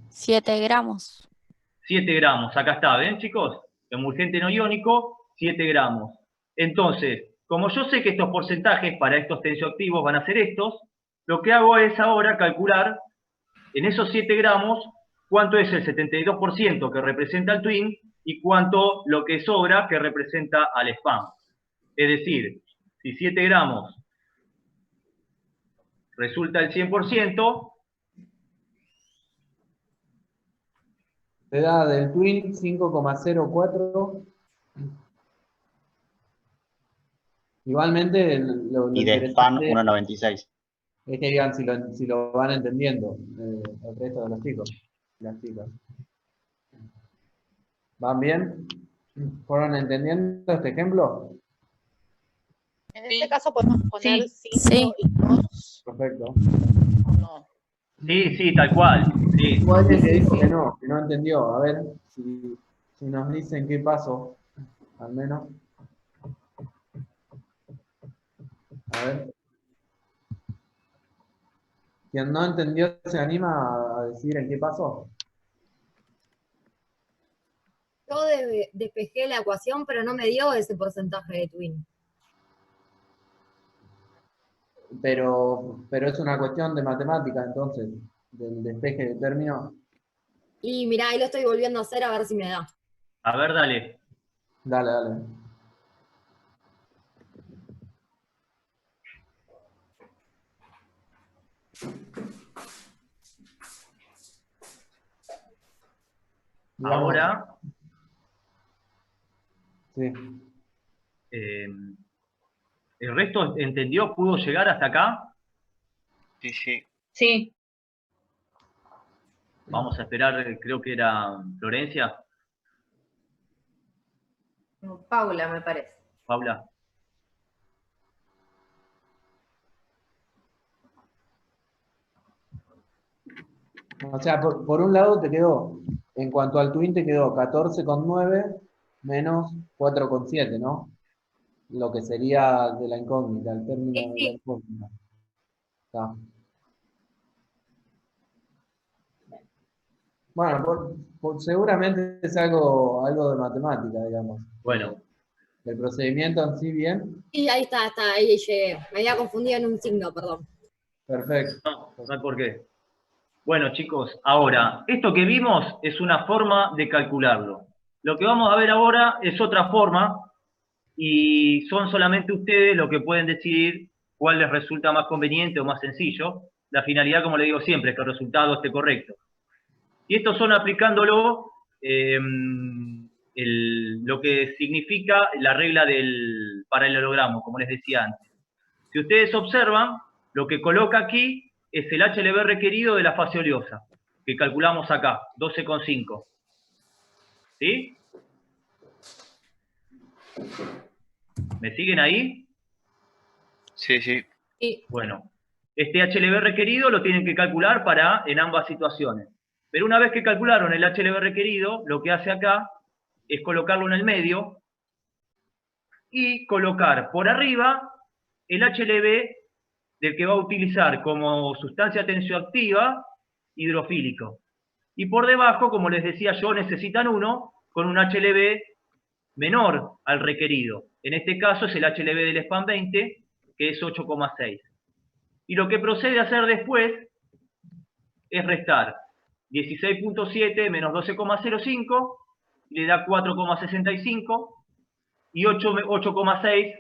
7 gramos. 7 gramos, acá está, ¿ven chicos? Emulgente no iónico, 7 gramos. Entonces, como yo sé que estos porcentajes para estos tensioactivos van a ser estos, lo que hago es ahora calcular en esos 7 gramos cuánto es el 72% que representa al twin y cuánto lo que sobra que representa al spam. Es decir, si 7 gramos resulta el 100%, Te da del twin 5,04. Igualmente, lo Y de spam interesante 1,96. es que digan si lo van entendiendo el resto de los chicos y las chicas. ¿Van bien? ¿Fueron entendiendo este ejemplo? En este caso podemos poner 5 Sí. y 2 Perfecto. o no. sí, tal cual. Sí. Igual el que dijo que no entendió. A ver si nos dicen qué pasó, al menos. A ver. Quien no entendió se anima a decir en qué pasó. Yo despejé la ecuación, pero no me dio ese porcentaje de twin. Pero es una cuestión de matemática, entonces, del despeje de términos. Y mirá, ahí lo estoy volviendo a hacer a ver si me da. A ver, dale. Dale, dale. Digamos, Ahora, sí. ¿el resto entendió? ¿Pudo llegar hasta acá? Sí, sí. Sí, Vamos a esperar, creo que era Florencia, Paula me parece. Paula. O sea, por un lado te quedó, en cuanto al twin te quedó 14,9 menos 4,7, ¿no? Lo que sería de la incógnita, el término de la Sí. incógnita. Está. Bueno, seguramente es algo de matemática, digamos. Bueno, El procedimiento en sí bien, Y ahí está, ahí llegué. Me había confundido en un signo, perdón. perfecto. no hay por qué. Bueno, chicos, ahora, esto que vimos es una forma de calcularlo. Lo que vamos a ver ahora es otra forma y son solamente ustedes los que pueden decidir cuál les resulta más conveniente o más sencillo. La finalidad, como le digo siempre, es que el resultado esté correcto. Y estos son aplicándolo lo que significa la regla del paralelogramo, como les decía antes. Si ustedes observan, lo que coloca aquí es el HLB requerido de la fase oleosa, que calculamos acá, 12,5. ¿Sí? ¿Me siguen ahí? Sí, sí. Sí. Bueno, este HLB requerido lo tienen que calcular en ambas situaciones. Pero una vez que calcularon el HLB requerido, lo que hace acá es colocarlo en el medio y colocar por arriba el HLB del que va a utilizar como sustancia tensioactiva hidrofílico. Y por debajo, como les decía yo, necesitan uno con un HLB menor al requerido. En este caso es el HLB del SPAM 20, que es 8,6. Y lo que procede a hacer después es restar 16,7 menos 12,05 y le da 4,65 y 8,6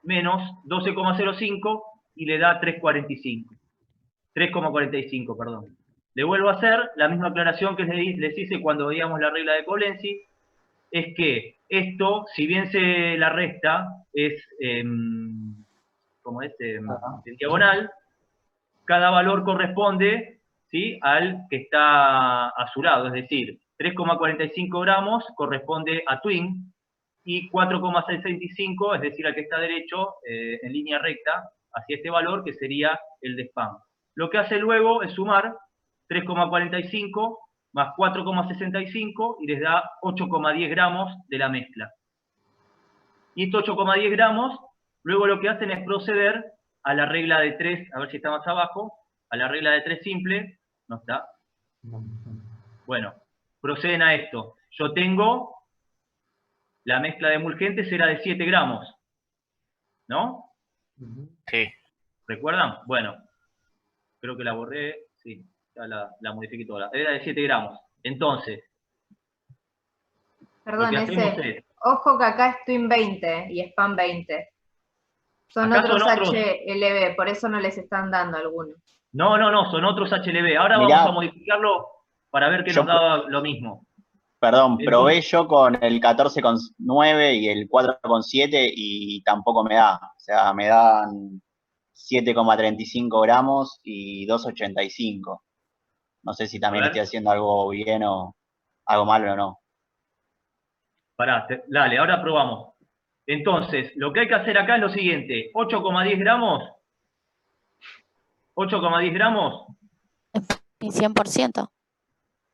menos 12,05 y le da 3,45, perdón. Le vuelvo a hacer la misma aclaración que les hice cuando veíamos la regla de Colenzi, es que esto, si bien se la resta, es, ¿cómo es? En diagonal, cada valor corresponde, ¿sí?, al que está a su lado, es decir, 3,45 gramos corresponde a twin y 4,665, es decir, al que está derecho en línea recta hacia este valor que sería el de spam. Lo que hace luego es sumar 3,45 más 4,65 y les da 8,10 gramos de la mezcla. Y estos 8,10 gramos, luego lo que hacen es proceder a la regla de 3, a ver si está más abajo, a la regla de 3 simple, no está, Bueno, proceden a esto. Yo tengo, la mezcla de emulgentes era de 7 gramos, ¿no? Sí. ¿Recuerdan? Bueno, creo que la borré, sí, ya la modifiqué toda. Era de 7 gramos. Entonces, lo Perdón, que hacemos ese. es, Ojo que acá es Twin 20 y Spam 20. Son acá otros son otros. HLB, por eso no les están dando algunos. No, son otros HLB. Ahora Mirá, vamos a modificarlo para ver que yo nos daba lo mismo. Perdón, probé Entonces, yo con el 14,9 y el 4,7 y tampoco me da. O sea, me dan 7,35 gramos y 2,85. No sé si a también estoy ver, haciendo algo bien o algo malo o no. pará, dale, ahora probamos. Entonces, lo que hay que hacer acá es lo siguiente. 8,10 gramos. 8,10 gramos. Y 100%.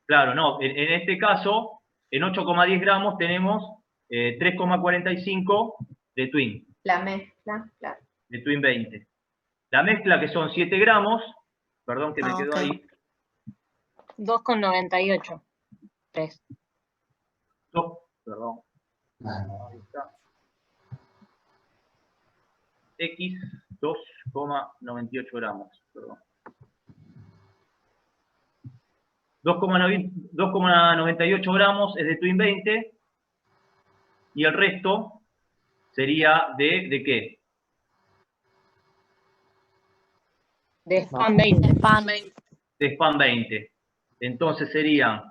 Claro, no, en este caso, en 8,10 gramos tenemos 3,45 de Twin, La mezcla, claro. de Twin 20. La mezcla, que son 7 gramos, perdón que me Ah, quedó ok. ahí, 2,98. 3. perdón, ahí está. X 2,98 gramos, perdón. 2,98 gramos es de Twin 20 y el resto sería ¿de qué? De Spam 20. Spam. De Spam 20. Entonces serían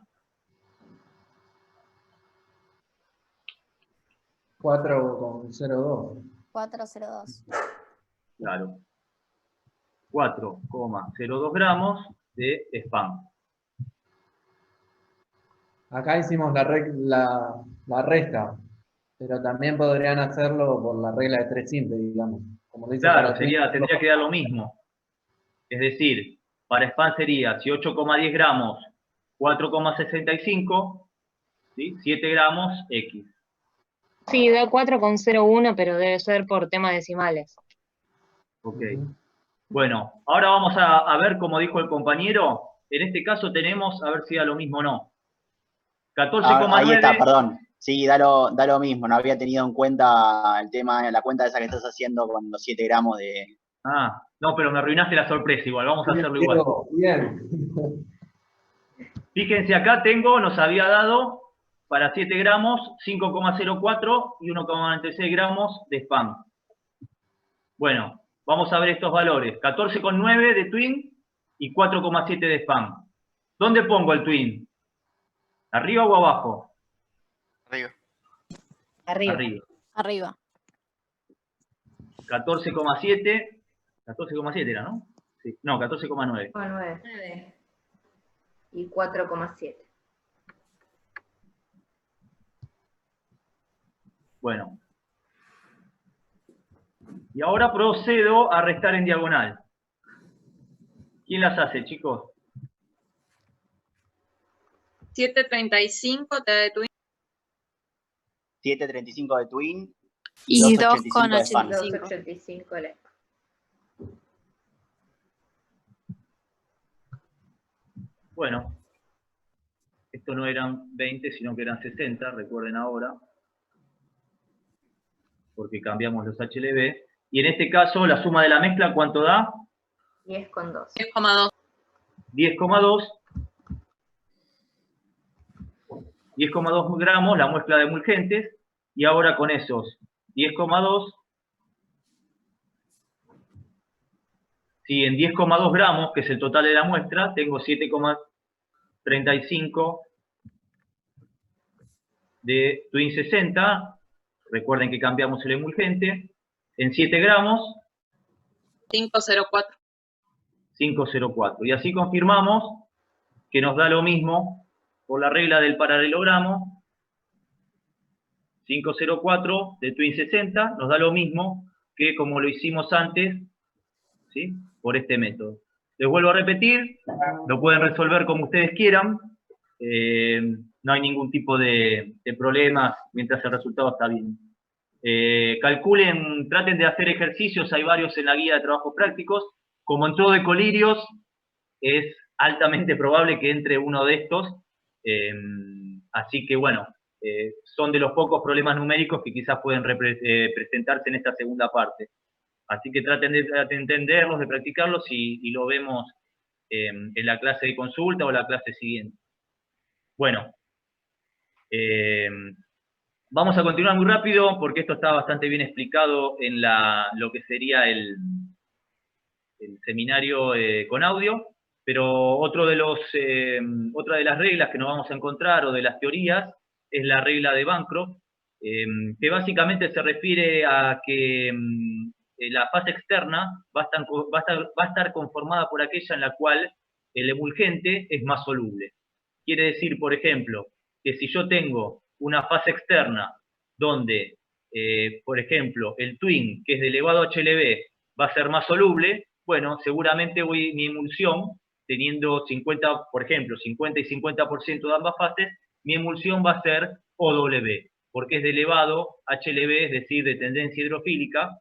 4,02. 402. claro, 4,02 gramos de Spam. Acá hicimos la resta, pero también podrían hacerlo por la regla de 3 simple, digamos. Como lo hizo Claro, para Twin. tendría que dar lo mismo. Es decir, para Spam sería, si 8,10 gramos, 4,65, ¿sí? 7 gramos, X. Sí, da 4,01, pero debe ser por temas decimales. Ok. Bueno, ahora vamos a ver, como dijo el compañero, en este caso tenemos, a ver si da lo mismo o no. Ahí está, 14,9. perdón. Sí, da lo mismo. No había tenido en cuenta el tema de la cuenta esa que estás haciendo con los 7 gramos de... Ah, no, pero me arruinaste la sorpresa igual, vamos a hacerlo igual. Bien. Fíjense, acá nos había dado para 7 gramos 5,04 y 1,96 gramos de Spam. Bueno, vamos a ver estos valores. 14,9 de Twin y 4,7 de Spam. ¿Dónde pongo el Twin? ¿Arriba o abajo? Arriba. Arriba. Arriba. Arriba. 14,7. 14,7 era, ¿no? Sí. No, 14,9. 9. Y 4,7. Bueno. Y ahora procedo a restar en diagonal. ¿Quién las hace, chicos? 7,35 te da de Twin 7,35 de Twin Y 2,85 de Spam. 2,85 el Spam. Bueno, esto no eran 20, sino que eran 60, recuerden ahora, porque cambiamos los HLB. Y en este caso, la suma de la mezcla, ¿cuánto da? 10,2. 10,2. 10,2. 10,2 gramos la mezcla de emulgentes. Y ahora con esos 10,2, si en 10,2 gramos, que es el total de la muestra, tengo 7,35 de Twin 60. Recuerden que cambiamos el emulgente. En 7 gramos, 5,04. 5,04. Y así confirmamos que nos da lo mismo por la regla del paralelogramo. 5,04 de Twin 60 nos da lo mismo que como lo hicimos antes, ¿sí? Por este método. Les vuelvo a repetir, lo pueden resolver como ustedes quieran. No hay ningún tipo de problemas mientras el resultado está bien. Calculen, traten de hacer ejercicios, hay varios en la guía de trabajos prácticos. Como entró de colirios, es altamente probable que entre uno de estos Así que bueno, son de los pocos problemas numéricos que quizás pueden presentarse en esta segunda parte. Así que traten de entenderlos, de practicarlos y lo vemos en la clase de consulta o la clase siguiente. Bueno, vamos a continuar muy rápido porque esto está bastante bien explicado en lo que sería el seminario con audio, pero otra de las reglas que nos vamos a encontrar o de las teorías es la regla de Bancroft, que básicamente se refiere a que la fase externa va a estar conformada por aquella en la cual el emulgente es más soluble. Quiere decir, por ejemplo, que si yo tengo una fase externa donde, por ejemplo, el twin, que es de elevado a HLB, va a ser más soluble, bueno, seguramente mi emulsión, teniendo 50, por ejemplo, 50 y 50% de ambas fases, mi emulsión va a ser OW, porque es de elevado a HLB, es decir, de tendencia hidrofílica,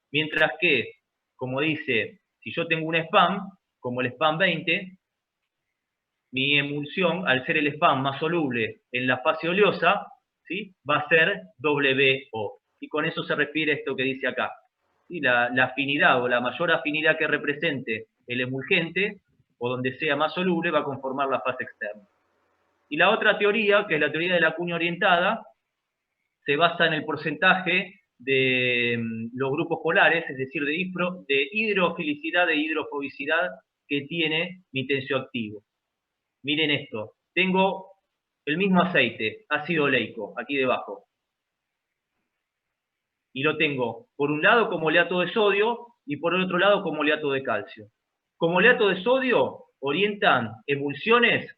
mientras que, como dice, si yo tengo un spam, como el spam 20, mi emulsión, al ser el spam más soluble en la fase oleosa, ¿sí?, va a ser WO. Y con eso se refiere a esto que dice acá. ¿Sí? La afinidad o la mayor afinidad que represente el emulgente, o donde sea más soluble, va a conformar la fase externa. Y la otra teoría, que es la teoría de la cuña orientada, se basa en el porcentaje de los grupos polares, es decir, de hidrofilicidad e hidrofobicidad que tiene mi tensioactivo. Miren esto, tengo el mismo aceite, ácido oleico, aquí debajo. Y lo tengo, por un lado, como oleato de sodio y por el otro lado, como oleato de calcio. Como oleato de sodio, orientan emulsiones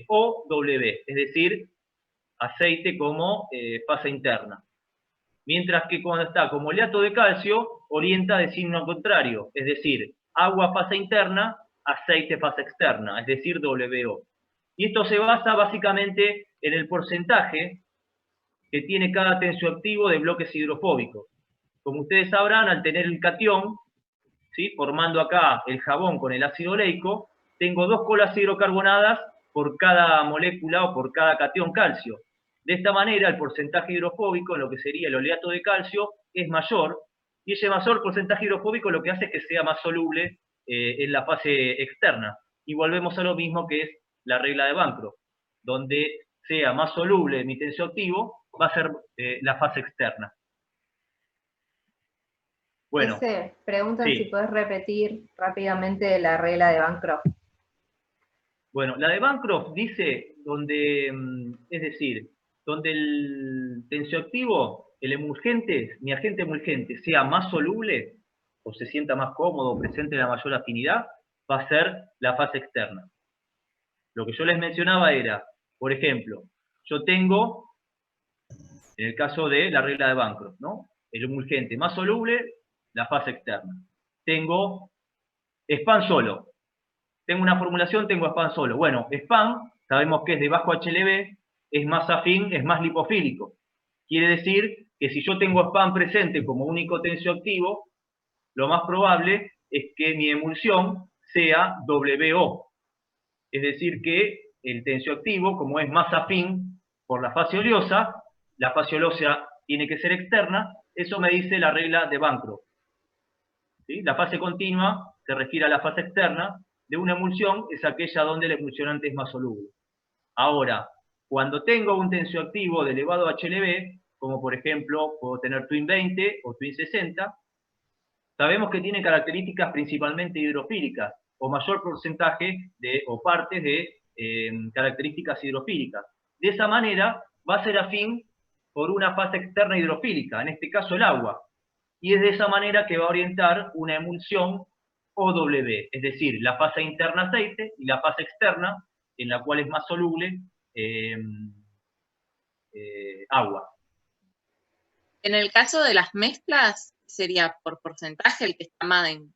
OW, es decir, aceite como fase interna. Mientras que cuando está como oleato de calcio, orienta de signo contrario, es decir, agua fase interna, aceite fase externa, es decir, WO. Y esto se basa básicamente en el porcentaje que tiene cada tensioactivo de bloques hidrofóbicos. Como ustedes sabrán, al tener el catión, ¿sí?, formando acá el jabón con el ácido oleico, tengo 2 colas hidrocarbonadas por cada molécula o por cada catión calcio. De esta manera, el porcentaje hidrofóbico, en lo que sería el oleato de calcio, es mayor, y ese mayor porcentaje hidrofóbico lo que hace es que sea más soluble en la fase externa. Y volvemos a lo mismo que es la regla de Bancroft, donde sea más soluble mi tensioactivo, va a ser la fase externa. Bueno, preguntan sí. si puedes repetir rápidamente la regla de Bancroft. Bueno, la de Bancroft dice donde, es decir, donde el tensioactivo, el emulgente, mi agente emulgente, sea más soluble, o se sienta más cómodo, presente la mayor afinidad, va a ser la fase externa. Lo que yo les mencionaba era, por ejemplo, yo tengo, en el caso de la regla de Bancroft, ¿no?, el emulgente más soluble, la fase externa. Tengo spam solo. Tengo una formulación, tengo spam solo. Bueno, spam, sabemos que es de bajo HLB, es más afín, es más lipofílico. Quiere decir que si yo tengo spam presente como único tensioactivo, lo más probable es que mi emulsión sea WO. Es decir que el tensioactivo, como es más afín por la fase oleosa, la fase oleosa tiene que ser externa, eso me dice la regla de Bancroft. ¿Sí? La fase continua se refiere a la fase externa de una emulsión, es aquella donde el emulsionante es más soluble. Ahora, cuando tengo un tensioactivo de elevado a HLB, como por ejemplo puedo tener Twin 20 o Twin 60, sabemos que tiene características principalmente hidrofílicas, o mayor porcentaje o partes de características hidrofílicas. De esa manera va a ser afín por una fase externa hidrofílica, en este caso el agua. Y es de esa manera que va a orientar una emulsión OW, es decir, la fase interna aceite y la fase externa, en la cual es más soluble agua. En el caso de las mezclas, ¿sería por porcentaje el que está más en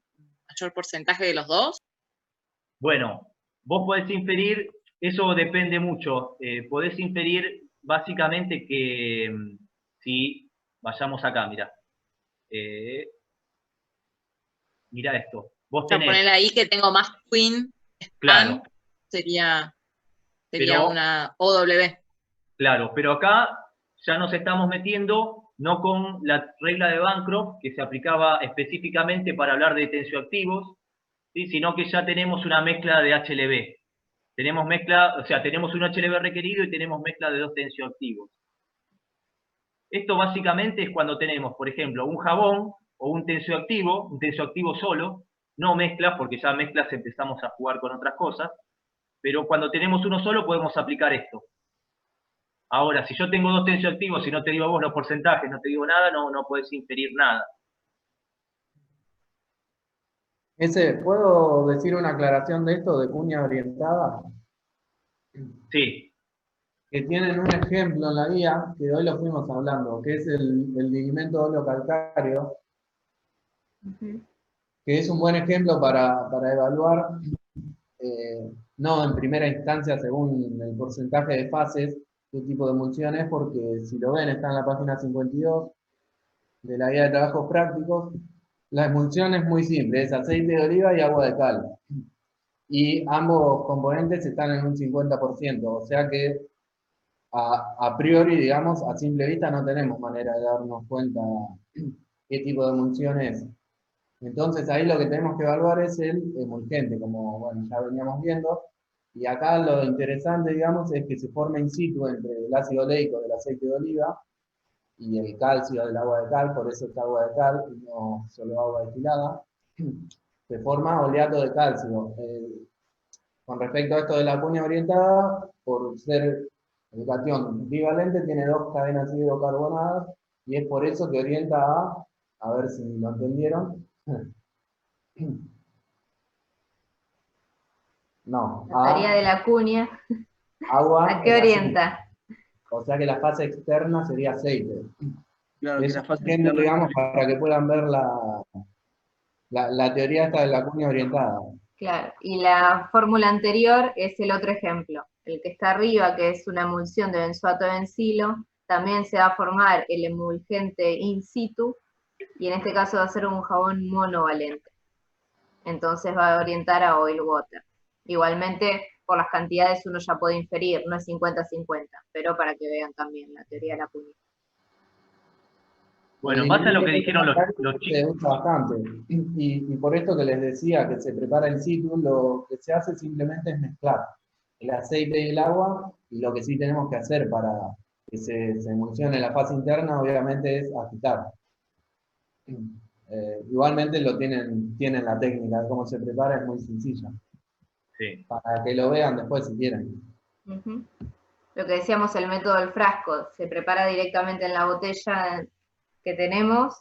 mayor porcentaje de los dos? Bueno, vos podés inferir, eso depende mucho, podés inferir básicamente que si vayamos acá, mirá. Mirá esto. Vos tenés... Poner ahí que tengo más twin, spam, Claro. sería... Sería Pero- una OW. Claro, pero acá ya nos estamos metiendo no con la regla de Bancroft, que se aplicaba específicamente para hablar de tensioactivos, ¿sí? Sino que ya tenemos una mezcla de HLB. Tenemos mezcla, o sea, tenemos un HLB requerido y tenemos mezcla de dos tensioactivos. Esto básicamente es cuando tenemos, por ejemplo, un jabón o un tensioactivo solo, no mezclas, porque ya mezclas empezamos a jugar con otras cosas, pero cuando tenemos uno solo podemos aplicar esto. Ahora, si yo tengo dos tensioactivos y no te digo a vos los porcentajes, no te digo nada, no podés inferir nada. ¿Puedo decir una aclaración de esto de cuña orientada? Sí, Que tienen un ejemplo en la guía, que hoy lo fuimos hablando, que es el digimento oleocalcáreo, que es un buen ejemplo para evaluar, no en primera instancia según el porcentaje de fases, qué tipo de emulsión es, porque si lo ven está en la página 52 de la guía de trabajos prácticos. La emulsión es muy simple, es aceite de oliva y agua de cal. Y ambos componentes están en un 50%, o sea que a priori, digamos, a simple vista no tenemos manera de darnos cuenta qué tipo de emulsión es. Entonces ahí lo que tenemos que evaluar es el emulgente, como bueno, ya veníamos viendo. Y acá lo interesante, digamos, es que se forma in situ entre el ácido oleico del aceite de oliva y el calcio del agua de cal, por eso es agua de cal y no solo agua destilada. Se forma oleato de calcio. Con respecto a esto de la cuña orientada, por ser el catión bivalente, tiene dos cadenas hidrocarbonadas y es por eso que orienta a ver si lo entendieron. No, La teoría de la cuña. agua. ¿A qué orienta? O sea que la fase externa sería aceite. Claro, que Es la un fase ejemplo, externa- digamos, para que puedan ver la teoría esta de la cuña orientada. Claro, y la fórmula anterior es el otro ejemplo. El que está arriba, que es una emulsión de benzoato de bencilo, también se va a formar el emulgente in situ, y en este caso va a ser un jabón monovalente. Entonces va a orientar a oil water. Igualmente, por las cantidades uno ya puede inferir, no es 50-50, pero para que vean también la teoría de la cuña. bueno, en base a lo que dijeron los Se chicos, usa bastante. Y por esto que les decía que se prepara in situ, lo que se hace simplemente es mezclar el aceite y el agua, y lo que sí tenemos que hacer para que se emulsione la fase interna, obviamente, es agitar. Igualmente tienen la técnica de cómo se prepara, es muy sencilla. sí. Para que lo vean después si quieren. Ujú. Lo que decíamos, el método del frasco, se prepara directamente en la botella que tenemos,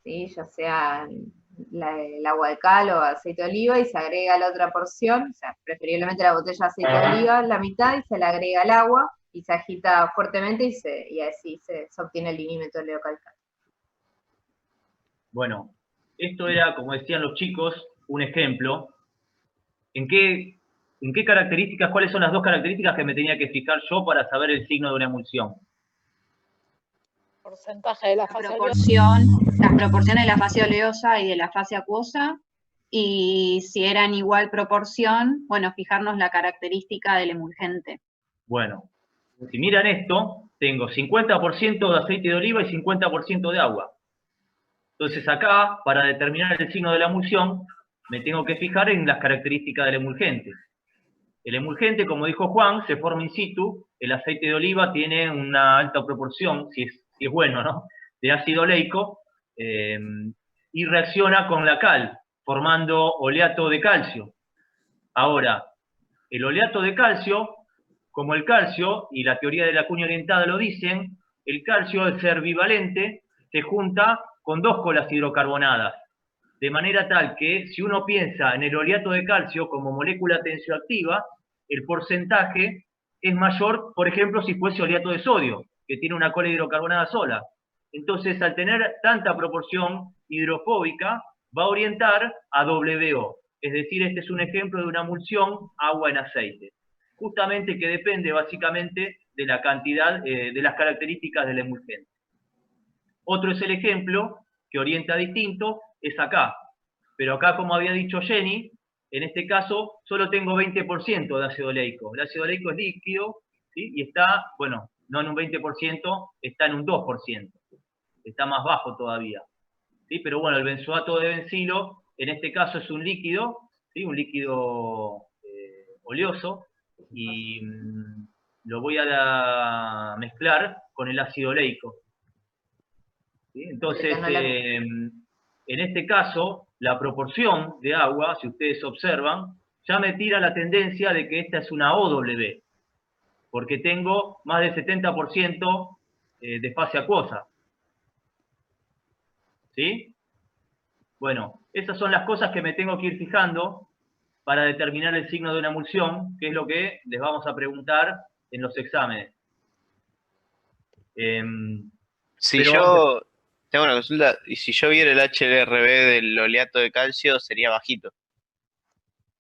¿sí? Ya sea el agua de cal o aceite de oliva, y se agrega la otra porción, o sea, preferiblemente la botella de aceite de oliva, la mitad, y se le agrega el agua, y se agita fuertemente, y así se obtiene el linímetro oleocalcáreo. Bueno, esto era, como decían los chicos, un ejemplo. ¿En qué características, cuáles son las dos características que me tenía que fijar yo para saber el signo de una emulsión? Porcentaje de la fase oleosa, las proporciones de la fase oleosa y de la fase acuosa, y si eran igual proporción, bueno, fijarnos la característica del emulgente. Bueno, si miran esto, tengo 50% de aceite de oliva y 50% de agua. Entonces acá, para determinar el signo de la emulsión, me tengo que fijar en las características del emulgente. El emulgente, como dijo Juan, se forma in situ. El aceite de oliva tiene una alta proporción, si es bueno, ¿no?, de ácido oleico, y reacciona con la cal, formando oleato de calcio. Ahora, el oleato de calcio, como el calcio, y la teoría de la cuña orientada lo dicen, el calcio, al ser bivalente, se junta con dos colas hidrocarbonadas, de manera tal que si uno piensa en el oleato de calcio como molécula tensioactiva, el porcentaje es mayor, por ejemplo, si fuese oleato de sodio, que tiene una cola hidrocarbonada sola. Entonces, al tener tanta proporción hidrofóbica, va a orientar a WO. Es decir, este es un ejemplo de una emulsión agua en aceite. Justamente que depende básicamente de la cantidad, de las características del emulgente. Otro es el ejemplo que orienta distinto, es acá. Pero acá, como había dicho Jenny, En este caso, solo tengo 20% de ácido oleico. El ácido oleico es líquido, ¿sí? Y está, bueno, no en un 20%, está en un 2%. Está más bajo todavía, ¿sí? Pero bueno, el benzoato de bencilo, en este caso es un líquido, ¿sí? Un líquido oleoso, y lo voy a mezclar con el ácido oleico. ¿Sí? Entonces, en este caso, la proporción de agua, si ustedes observan, ya me tira la tendencia de que esta es una OW, porque tengo más del 70% de fase acuosa. ¿Sí? Bueno, esas son las cosas que me tengo que ir fijando para determinar el signo de una emulsión, que es lo que les vamos a preguntar en los exámenes. Si yo tengo una consulta, y si yo viera el HLRB del oleato de calcio, sería bajito.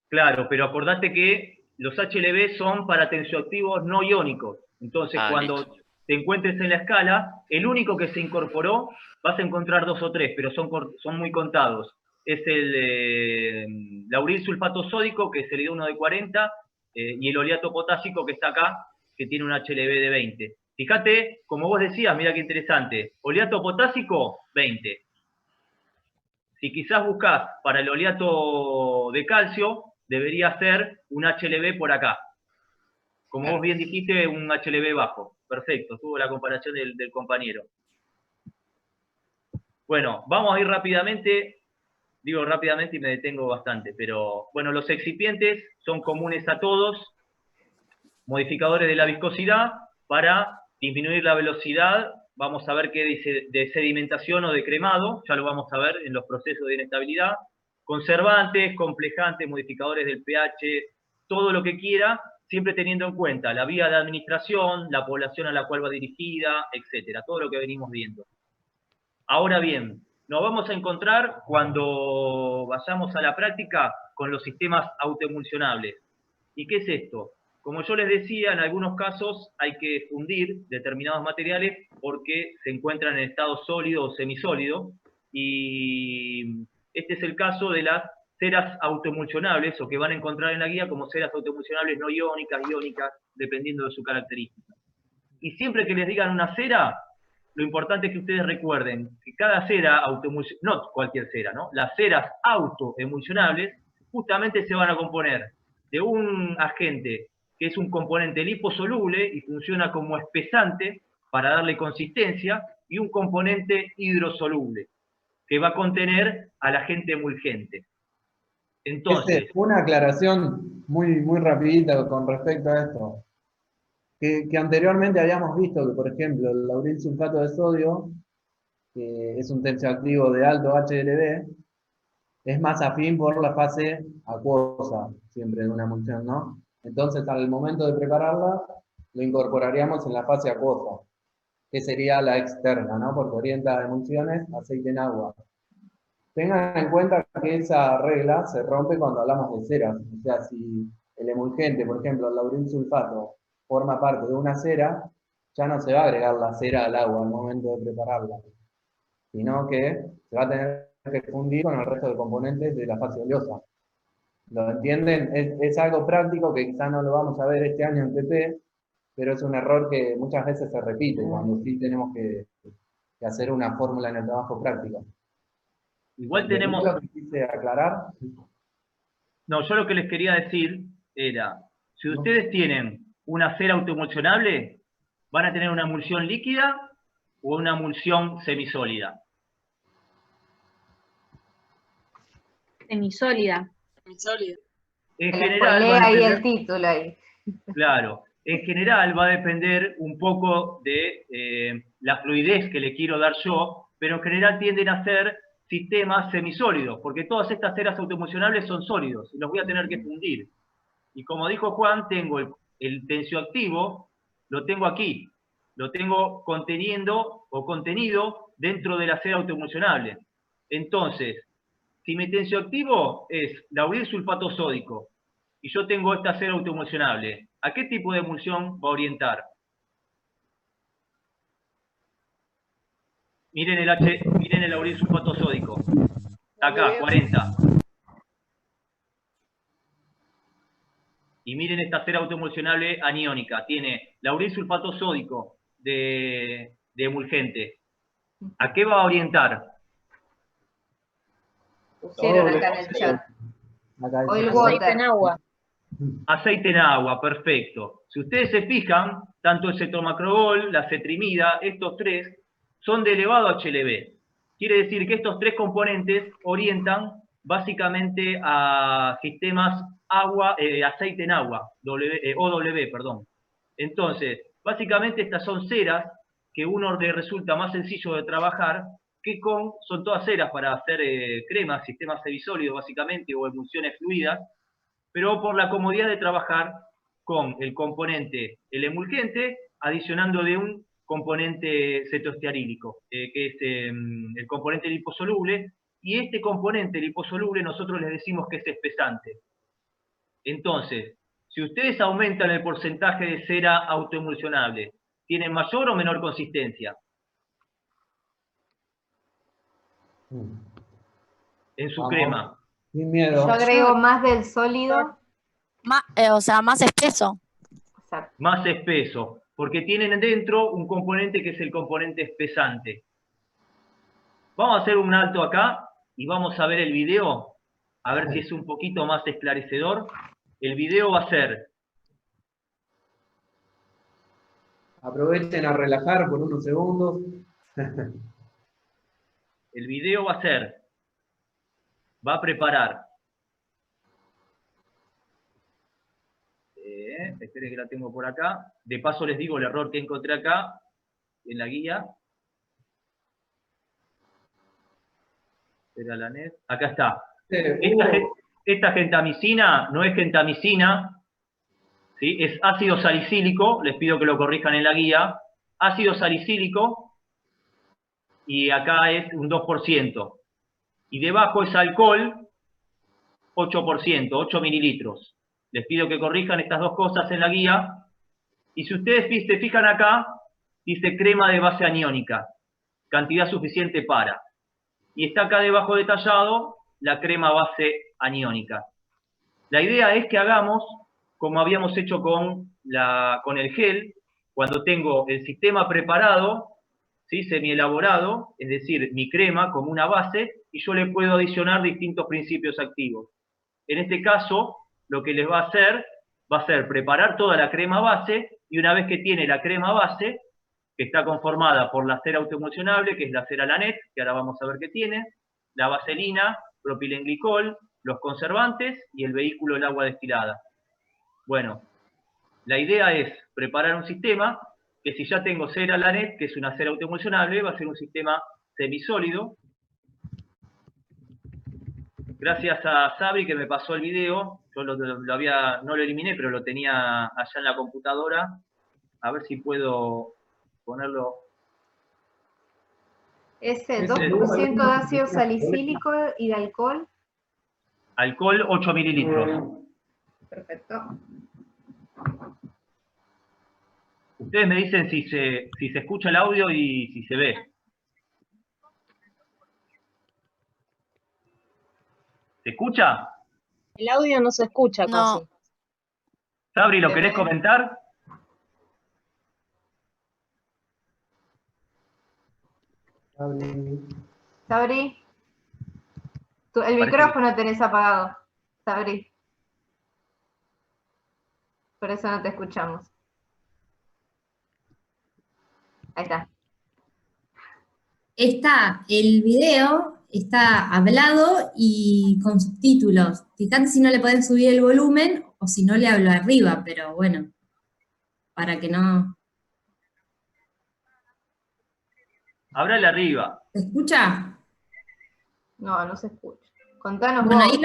Claro, pero acordate que los HLB son para tensioactivos no iónicos. Entonces, cuando listo. te encuentres en la escala, el único que se incorporó, vas a encontrar 2 o 3, pero son muy contados. Es el lauril sulfato sódico, que es el de 1 de 40, y el oleato potásico que está acá, que tiene un HLB de 20. Fíjate, como vos decías, mira qué interesante, oleato potásico, 20. Si quizás buscás para el oleato de calcio, debería ser un HLB por acá. Como vos bien dijiste, un HLB bajo. Perfecto, tuvo la comparación del compañero. Bueno, vamos a ir rápidamente. Digo rápidamente y me detengo bastante, pero bueno, los excipientes son comunes a todos, modificadores de la viscosidad para disminuir la velocidad. Vamos a ver qué dice de sedimentación o de cremado, ya lo vamos a ver en los procesos de inestabilidad. Conservantes, complejantes, modificadores del pH, todo lo que quiera, siempre teniendo en cuenta la vía de administración, la población a la cual va dirigida, etcétera, todo lo que venimos viendo. Ahora bien, nos vamos a encontrar cuando vayamos a la práctica con los sistemas autoemulsionables. ¿Y qué es esto? Como yo les decía, en algunos casos hay que fundir determinados materiales porque se encuentran en estado sólido o semisólido, y este es el caso de las ceras autoemulsionables, o que van a encontrar en la guía como ceras autoemulsionables no iónicas, iónicas, dependiendo de su característica. Y siempre que les digan una cera, lo importante es que ustedes recuerden que cada cera autoemulsionable, no cualquier cera, ¿no? Las ceras autoemulsionables justamente se van a componer de un agente que es un componente liposoluble y funciona como espesante para darle consistencia, y un componente hidrosoluble que va a contener al agente emulgente. Entonces, una aclaración muy rapidita con respecto a esto. Que anteriormente habíamos visto que, por ejemplo, el lauril sulfato de sodio, que es un tensioactivo de alto HLB, es más afín por la fase acuosa, siempre de una emulsión, ¿no? Entonces, al momento de prepararla, lo incorporaríamos en la fase acuosa, que sería la externa, ¿no? Porque orienta emulsiones, aceite en agua. Tengan en cuenta que esa regla se rompe cuando hablamos de ceras. O sea, si el emulgente, por ejemplo, el lauril sulfato, forma parte de una cera, ya no se va a agregar la cera al agua al momento de prepararla, sino que se va a tener que fundir con el resto de componentes de la fase oleosa. ¿Lo entienden? Es algo práctico que quizá no lo vamos a ver este año en TP, pero es un error que muchas veces se repite cuando sí tenemos que hacer una fórmula en el trabajo práctico. igual tenemos... ¿Lo que quise aclarar? No, yo lo que les quería decir era, si ustedes tienen una cera autoemulsionable, ¿van a tener una emulsión líquida o una emulsión semisólida? Semisólida. Semisólida. En Le general, ponle ahí el título ahí. claro, en general va a depender un poco de la fluidez que le quiero dar yo, pero en general tienden a ser sistemas semisólidos, porque todas estas ceras autoemulsionables son sólidos y los voy a tener que fundir. Y como dijo Juan, tengo el tensioactivo, lo tengo aquí, lo tengo conteniendo o contenido dentro de la cera autoemulsionable. Entonces, si mi tensioactivo es lauril sulfato sódico y yo tengo esta cera autoemulsionable, ¿a qué tipo de emulsión va a orientar? Miren el lauril sulfato sódico. Acá, 40. Y miren esta cera autoemulsionable aniónica. Tiene lauril sulfato sódico de emulgente. ¿A qué va a orientar? Pusieron acá en el chat. Oil Aceite en water. agua. Aceite en agua, perfecto. Si ustedes se fijan, tanto el cetomacrogol, la cetrimida, estos tres son de elevado HLB. Quiere decir que estos tres componentes orientan básicamente a sistemas aceite en agua, OW, perdón. Entonces, básicamente estas son ceras que uno le resulta más sencillo de trabajar que son todas ceras para hacer cremas, sistemas semisólidos básicamente, o emulsiones fluidas, pero por la comodidad de trabajar con el componente, el emulgente, adicionándole un componente cetoestearílico, que es el componente liposoluble, y este componente liposoluble nosotros les decimos que es espesante. Entonces, si ustedes aumentan el porcentaje de cera autoemulsionable, ¿tienen mayor o menor consistencia en su crema? Sin miedo. Yo agrego más del sólido. O sea, más espeso. Exacto. Más espeso, porque tienen dentro un componente que es el componente espesante. Vamos a hacer un alto acá y vamos a ver el video, a ver si es un poquito más esclarecedor. El video va a ser... Aprovechen a relajar por unos segundos. El video va a ser... Va a preparar... esperen que la tengo por acá. De paso les digo el error que encontré acá, en la guía. Era la net. Acá está. Esta gentamicina no es gentamicina, ¿sí? Es ácido salicílico, les pido que lo corrijan en la guía. Ácido salicílico, y acá es un 2%. Y debajo es alcohol, 8%, 8 mililitros. Les pido que corrijan estas dos cosas en la guía. Y si ustedes se fijan acá, dice crema de base aniónica, cantidad suficiente para. Y está acá debajo detallado la crema base aniónica. La idea es que hagamos como habíamos hecho con el gel, cuando tengo el sistema preparado, ¿sí? Semi-elaborado, es decir, mi crema como una base, y yo le puedo adicionar distintos principios activos. En este caso, lo que les va a ser preparar toda la crema base, y una vez que tiene la crema base, que está conformada por la cera autoemulsionable, que es la cera Lanet, que ahora vamos a ver qué tiene, la vaselina, propilenglicol, los conservantes y el vehículo del agua destilada. Bueno, la idea es preparar un sistema que si ya tengo cera Lanet, que es una cera autoemulsionable, va a ser un sistema semisólido. Gracias a Sabri que me pasó el video, yo no lo eliminé, pero lo tenía allá en la computadora. A ver si puedo ponerlo. Ese 2% de ácido salicílico y de alcohol. Alcohol, 8 mililitros. Perfecto. Ustedes me dicen si se escucha el audio y si se ve. ¿Se escucha? El audio no se escucha No. casi. Sabri, ¿lo querés comentar? Sabri, el micrófono tenés apagado. Sabri. Por eso no te escuchamos. Ahí está. El video está hablado y con subtítulos. Fíjate si no le pueden subir el volumen o si no le hablo arriba, pero bueno, para que no... Háblale arriba. ¿Se escucha? No, no se escucha. Contanos Bueno, vos.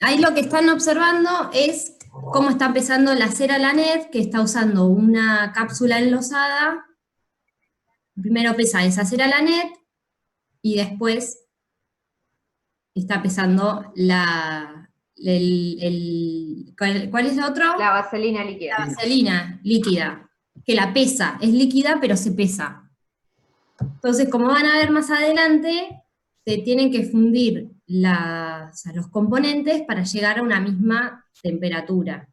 ahí lo que están observando es cómo está pesando la cera Lanet, que está usando una cápsula enlosada. Primero pesa esa cera Lanet y después está pesando ¿cuál es el otro? La vaselina líquida. La vaselina líquida, que la pesa, es líquida pero se pesa. Entonces, como van a ver más adelante, se tienen que fundir los componentes para llegar a una misma temperatura.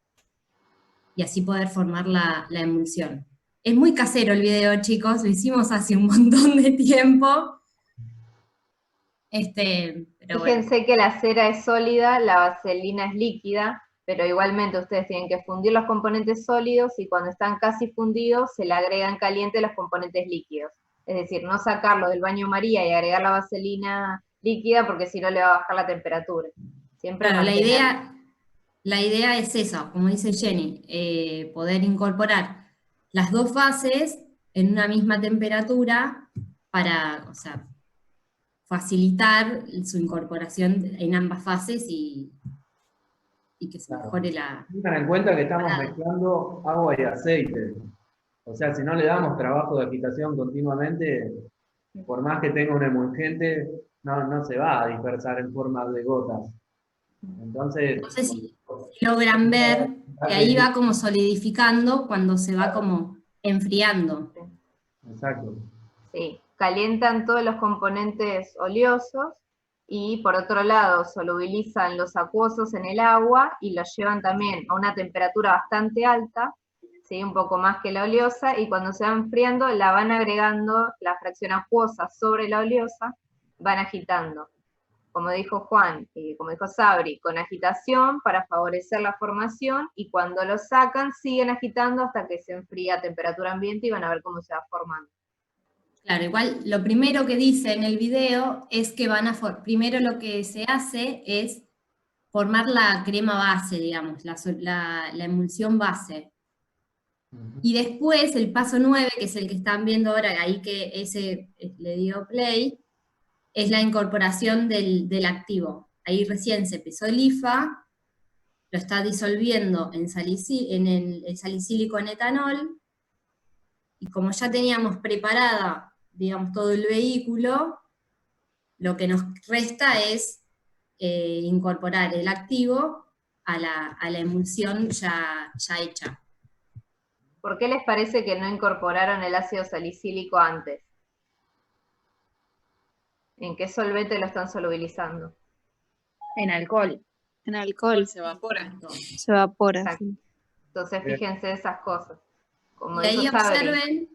y así poder formar la emulsión. Es muy casero el video, chicos, lo hicimos hace un montón de tiempo. Pero Fíjense bueno. que la cera es sólida, la vaselina es líquida, pero igualmente ustedes tienen que fundir los componentes sólidos y cuando están casi fundidos se le agregan caliente los componentes líquidos. Es decir, no sacarlo del baño María y agregar la vaselina líquida porque si no le va a bajar la temperatura. Siempre Claro, mantener. la idea es esa, como dice Jenny, poder incorporar las dos fases en una misma temperatura para, o sea, facilitar su incorporación en ambas fases y que se mejore la... Tengan en cuenta que estamos mezclando agua y aceite. O sea, si no le damos trabajo de agitación continuamente, por más que tenga un emulgente, no se va a dispersar en forma de gotas. Entonces, no sé si logran ver que ahí va como solidificando cuando se va como enfriando. Exacto. Sí, calientan todos los componentes oleosos y por otro lado solubilizan los acuosos en el agua y los llevan también a una temperatura bastante alta, ¿sí? Un poco más que la oleosa, y cuando se va enfriando la van agregando la fracción acuosa sobre la oleosa, van agitando. Como dijo Juan y como dijo Sabri, con agitación para favorecer la formación, y cuando lo sacan siguen agitando hasta que se enfría a temperatura ambiente y van a ver cómo se va formando. Claro, igual lo primero que dice en el video es que primero lo que se hace es formar la crema base, digamos, la emulsión base. Y después el paso 9, que es el que están viendo ahora, ahí que ese le dio play, es la incorporación del activo. Ahí recién se empezó el IFA, lo está disolviendo en el salicílico en etanol, y como ya teníamos preparada, digamos, todo el vehículo, lo que nos resta es incorporar el activo a la emulsión ya hecha. ¿Por qué les parece que no incorporaron el ácido salicílico antes? ¿En qué solvente lo están solubilizando? En alcohol. En alcohol se evapora. Se evapora. Exacto. Sí. Entonces fíjense esas cosas. Como Y dijo Sabri.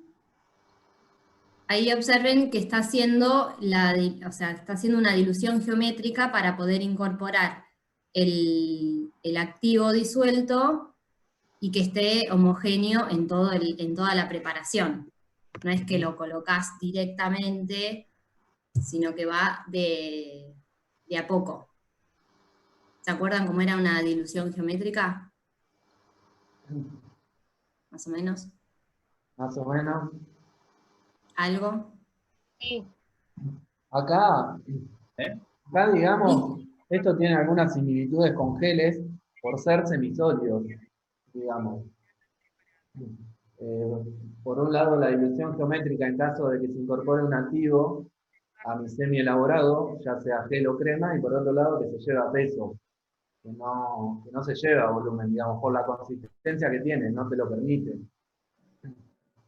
ahí observen que está haciendo está haciendo una dilución geométrica para poder incorporar el activo disuelto y que esté homogéneo en toda la preparación. No es que lo colocas directamente, sino que va de a poco. ¿Se acuerdan cómo era una dilución geométrica? Más o menos. Más o menos. ¿Algo? Sí. Acá, digamos, esto tiene algunas similitudes con geles por ser semisólidos, digamos. Por un lado, la dilución geométrica en caso de que se incorpore un activo a mi semi-elaborado, ya sea gel o crema, y por otro lado, que se lleva peso, que no se lleva volumen, digamos, por la consistencia que tiene, no te lo permite.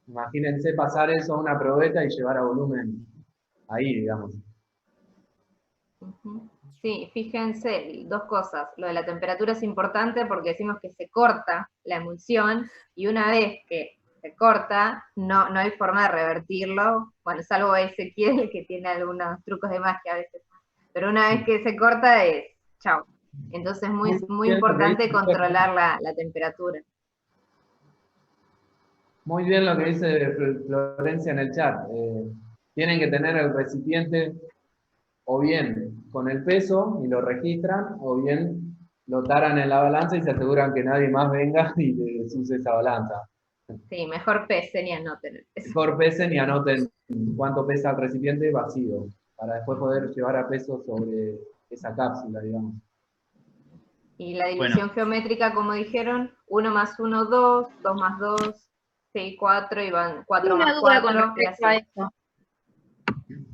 Imagínense pasar eso a una probeta y llevar a volumen ahí, digamos. Sí, fíjense, dos cosas. Lo de la temperatura es importante porque decimos que se corta la emulsión, y una vez que se corta, no hay forma de revertirlo. Bueno, salvo Ezequiel, que tiene algunos trucos de magia a veces. Pero una vez que se corta es chao. Entonces es muy importante controlar la temperatura. Muy bien lo que dice Florencia en el chat. Tienen que tener el recipiente o bien con el peso y lo registran, o bien lo taran en la balanza y se aseguran que nadie más venga y les use esa balanza. Sí, mejor pesen y anoten el peso. Mejor pesen y anoten cuánto pesa el recipiente vacío, para después poder llevar a peso sobre esa cápsula, digamos. Y la dilución geométrica, como dijeron, 1 más 1, 2, 2 más 2, 6, 4, y van 4 más 4. Con respecto a eso.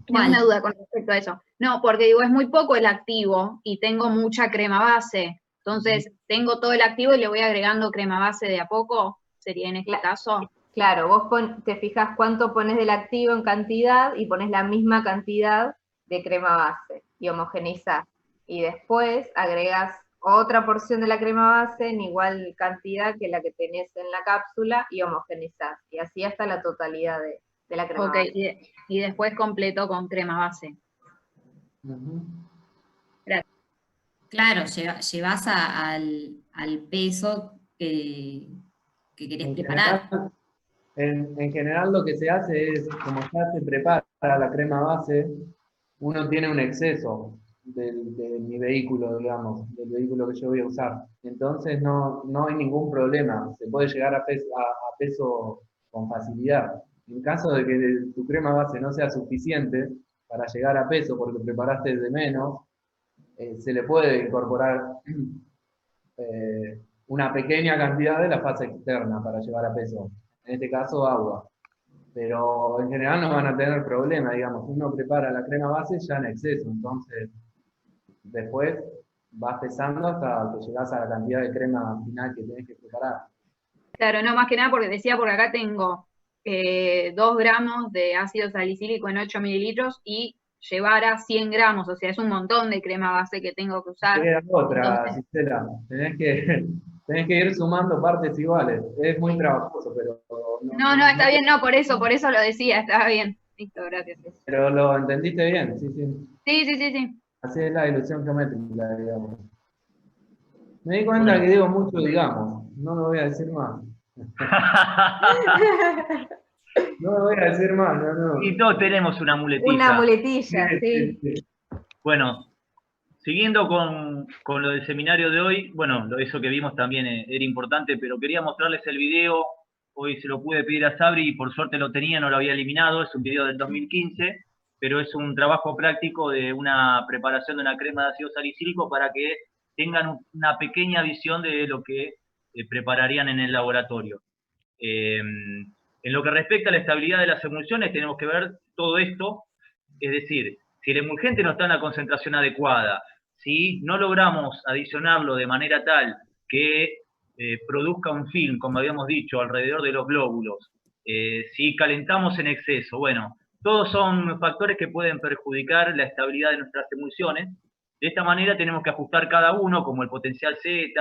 Tengo una duda con respecto a eso. No, porque digo, es muy poco el activo y tengo mucha crema base. Entonces, tengo todo el activo y le voy agregando crema base de a poco, sería en este caso. Claro, vos te fijas cuánto pones del activo en cantidad y pones la misma cantidad de crema base y homogeneizás. Y después agregás otra porción de la crema base en igual cantidad que la que tenés en la cápsula y homogeneizás. Y así hasta la totalidad de la crema Ok, base. y después completo con crema base. Claro, llevas al peso que querés En preparar. general, en general lo que se hace es, como ya se prepara la crema base, uno tiene un exceso de mi vehículo, digamos, del vehículo que yo voy a usar. Entonces no hay ningún problema, se puede llegar a peso con facilidad. En caso de que tu crema base no sea suficiente para llegar a peso porque preparaste de menos, se le puede incorporar una pequeña cantidad de la fase externa para llevar a peso. En este caso, agua. Pero en general no van a tener problema, digamos. Uno prepara la crema base ya en exceso, entonces después vas pesando hasta que llegás a la cantidad de crema final que tenés que preparar. Claro, no, más que nada porque decía, porque acá tengo 2 gramos de ácido salicílico en 8 mililitros y llevar a 100 gramos, o sea, es un montón de crema base que tengo que usar. Queda otra, Entonces, Gisela. Tenés que ir sumando partes iguales. Es muy trabajoso, pero... no, está bien, no, por eso lo decía, estaba bien. Listo, gracias. Pero lo entendiste bien, sí. Sí. Así es la ilusión geométrica, digamos. Me di cuenta que digo mucho, digamos. No lo voy a decir más. No lo voy a decir más, no. Y todos tenemos una muletilla. Una muletilla, sí. Bueno, siguiendo con lo del seminario de hoy, bueno, eso que vimos también era importante, pero quería mostrarles el video. Hoy se lo pude pedir a Sabri y por suerte lo tenía, no lo había eliminado. Es un video del 2015, pero es un trabajo práctico de una preparación de una crema de ácido salicílico para que tengan una pequeña visión de lo que prepararían en el laboratorio. En lo que respecta a la estabilidad de las emulsiones, tenemos que ver todo esto, es decir, si el emulgente no está en la concentración adecuada, si no logramos adicionarlo de manera tal que produzca un film, como habíamos dicho, alrededor de los glóbulos, si calentamos en exceso, bueno, todos son factores que pueden perjudicar la estabilidad de nuestras emulsiones. De esta manera tenemos que ajustar cada uno, como el potencial Z,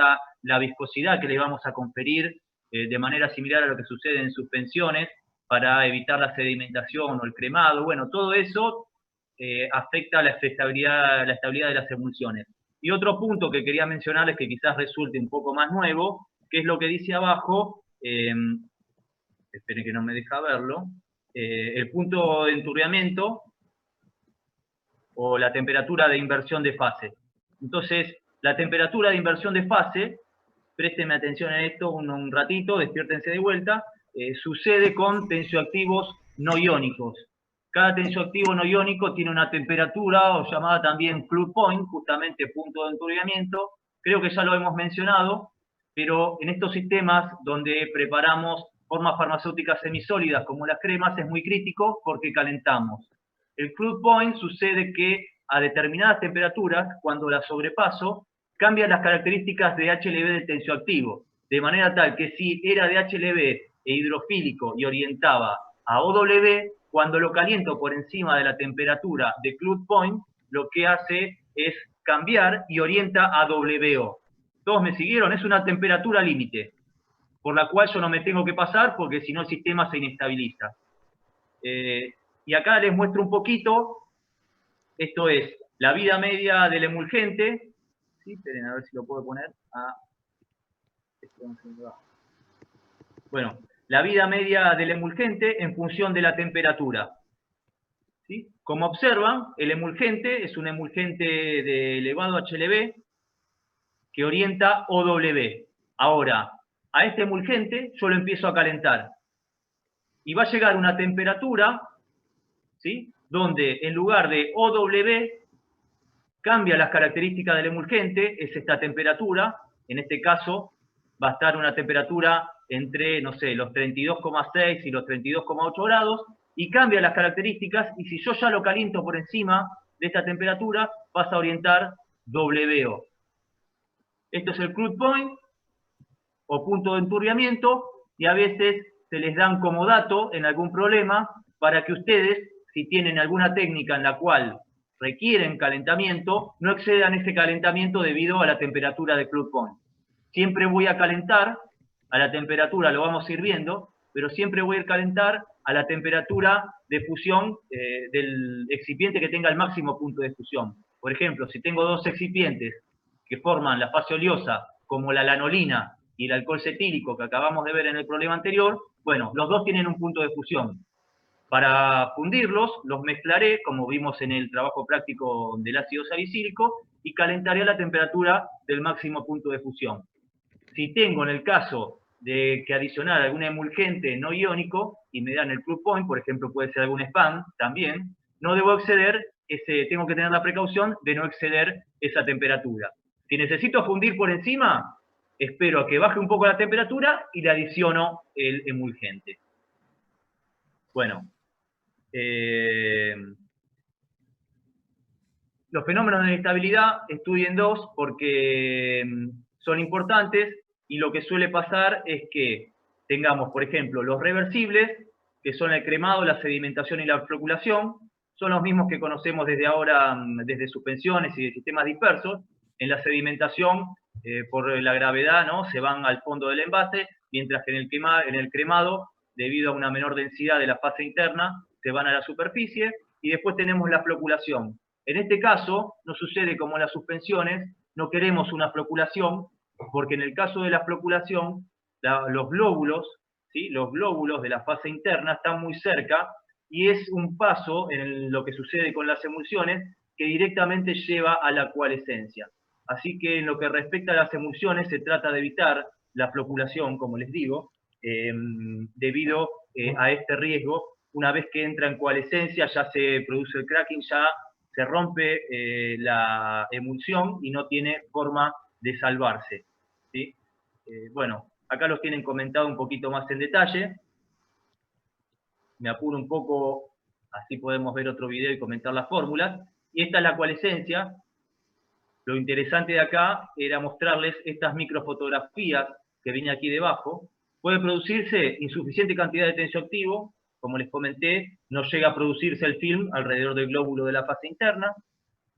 la viscosidad que le vamos a conferir, de manera similar a lo que sucede en suspensiones, para evitar la sedimentación o el cremado. Bueno, todo eso afecta la estabilidad de las emulsiones. Y otro punto que quería mencionarles, que quizás resulte un poco más nuevo, que es lo que dice abajo, esperen que no me deja verlo, el punto de enturbiamiento o la temperatura de inversión de fase. Entonces, la temperatura de inversión de fase, préstenme atención a esto un ratito, despiértense de vuelta, sucede con tensioactivos no iónicos. Cada tensioactivo no iónico tiene una temperatura, o llamada también Club Point, justamente punto de enturbiamiento. Creo que ya lo hemos mencionado, pero en estos sistemas donde preparamos formas farmacéuticas semisólidas como las cremas, es muy crítico porque calentamos. El Club Point sucede que a determinadas temperaturas, cuando la sobrepaso, cambian las características de HLB del tensioactivo, de manera tal que si era de HLB e hidrofílico y orientaba a OW, cuando lo caliento por encima de la temperatura de Club Point, lo que hace es cambiar y orienta a WO. ¿Todos me siguieron? Es una temperatura límite, por la cual yo no me tengo que pasar porque si no el sistema se inestabiliza. Y acá les muestro un poquito, esto es la vida media del emulgente. ¿Sí? Esperen a ver si lo puedo poner. Bueno, la vida media del emulgente en función de la temperatura. ¿Sí? Como observan, el emulgente es un emulgente de elevado HLB que orienta OW. Ahora, a este emulgente yo lo empiezo a calentar. Y va a llegar una temperatura, ¿sí?, donde en lugar de OW cambia las características del emulgente, es esta temperatura. En este caso va a estar una temperatura entre, no sé, los 32,6 y los 32,8 grados, y cambia las características, y si yo ya lo caliento por encima de esta temperatura, vas a orientar WO. Esto es el Club Point, o punto de enturbiamiento, y a veces se les dan como dato en algún problema, para que ustedes, si tienen alguna técnica en la cual requieren calentamiento no excedan ese calentamiento debido a la temperatura de Club Point. Siempre voy a calentar a la temperatura, lo vamos a ir viendo, pero siempre voy a calentar a la temperatura de fusión del excipiente que tenga el máximo punto de fusión. Por ejemplo, si tengo dos excipientes que forman la fase oleosa, como la lanolina y el alcohol cetílico que acabamos de ver en el problema anterior, bueno, los dos tienen un punto de fusión. Para fundirlos, los mezclaré, como vimos en el trabajo práctico del ácido salicílico, y calentaré a la temperatura del máximo punto de fusión. Si tengo en el caso de que adicionar algún emulgente no iónico y me dan el Club Point, por ejemplo puede ser algún spam también, no debo exceder, tengo que tener la precaución de no exceder esa temperatura. Si necesito fundir por encima, espero a que baje un poco la temperatura y le adiciono el emulgente. Bueno, los fenómenos de inestabilidad estudien dos porque son importantes y lo que suele pasar es que tengamos, por ejemplo, los reversibles, que son el cremado, la sedimentación y la floculación, son los mismos que conocemos desde ahora, desde suspensiones y de sistemas dispersos. En la sedimentación, por la gravedad, ¿no?, se van al fondo del envase, mientras que en el cremado, debido a una menor densidad de la fase interna, se van a la superficie, y después tenemos la floculación. En este caso, no sucede como en las suspensiones, no queremos una floculación, porque en el caso de la floculación, los glóbulos, ¿sí?, los glóbulos de la fase interna están muy cerca, y es un paso en lo que sucede con las emulsiones que directamente lleva a la coalescencia. Así que en lo que respecta a las emulsiones, se trata de evitar la floculación, como les digo, debido a este riesgo. Una vez que entra en coalescencia, ya se produce el cracking, ya se rompe la emulsión y no tiene forma de salvarse, ¿sí? Bueno, acá los tienen comentado un poquito más en detalle. Me apuro un poco, así podemos ver otro video y comentar las fórmulas. Y esta es la coalescencia. Lo interesante de acá era mostrarles estas microfotografías que viene aquí debajo. Puede producirse insuficiente cantidad de tensioactivo, como les comenté, no llega a producirse el film alrededor del glóbulo de la fase interna.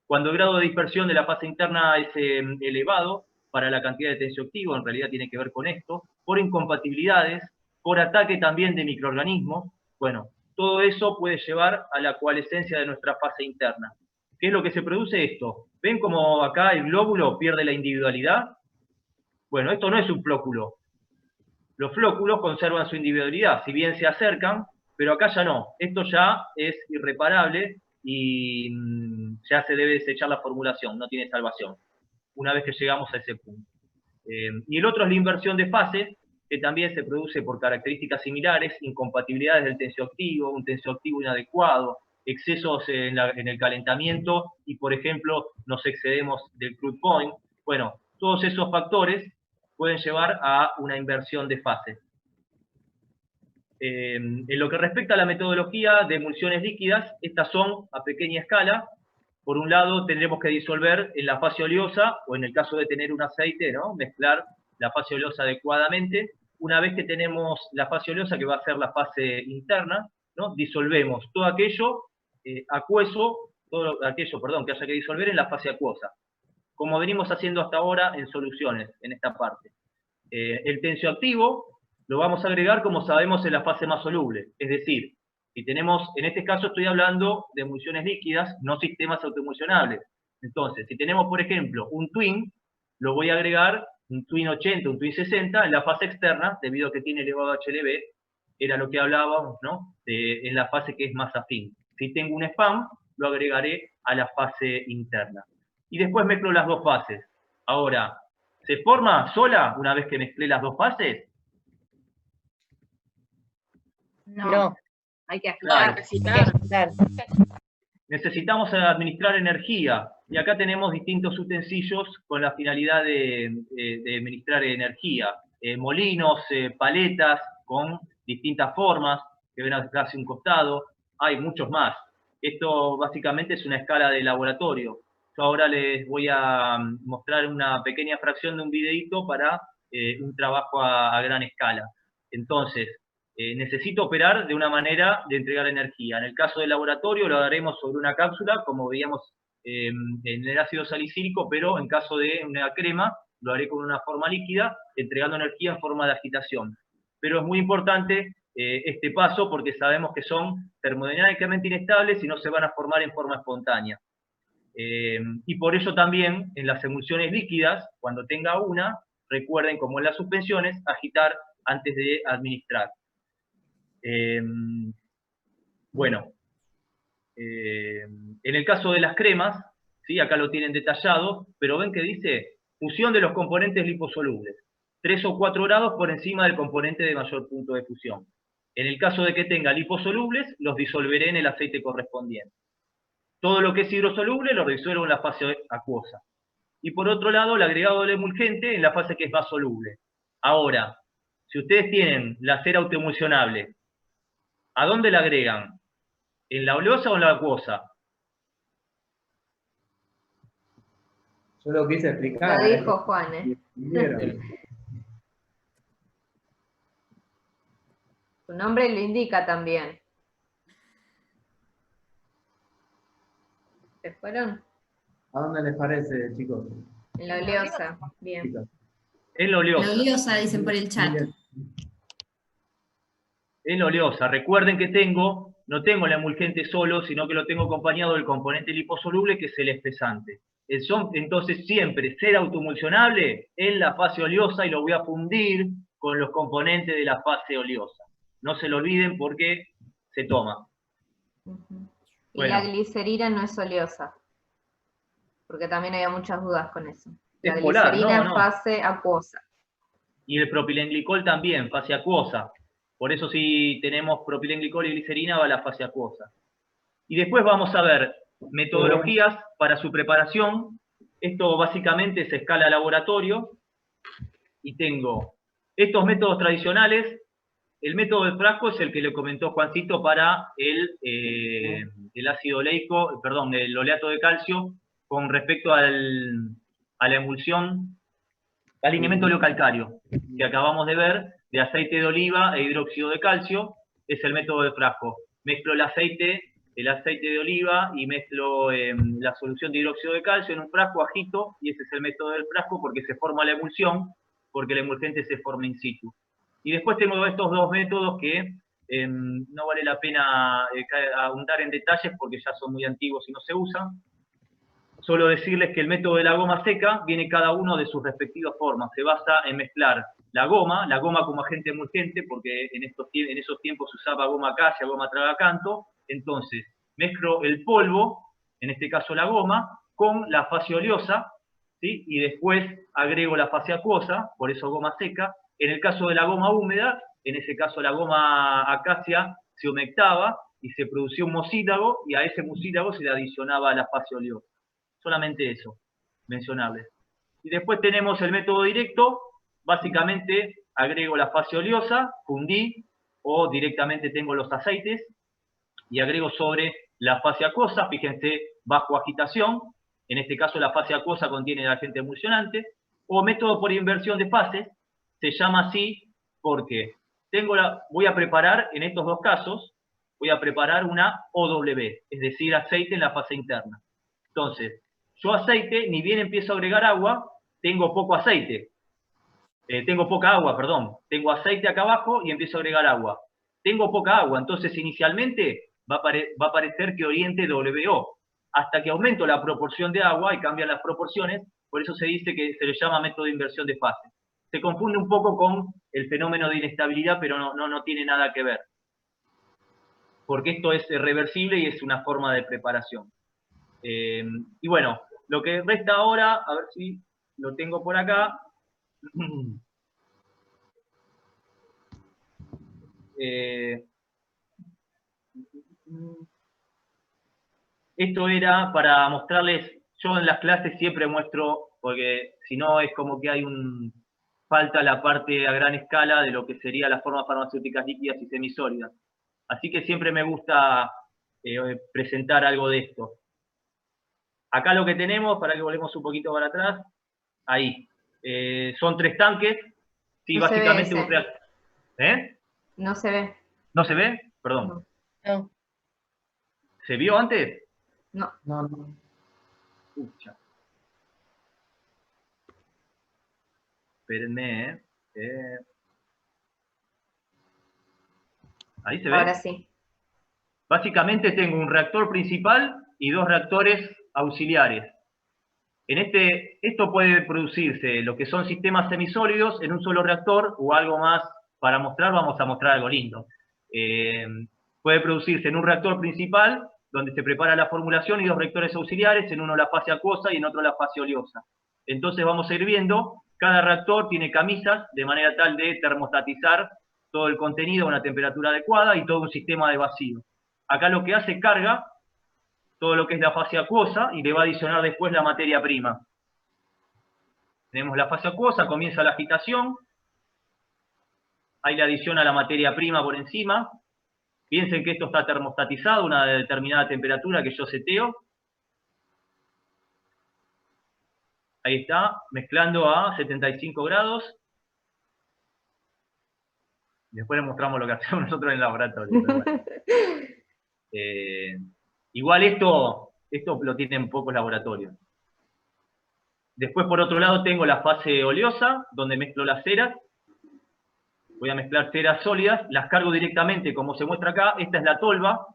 Cuando el grado de dispersión de la fase interna es elevado para la cantidad de tensioactivo, en realidad tiene que ver con esto, por incompatibilidades, por ataque también de microorganismos. Bueno, todo eso puede llevar a la coalescencia de nuestra fase interna. ¿Qué es lo que se produce esto? ¿Ven cómo acá el glóbulo pierde la individualidad? Bueno, esto no es un flóculo. Los flóculos conservan su individualidad, si bien se acercan, pero acá ya no. Esto ya es irreparable y ya se debe desechar la formulación, no tiene salvación, una vez que llegamos a ese punto. Y el otro es la inversión de fase, que también se produce por características similares, incompatibilidades del tensioactivo, un tensioactivo inadecuado, excesos en el calentamiento y, por ejemplo, nos excedemos del Club Point. Bueno, todos esos factores pueden llevar a una inversión de fase. En lo que respecta a la metodología de emulsiones líquidas, estas son a pequeña escala. Por un lado, tendremos que disolver en la fase oleosa, o en el caso de tener un aceite, ¿no?, mezclar la fase oleosa adecuadamente. Una vez que tenemos la fase oleosa, que va a ser la fase interna, ¿no?, disolvemos todo aquello acuoso, todo aquello, perdón, que haya que disolver en la fase acuosa, como venimos haciendo hasta ahora en soluciones, en esta parte. El tensioactivo lo vamos a agregar, como sabemos, en la fase más soluble, es decir, si tenemos, en este caso estoy hablando de emulsiones líquidas, no sistemas autoemulsionables. Entonces, si tenemos, por ejemplo, un twin, lo voy a agregar, un twin 80, un twin 60, en la fase externa, debido a que tiene elevado HLB, era lo que hablábamos, ¿no?, en la fase que es más afín. Si tengo un spam, lo agregaré a la fase interna. Y después mezclo las dos fases. Ahora, ¿se forma sola una vez que mezclé las dos fases? No. Hay que Claro. agitar. Necesitamos administrar energía. Y acá tenemos distintos utensilios con la finalidad de administrar energía. Molinos, paletas con distintas formas, que ven acá hacia un costado. Hay muchos más. Esto básicamente es una escala de laboratorio. Yo ahora les voy a mostrar una pequeña fracción de un videíto para un trabajo a gran escala. Entonces, necesito operar de una manera de entregar energía. En el caso del laboratorio lo haremos sobre una cápsula, como veíamos en el ácido salicílico, pero en caso de una crema lo haré con una forma líquida, entregando energía en forma de agitación. Pero es muy importante este paso porque sabemos que son termodinámicamente inestables y no se van a formar en forma espontánea. Y por eso también en las emulsiones líquidas, cuando tenga una, recuerden, como en las suspensiones, agitar antes de administrar. Bueno, en el caso de las cremas, ¿sí? Acá lo tienen detallado, pero ven que dice fusión de los componentes liposolubles, 3 o 4 grados por encima del componente de mayor punto de fusión. En el caso de que tenga liposolubles, los disolveré en el aceite correspondiente. Todo lo que es hidrosoluble lo disuelvo en la fase acuosa. Y por otro lado, el agregado del emulgente en la fase que es más soluble. Ahora, si ustedes tienen la cera autoemulsionable, ¿a dónde la agregan? ¿En la oleosa o en la acuosa? Yo lo quise explicar. Lo dijo Juan, ¿eh? Su nombre lo indica también. ¿Se fueron? ¿A dónde les parece, chicos? En la oleosa. Bien. En la oleosa. La oleosa, dicen por el chat. En la oleosa. Recuerden que no tengo el emulgente solo, sino que lo tengo acompañado del componente liposoluble, que es el espesante. Entonces siempre cera autoemulsionable en la fase oleosa y lo voy a fundir con los componentes de la fase oleosa. No se lo olviden porque se toma. Y Bueno. la glicerina no es oleosa. Porque también había muchas dudas con eso. La Es polar, glicerina no. es fase acuosa. Y el propilenglicol también, fase acuosa. Por eso si tenemos propilenglicol y glicerina va a la fase acuosa. Y después vamos a ver metodologías para su preparación. Esto básicamente es a escala laboratorio. Y tengo estos métodos tradicionales. El método del frasco es el que le comentó Juancito para el ácido oleico, perdón, el oleato de calcio con respecto a la emulsión, alineamiento oleocalcario, que acabamos de ver, de aceite de oliva e hidróxido de calcio, es el método del frasco. Mezclo el aceite de oliva y mezclo la solución de hidróxido de calcio en un frasco, agito, y ese es el método del frasco porque se forma la emulsión, porque el emulgente se forma in situ. Y después tengo estos dos métodos que no vale la pena ahondar en detalles porque ya son muy antiguos y no se usan. Solo decirles que el método de la goma seca viene cada uno de sus respectivas formas. Se basa en mezclar la goma como agente emulgente, porque en esos tiempos se usaba goma acacia, goma tragacanto. Entonces, mezclo el polvo, en este caso la goma, con la fase oleosa, ¿sí? Y después agrego la fase acuosa, por eso goma seca. En el caso de la goma húmeda, en ese caso la goma acacia se humectaba y se producía un mucílago, y a ese mucílago se le adicionaba la fase oleosa. Solamente eso, mencionable. Y después tenemos el método directo. Básicamente agrego la fase oleosa, fundí, o directamente tengo los aceites, y agrego sobre la fase acuosa, fíjense, bajo agitación. En este caso la fase acuosa contiene el agente emulsionante. O método por inversión de fases, se llama así porque voy a preparar, en estos dos casos, voy a preparar una OW, es decir, aceite en la fase interna. Entonces, yo aceite, ni bien empiezo a agregar agua, tengo poco aceite. Tengo poca agua, perdón. Tengo aceite acá abajo y empiezo a agregar agua. Tengo poca agua, entonces inicialmente va a parecer que oriente WO. Hasta que aumento la proporción de agua y cambian las proporciones, por eso se dice que se le llama método de inversión de fase. Se confunde un poco con el fenómeno de inestabilidad, pero no tiene nada que ver. Porque esto es reversible y es una forma de preparación. Y bueno, lo que resta ahora, a ver si lo tengo por acá. Esto era para mostrarles, yo en las clases siempre muestro, porque si no es como que falta la parte a gran escala de lo que sería las formas farmacéuticas líquidas y semisólidas. Así que siempre me gusta presentar algo de esto. Acá lo que tenemos, para que volvemos un poquito para atrás, ahí. Son 3 tanques. Sí, básicamente un reactor. No se ve. ¿No se ve? Perdón. No. ¿Se vio antes? No. No, no. Pucha. Espérenme, Ahí se ve. Ahora sí. Básicamente tengo un reactor principal y dos reactores auxiliares. Esto puede producirse lo que son sistemas semisólidos en un solo reactor o algo más para mostrar, vamos a mostrar algo lindo. Puede producirse en un reactor principal donde se prepara la formulación y dos reactores auxiliares, en uno la fase acuosa y en otro la fase oleosa. Entonces vamos a ir viendo, cada reactor tiene camisas de manera tal de termostatizar todo el contenido a una temperatura adecuada y todo un sistema de vacío. Acá lo que hace carga todo lo que es la fase acuosa y le va a adicionar después la materia prima. Tenemos la fase acuosa, comienza la agitación, ahí le adiciona la materia prima por encima. Piensen que esto está termostatizado a una determinada temperatura que yo seteo. Ahí está, mezclando a 75 grados. Después les mostramos lo que hacemos nosotros en el laboratorio. Pero bueno. Igual esto lo tienen pocos laboratorios. Después, por otro lado, tengo la fase oleosa, donde mezclo las ceras. Voy a mezclar ceras sólidas, las cargo directamente, como se muestra acá. Esta es la tolva,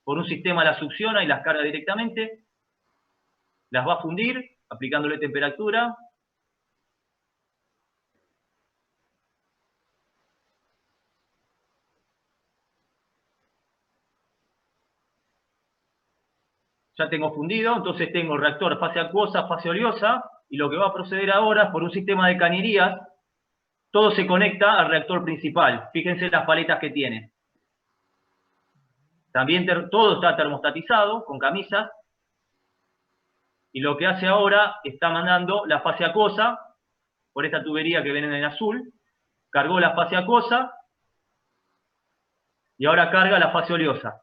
por un sistema la succiona y las carga directamente. Las va a fundir, aplicándole temperatura. Ya tengo fundido, entonces tengo el reactor fase acuosa, fase oleosa, y lo que va a proceder ahora, por un sistema de cañerías, todo se conecta al reactor principal. Fíjense las paletas que tiene. También todo está termostatizado, con camisas, y lo que hace ahora, está mandando la fase acuosa, por esta tubería que ven en el azul, cargó la fase acuosa, y ahora carga la fase oleosa.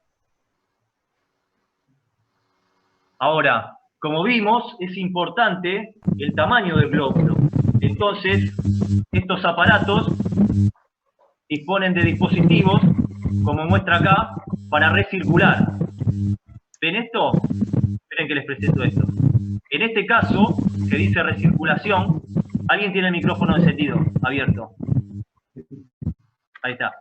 Ahora, como vimos, es importante el tamaño del glóbulo. Entonces, estos aparatos disponen de dispositivos, como muestra acá, para recircular. ¿Ven esto? Esperen que les presento esto. En este caso, que dice recirculación, ¿alguien tiene el micrófono encendido, abierto? Ahí está.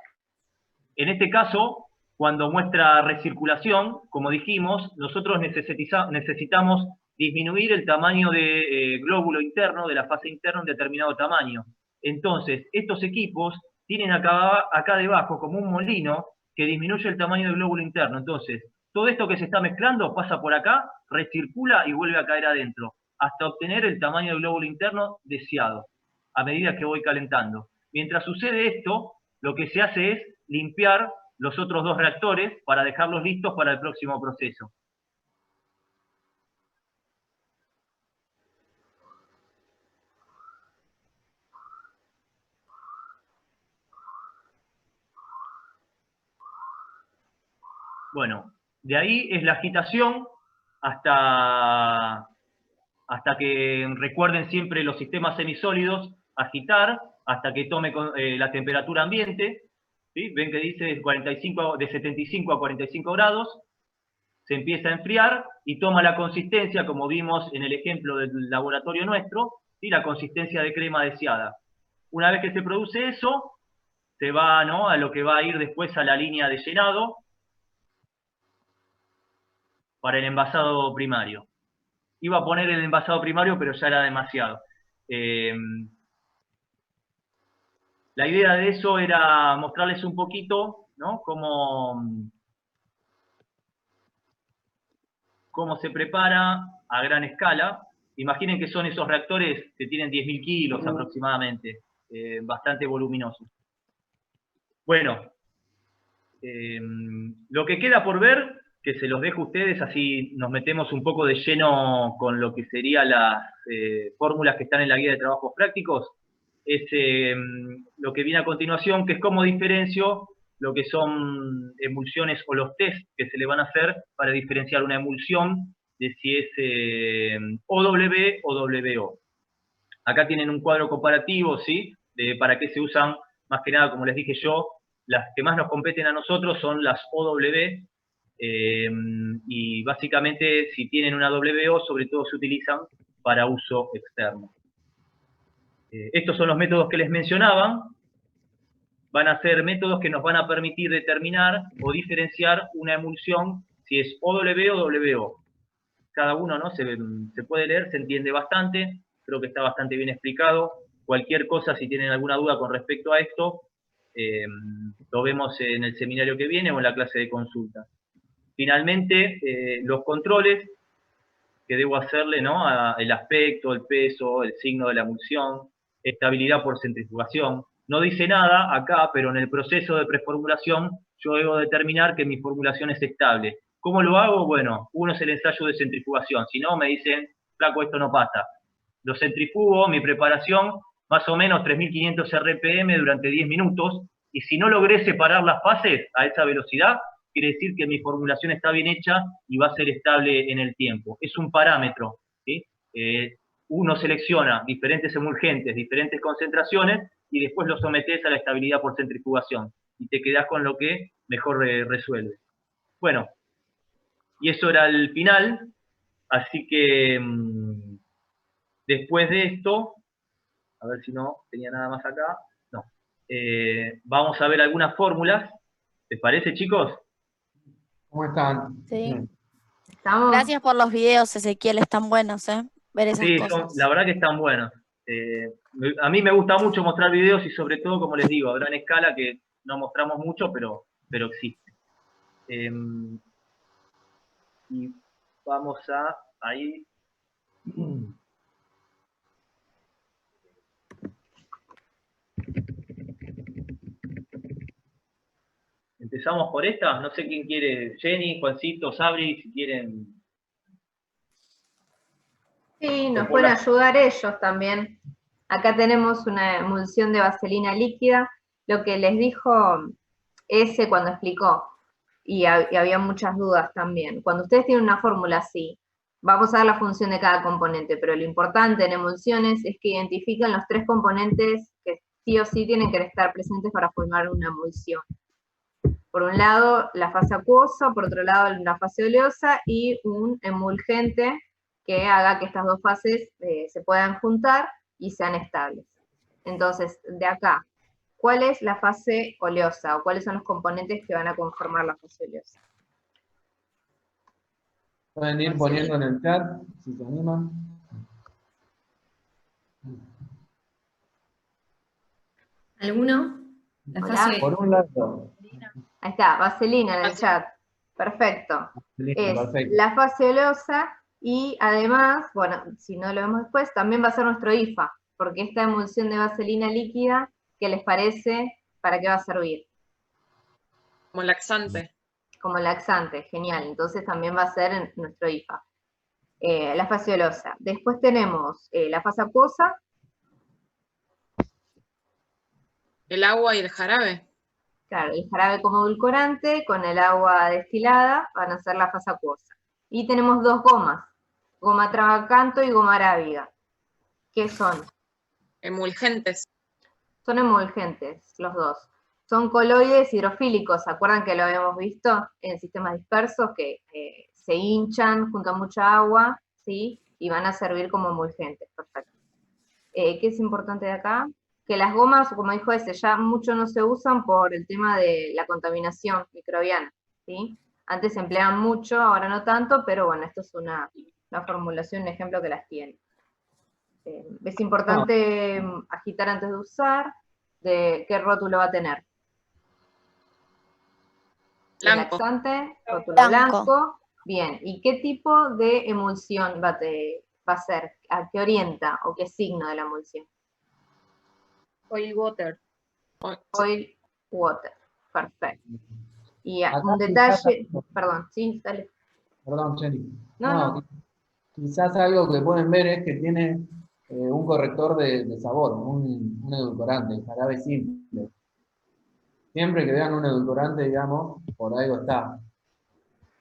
En este caso, cuando muestra recirculación, como dijimos, nosotros necesitamos disminuir el tamaño de glóbulo interno, de la fase interna, en determinado tamaño. Entonces, estos equipos tienen acá debajo como un molino que disminuye el tamaño del glóbulo interno. Entonces, todo esto que se está mezclando pasa por acá, recircula y vuelve a caer adentro, hasta obtener el tamaño del glóbulo interno deseado, a medida que voy calentando. Mientras sucede esto, lo que se hace es limpiar los otros dos reactores para dejarlos listos para el próximo proceso. Bueno, de ahí es la agitación hasta que recuerden siempre los sistemas semisólidos, agitar hasta que tome la temperatura ambiente. ¿Sí? Ven que dice de 75 a 45 grados, se empieza a enfriar y toma la consistencia, como vimos en el ejemplo del laboratorio nuestro, ¿sí? La consistencia de crema deseada. Una vez que se produce eso, se va, ¿no?, a lo que va a ir después a la línea de llenado para el envasado primario. Iba a poner el envasado primario, pero ya era demasiado. La idea de eso era mostrarles un poquito, ¿no?, cómo se prepara a gran escala. Imaginen que son esos reactores que tienen 10.000 kilos aproximadamente, bastante voluminosos. Bueno, lo que queda por ver, que se los dejo a ustedes, así nos metemos un poco de lleno con lo que serían las fórmulas que están en la guía de trabajos prácticos, es lo que viene a continuación, que es cómo diferencio lo que son emulsiones o los test que se le van a hacer para diferenciar una emulsión de si es OW o WO. Acá tienen un cuadro comparativo, ¿sí?, de para qué se usan, más que nada, como les dije yo, las que más nos competen a nosotros son las OW, y básicamente si tienen una WO, sobre todo se utilizan para uso externo. Estos son los métodos que les mencionaba. Van a ser métodos que nos van a permitir determinar o diferenciar una emulsión si es OW o WO. Cada uno, ¿no? Se puede leer, se entiende bastante, creo que está bastante bien explicado. Cualquier cosa, si tienen alguna duda con respecto a esto, lo vemos en el seminario que viene o en la clase de consulta. Finalmente, los controles que debo hacerle, ¿no? El aspecto, el peso, el signo de la emulsión, estabilidad por centrifugación. No dice nada acá, pero en el proceso de preformulación yo debo determinar que mi formulación es estable. ¿Cómo lo hago? Bueno, uno es el ensayo de centrifugación. Si no, me dicen, flaco, esto no pasa. Lo centrifugo, mi preparación, más o menos 3500 RPM durante 10 minutos, y si no logré separar las fases a esa velocidad, quiere decir que mi formulación está bien hecha y va a ser estable en el tiempo. Es un parámetro, ¿sí? Uno selecciona diferentes emulgentes, diferentes concentraciones, y después lo sometes a la estabilidad por centrifugación, y te quedás con lo que mejor resuelve. Bueno, y eso era el final, así que después de esto, a ver si no tenía nada más acá, no. Vamos a ver algunas fórmulas, ¿les parece, chicos? ¿Cómo están? Sí. ¿Estamos? Gracias por los videos, Ezequiel, están buenos, ver esas Sí, cosas. la verdad que están buenos. A mí me gusta mucho mostrar videos y sobre todo, como les digo, a gran escala, que no mostramos mucho, pero existe. Y vamos a ahí. Empezamos por esta. No sé quién quiere. Jenny, Juancito, Sabri, si quieren. Sí, nos pueden ayudar ellos también. Acá tenemos una emulsión de vaselina líquida. Lo que les dijo ese cuando explicó, y había muchas dudas también. Cuando ustedes tienen una fórmula así, vamos a ver la función de cada componente, pero lo importante en emulsiones es que identifiquen los 3 componentes que sí o sí tienen que estar presentes para formar una emulsión. Por un lado, la fase acuosa, por otro lado, la fase oleosa, y un emulgente que haga que estas dos fases se puedan juntar y sean estables. Entonces, de acá, ¿cuál es la fase oleosa o cuáles son los componentes que van a conformar la fase oleosa? Pueden ir poniendo en el chat, si se animan. ¿Alguno? La fase... Por un lado. Ahí está, vaselina en el chat. Perfecto. Es Perfecto. la fase oleosa y además, bueno, si no lo vemos después, también va a ser nuestro IFA, porque esta emulsión de vaselina líquida, ¿qué les parece? ¿Para qué va a servir? Como laxante. Como laxante, genial. Entonces también va a ser en nuestro IFA. La fase oleosa. Después tenemos la fase acuosa. El agua y el jarabe. Claro, el jarabe como edulcorante con el agua destilada van a ser la fase acuosa. Y tenemos 2 gomas, goma trabacanto y goma arábiga. ¿Qué son? Emulgentes. Son emulgentes, los dos. Son coloides hidrofílicos, ¿se acuerdan que lo habíamos visto en sistemas dispersos? Que se hinchan junto a mucha agua, ¿sí? Y van a servir como emulgentes, perfecto. ¿Qué es importante de acá? Que las gomas, como dijo ese, ya mucho no se usan por el tema de la contaminación microbiana, ¿sí? Antes se empleaban mucho, ahora no tanto, pero bueno, esto es una formulación, un ejemplo que las tiene. Es importante agitar antes de usar, de qué rótulo va a tener. Blanco. Relaxante, rótulo Blanco. blanco. Bien, ¿y qué tipo de emulsión va a ser? ¿A qué orienta o qué signo de la emulsión? Oil water. Oil water, perfecto. Y Acá un detalle, perdón, sí, dale. Perdón, Jenny. No. Quizás algo que pueden ver es que tiene un corrector de sabor, un edulcorante, el jarabe simple. Siempre que vean un edulcorante, digamos, por algo está.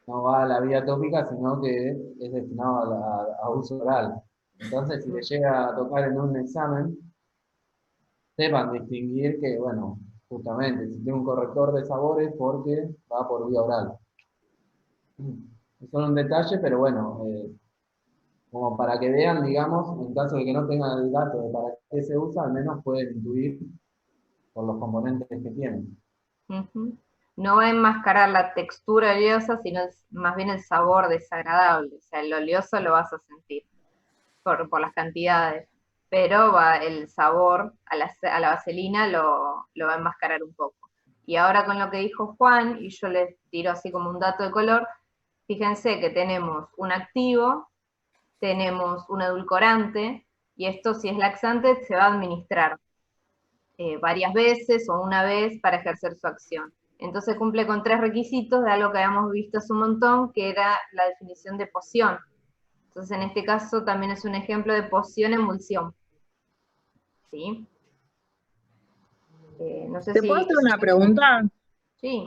No va a la vía tópica, sino que es destinado a uso oral. Entonces, si les llega a tocar en un examen, sepan distinguir que, bueno, Justamente, si tiene un corrector de sabores porque va por vía oral. Es solo un detalle, pero bueno, como para que vean, digamos, en caso de que no tengan el dato de para qué se usa, al menos pueden intuir por los componentes que tienen. Ujú. No va a enmascarar la textura oleosa, sino más bien el sabor desagradable. O sea, el oleoso lo vas a sentir por las cantidades, pero el sabor a la vaselina lo va a enmascarar un poco. Y ahora con lo que dijo Juan, y yo les tiro así como un dato de color, fíjense que tenemos un activo, tenemos un edulcorante, y esto si es laxante se va a administrar varias veces o una vez para ejercer su acción. Entonces cumple con 3 requisitos de algo que habíamos visto hace un montón, que era la definición de poción. Entonces en este caso también es un ejemplo de poción-emulsión. ¿Sí? No sé ¿Te si... puedo hacer una pregunta? Sí.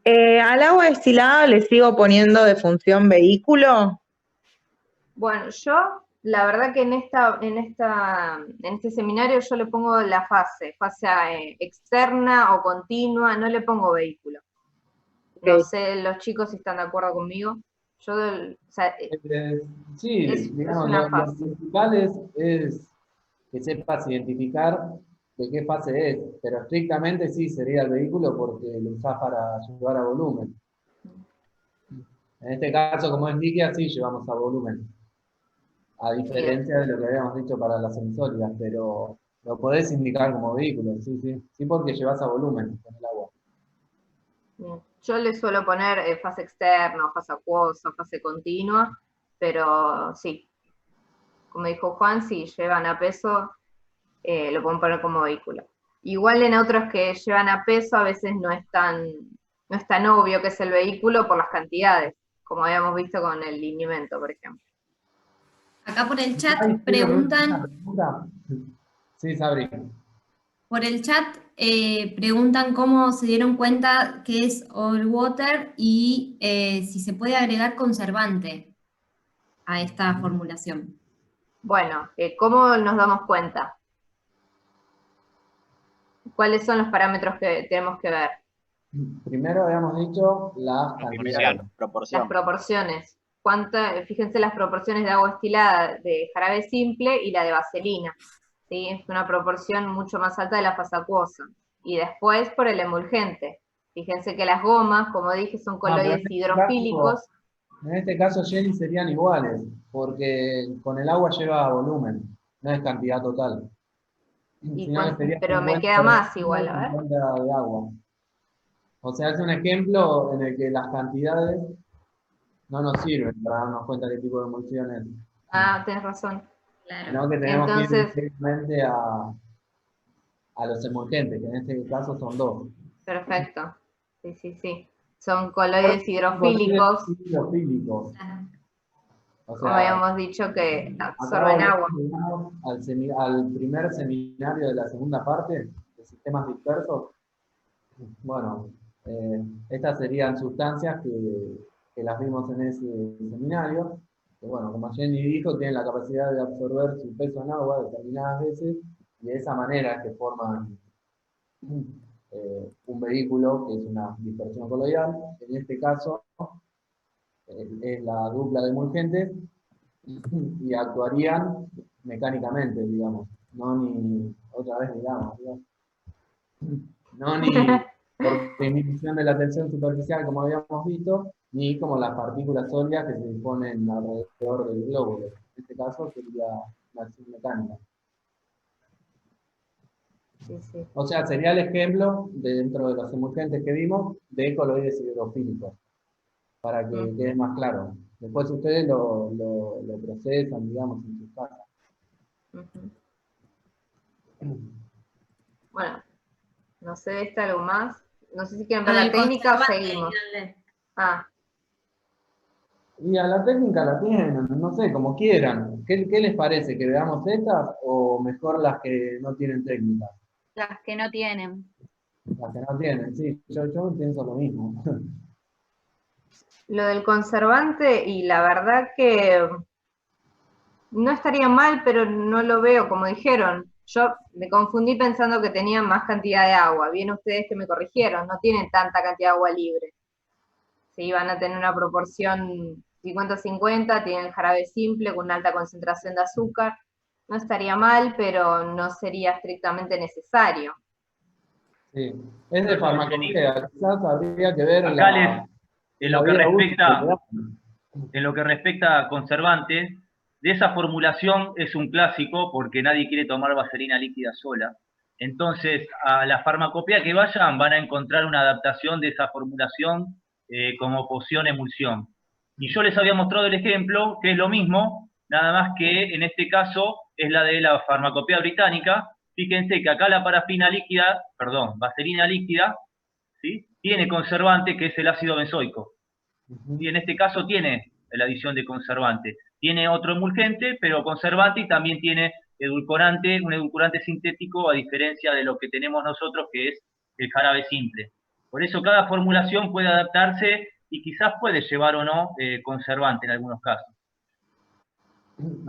¿Al agua destilada le sigo poniendo de función vehículo? Bueno, yo la verdad que en este seminario yo le pongo la fase externa o continua, no le pongo vehículo. No sé los chicos si están de acuerdo conmigo. Yo, o sea, Sí, es digamos, una lo fase. principal es que sepas identificar de qué fase es, pero estrictamente sí sería el vehículo porque lo usás para llevar a volumen. En este caso, como es líquida, sí llevamos a volumen, a diferencia de lo que habíamos dicho para las semisólidas, pero lo podés indicar como vehículo, sí, sí, sí, porque llevas a volumen con el agua. Yo le suelo poner fase externa, fase acuosa, fase continua, pero sí, como dijo Juan, si llevan a peso, lo pueden poner como vehículo. Igual en otros que llevan a peso a veces no es tan obvio que es el vehículo por las cantidades, como habíamos visto con el linimento, por ejemplo. Acá por el chat Ay, preguntan, sí, Sabri. por el chat preguntan cómo se dieron cuenta que es all water y si se puede agregar conservante a esta formulación. Bueno, ¿cómo nos damos cuenta? ¿Cuáles son los parámetros que tenemos que ver? Primero habíamos dicho las cantidades. Las proporciones. Fíjense las proporciones de agua destilada de jarabe simple y la de vaselina. ¿Sí? Es una proporción mucho más alta de la fase acuosa. Y después por el emulgente. Fíjense que las gomas, como dije, son coloides hidrofílicos. En este caso, Jenny, serían iguales, porque con el agua lleva volumen, no es cantidad total. Pero me queda más igual, a ver. 50 de agua. O sea, es un ejemplo en el que las cantidades no nos sirven para darnos cuenta de qué tipo de emulsión es. Ah, tenés razón. Sino que tenemos Entonces, que ir directamente a los emulgentes, que en este caso son 2. Perfecto. Sí, sí, sí. Son coloides hidrofílicos. Hidrofílicos. O sea, Como habíamos dicho que absorben agua. Al primer seminario de la segunda parte, de sistemas dispersos, bueno, estas serían sustancias que las vimos en ese seminario, que bueno, como Jenny dijo, tienen la capacidad de absorber su peso en agua determinadas veces, y de esa manera es que forman un vehículo que es una dispersión coloidal. En este caso es la dupla de emulgentes y actuarían mecánicamente, digamos, no ni, otra vez digamos, no ni por disminución de la tensión superficial como habíamos visto, ni como las partículas sólidas que se disponen alrededor del glóbulo. En este caso sería la acción mecánica. Sí, sí. O sea, sería el ejemplo, dentro de los emulgentes que vimos, de coloides hidrofílicos, para que quede más claro. Después ustedes lo procesan, digamos, en sus casas. Bueno, no sé, ¿está algo más? No sé si quieren ver la técnica o seguimos. Y a la técnica la tienen, no sé, como quieran. ¿Qué les parece? ¿Que veamos estas o mejor las que no tienen técnica? Las que no tienen. Las que no tienen, sí, yo pienso lo mismo. Lo del conservante, y la verdad que no estaría mal, pero no lo veo, como dijeron. Yo me confundí pensando que tenían más cantidad de agua. Bien ustedes que me corrigieron, no tienen tanta cantidad de agua libre. Sí, van a tener una proporción 50-50, tienen jarabe simple con una alta concentración de azúcar. No estaría mal, pero no sería estrictamente necesario. Sí, es de farmacopea, quizás habría que ver Acá en la lo que vida útil respecta, que le da. en lo que respecta a conservantes, de esa formulación es un clásico porque nadie quiere tomar vaselina líquida sola. Entonces, a la farmacopea que vayan van a encontrar una adaptación de esa formulación como poción-emulsión. Y yo les había mostrado el ejemplo, que es lo mismo, nada más que en este caso es la de la farmacopea británica. Fíjense que acá la parafina líquida, perdón, vaselina líquida, ¿sí?, tiene conservante que es el ácido benzoico. Y en este caso tiene la adición de conservante. Tiene otro emulgente, pero conservante, y también tiene edulcorante, un edulcorante sintético, a diferencia de lo que tenemos nosotros, que es el jarabe simple. Por eso cada formulación puede adaptarse y quizás puede llevar o no conservante en algunos casos.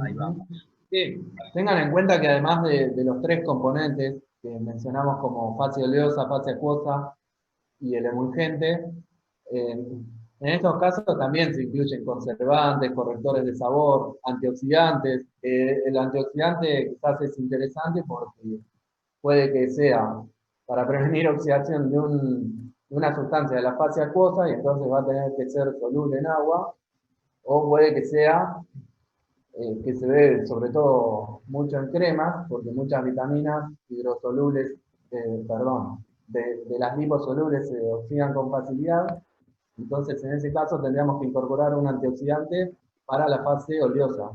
Ahí vamos. Sí, tengan en cuenta que además de los tres componentes que mencionamos como fase oleosa, fase acuosa y el emulgente, en estos casos también se incluyen conservantes, correctores de sabor, antioxidantes. El antioxidante quizás es interesante porque puede que sea para prevenir oxidación de una sustancia de la fase acuosa y entonces va a tener que ser soluble en agua, o puede que sea que se ve sobre todo mucho en cremas, porque muchas vitaminas hidrosolubles, de las liposolubles se oxidan con facilidad. Entonces, en ese caso tendríamos que incorporar un antioxidante para la fase oleosa.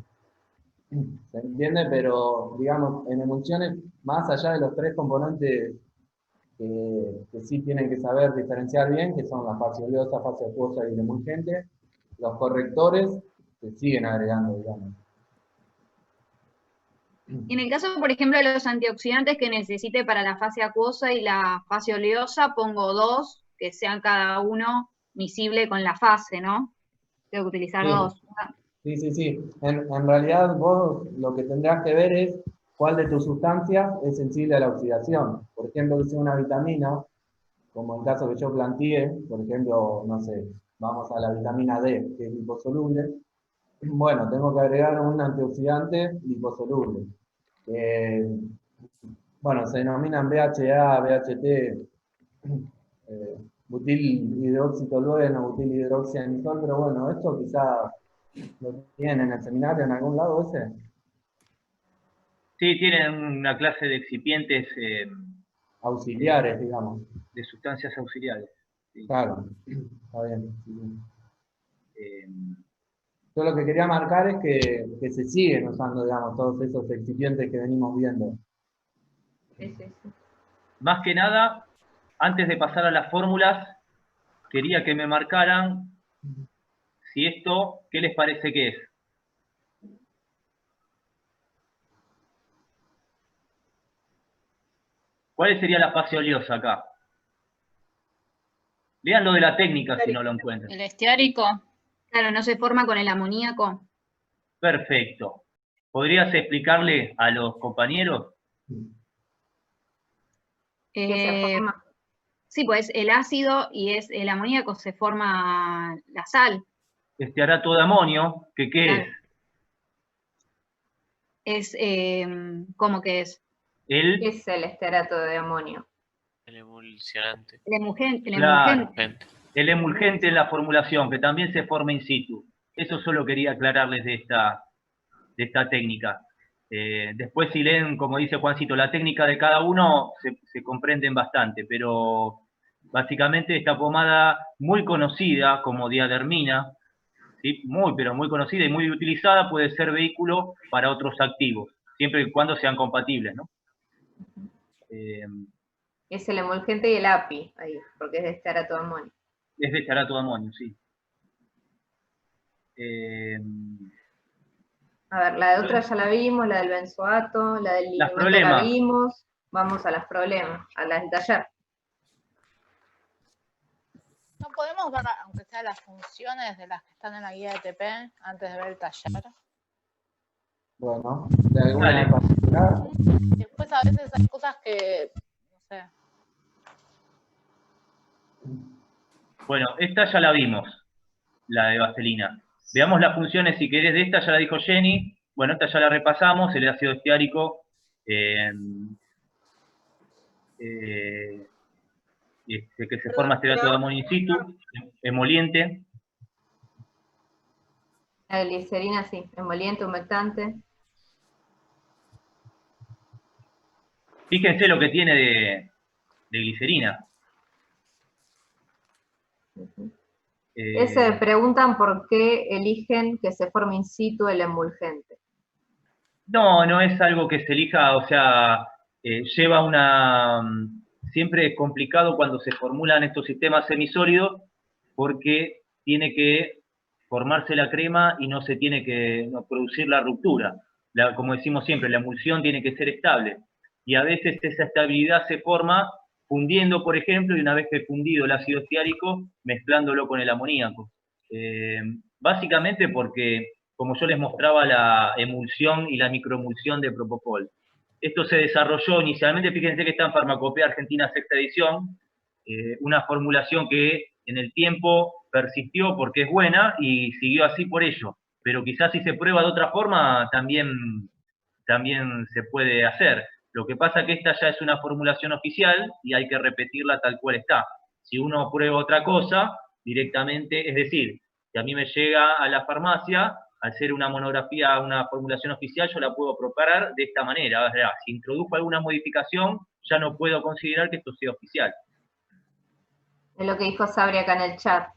¿Se entiende? Pero, digamos, en emulsiones, más allá de los tres componentes que sí tienen que saber diferenciar bien, que son la fase oleosa, fase acuosa y el emulgente, los correctores se siguen agregando, digamos. En el caso, por ejemplo, de los antioxidantes que necesite para la fase acuosa y la fase oleosa, pongo 2, que sean cada uno miscible con la fase, ¿no? Tengo que utilizar Sí. 2. Sí. En realidad vos lo que tendrás que ver es cuál de tus sustancias es sensible a la oxidación. Por ejemplo, si es una vitamina, como el caso que yo planteé, por ejemplo, no sé, vamos a la vitamina D, que es liposoluble. Bueno, tengo que agregar un antioxidante liposoluble. Bueno, se denominan BHA, BHT, butil hidroxitolueno, butil hidroxianisol, pero bueno, esto quizás lo tienen en el seminario en algún lado ese. Sí, tienen una clase de excipientes auxiliares, digamos. De sustancias auxiliares. Sí. Claro, está bien. Sí. Yo lo que quería marcar es que se siguen usando, digamos, todos esos excipientes que venimos viendo. Sí. Más que nada, antes de pasar a las fórmulas, quería que me marcaran si esto, ¿qué les parece que es? ¿Cuál sería la fase oleosa acá? Lean lo de la técnica si no lo encuentran. ¿El esteárico? Claro, no se forma con el amoníaco. Perfecto. ¿Podrías explicarle a los compañeros? Sí, pues el ácido y el amoníaco se forma la sal. Estearato de amonio, ¿qué Claro. es? ¿Cómo que es? ¿Qué es el estearato de amonio? El emulsionante. El emulgente. Claro, el emulgente en la formulación, que también se forma in situ. Eso solo quería aclararles de esta técnica. Después si leen, como dice Juancito, la técnica de cada uno, se comprenden bastante, pero básicamente esta pomada muy conocida como diadermina, ¿sí? Pero muy conocida y muy utilizada, puede ser vehículo para otros activos, siempre y cuando sean compatibles, ¿no? Es el emulgente y el API, ahí, porque es de estearato de amonio. Es de estearato de amonio, sí. A ver, la de otra ya la vimos, la del benzoato, la del lineamiento la vimos. Vamos a las problemas, a las del taller. ¿No podemos ver, aunque sea las funciones de las que están en la guía de TP, antes de ver el taller? Bueno, ¿de alguna Dale. en particular? Después a veces hay cosas que, no sé. Bueno, esta ya la vimos, la de vaselina. Veamos las funciones, si querés, de esta, ya la dijo Jenny. Bueno, esta ya la repasamos, el ácido estiárico que se forma estearato de amonio in situ, emoliente. La glicerina, sí, emoliente, humectante. Fíjense lo que tiene de glicerina. Ese preguntan por qué eligen que se forme in situ el emulgente. No, no es algo que se elija, o sea, lleva una... Siempre es complicado cuando se formulan estos sistemas semisólidos porque tiene que formarse la crema y no se tiene que producir la ruptura. Como decimos siempre, la emulsión tiene que ser estable. Y a veces esa estabilidad se forma fundiendo, por ejemplo, y una vez que fundido el ácido estiárico, mezclándolo con el amoníaco. Básicamente porque, como yo les mostraba, la emulsión y la microemulsión de Propofol. Esto se desarrolló inicialmente, fíjense que está en Farmacopea Argentina, sexta edición, una formulación que en el tiempo persistió porque es buena y siguió así por ello. Pero quizás si se prueba de otra forma, también se puede hacer. Lo que pasa es que esta ya es una formulación oficial y hay que repetirla tal cual está. Si uno prueba otra cosa, directamente, es decir, si a mí me llega a la farmacia, al ser una monografía, una formulación oficial, yo la puedo preparar de esta manera. O sea, si introdujo alguna modificación, ya no puedo considerar que esto sea oficial. Es lo que dijo Sabri acá en el chat,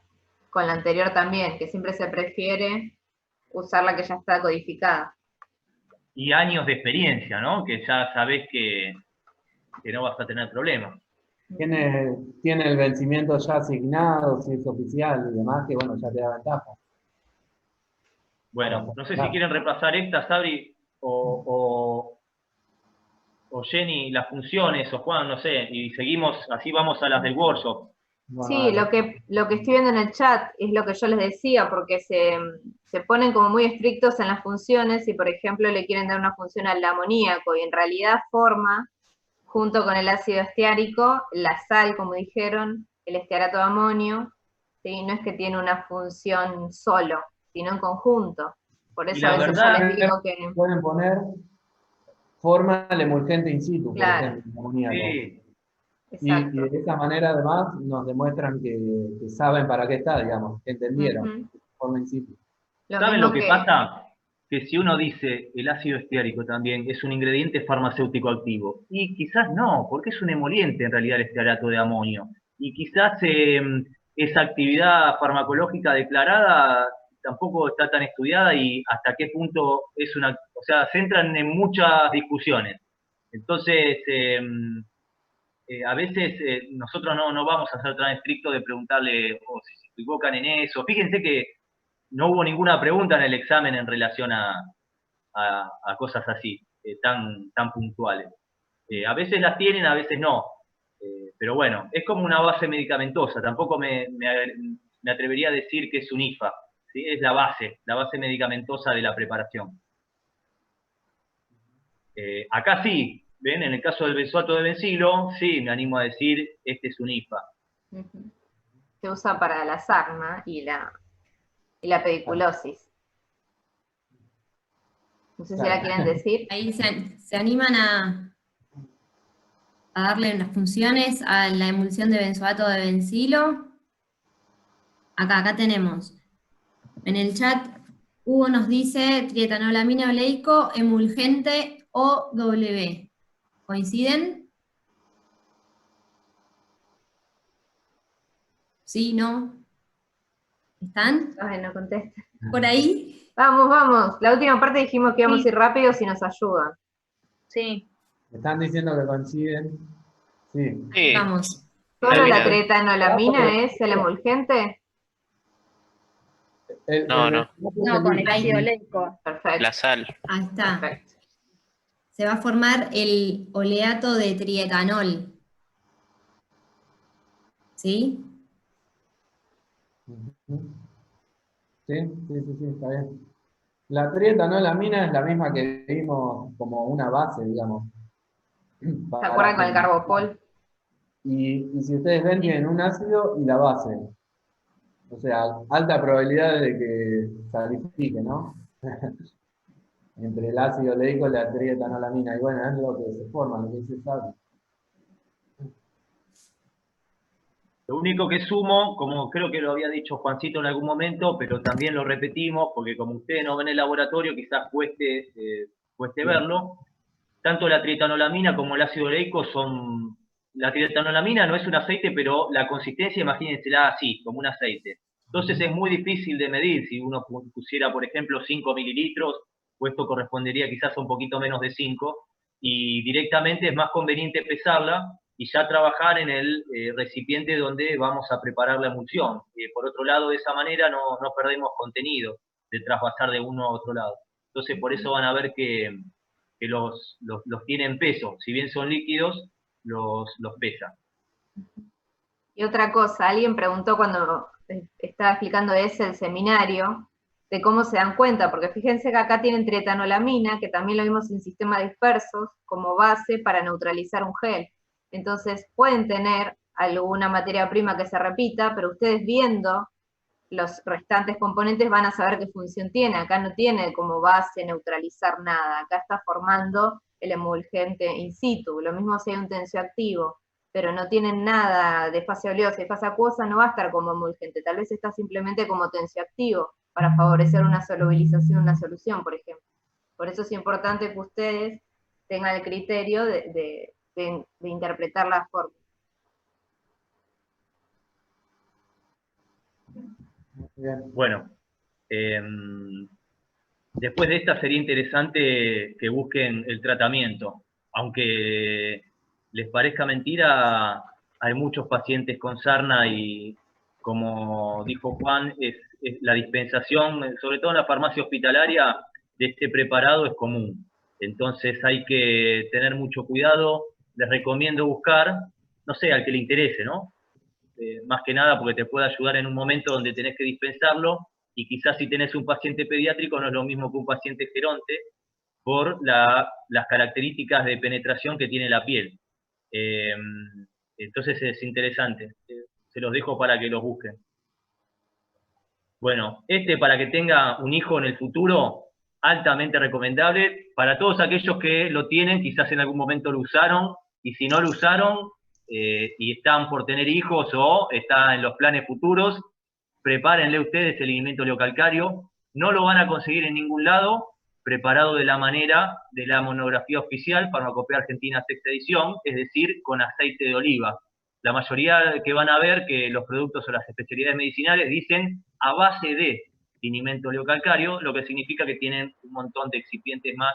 con la anterior también, que siempre se prefiere usar la que ya está codificada. Y años de experiencia, ¿no? Que ya sabés que no vas a tener problemas. Tiene el vencimiento ya asignado, si es oficial y demás, que bueno, ya te da ventaja. Bueno, no sé si quieren repasar esta, Sabri, o Jenny, las funciones, o Juan, no sé, y seguimos, así vamos a las del workshop. Sí, lo que estoy viendo en el chat es lo que yo les decía, porque se ponen como muy estrictos en las funciones y, por ejemplo, le quieren dar una función al amoníaco y en realidad forma, junto con el ácido estiárico, la sal, como dijeron, el estearato de amonio, ¿sí? No es que tiene una función solo, sino en conjunto. Por eso a veces yo les digo que... Pueden poner forma el emulgente in situ, Claro. por ejemplo, amoníaco. Sí. Y de esa manera, además, nos demuestran que saben para qué está, digamos, que entendieron. Forma in situ. ¿Saben lo que pasa? Que si uno dice el ácido estiárico también es un ingrediente farmacéutico activo, y quizás no, porque es un emoliente en realidad el estearato de amonio, y quizás esa actividad farmacológica declarada tampoco está tan estudiada y hasta qué punto es una... O sea, se entran en muchas discusiones. Entonces, a veces nosotros no vamos a ser tan estrictos de preguntarle si se equivocan en eso. Fíjense que no hubo ninguna pregunta en el examen en relación a cosas así, tan puntuales. A veces las tienen, a veces no. Pero bueno, es como una base medicamentosa. Tampoco me atrevería a decir que es un IFA. ¿Sí? Es la base medicamentosa de la preparación. Acá sí, ¿ven? En el caso del benzoato de bencilo, sí, me animo a decir, este es un IFA. Se usa para la sarna y la pediculosis. No sé si la quieren decir. Ahí se animan a darle las funciones a la emulsión de benzoato de bencilo. Acá tenemos. En el chat, Hugo nos dice trietanolamina oleico, emulgente OW. ¿Coinciden? ¿Sí? ¿No? ¿Están? Ay, no contesta. ¿Por ahí? Vamos. La última parte dijimos que íbamos a ir rápido si nos ayudan. Sí. Están diciendo que coinciden. Sí. Vamos. ¿Solo la trietanolamina es el emulgente? No. No, con el ácido oleico. Perfecto. La sal. Ahí está. Perfecto. Se va a formar el oleato de trietanol. ¿Sí? Sí, está bien. La trietanolamina es la misma que vimos como una base, digamos. ¿Se acuerdan con el carbopol? Y si ustedes ven, tienen un ácido y la base. O sea, alta probabilidad de que salifique, ¿no? Entre el ácido oleico y la trietanolamina. Y bueno, es lo que se forma, lo que se sabe. Lo único que sumo, como creo que lo había dicho Juancito en algún momento, pero también lo repetimos, porque como ustedes no ven el laboratorio, quizás cueste verlo, tanto la trietanolamina como el ácido oleico son... La trietanolamina no es un aceite, pero la consistencia, imagínensela así, como un aceite. Entonces es muy difícil de medir. Si uno pusiera, por ejemplo, 5 mililitros, pues esto correspondería quizás a un poquito menos de 5, y directamente es más conveniente pesarla y ya trabajar en el recipiente donde vamos a preparar la emulsión. Por otro lado, de esa manera no perdemos contenido de trasvasar de uno a otro lado. Entonces, por eso van a ver que los tienen peso. Si bien son líquidos, los pesa. Y otra cosa, alguien preguntó cuando estaba explicando ese el seminario, de cómo se dan cuenta, porque fíjense que acá tienen trietanolamina, que también lo vimos en sistemas dispersos, como base para neutralizar un gel. Entonces pueden tener alguna materia prima que se repita, pero ustedes viendo los restantes componentes van a saber qué función tiene. Acá no tiene como base neutralizar nada, acá está formando el emulgente in situ. Lo mismo si hay un tensioactivo, pero no tienen nada de fase oleosa y fase acuosa, no va a estar como emulgente, tal vez está simplemente como tensioactivo para favorecer una solubilización de una solución, por ejemplo. Por eso es importante que ustedes tengan el criterio de interpretar la fórmula. Bueno, después de esta sería interesante que busquen el tratamiento. Aunque les parezca mentira, hay muchos pacientes con sarna y, como dijo Juan, es la dispensación, sobre todo en la farmacia hospitalaria, de este preparado es común. Entonces hay que tener mucho cuidado. Les recomiendo buscar, no sé, al que le interese, ¿no? Más que nada porque te puede ayudar en un momento donde tenés que dispensarlo, y quizás si tenés un paciente pediátrico no es lo mismo que un paciente geronte por las características de penetración que tiene la piel. Entonces es interesante. Se los dejo para que los busquen. Bueno, para que tenga un hijo en el futuro, altamente recomendable. Para todos aquellos que lo tienen, quizás en algún momento lo usaron, y si no lo usaron, y están por tener hijos o está en los planes futuros, prepárenle ustedes el alimento oleocalcario. No lo van a conseguir en ningún lado preparado de la manera de la monografía oficial Farmacopea Argentina sexta edición, es decir, con aceite de oliva. La mayoría que van a ver que los productos o las especialidades medicinales dicen a base de linimento oleocalcario, lo que significa que tienen un montón de excipientes más.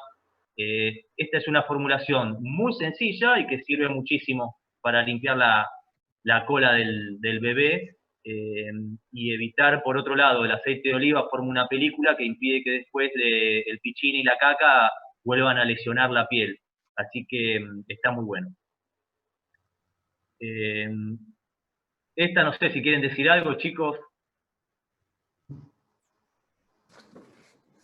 Esta es una formulación muy sencilla y que sirve muchísimo para limpiar la cola del bebé, y evitar, por otro lado, el aceite de oliva forma una película que impide que después el pichín y la caca vuelvan a lesionar la piel. Así que está muy bueno. Esta no sé si quieren decir algo, chicos.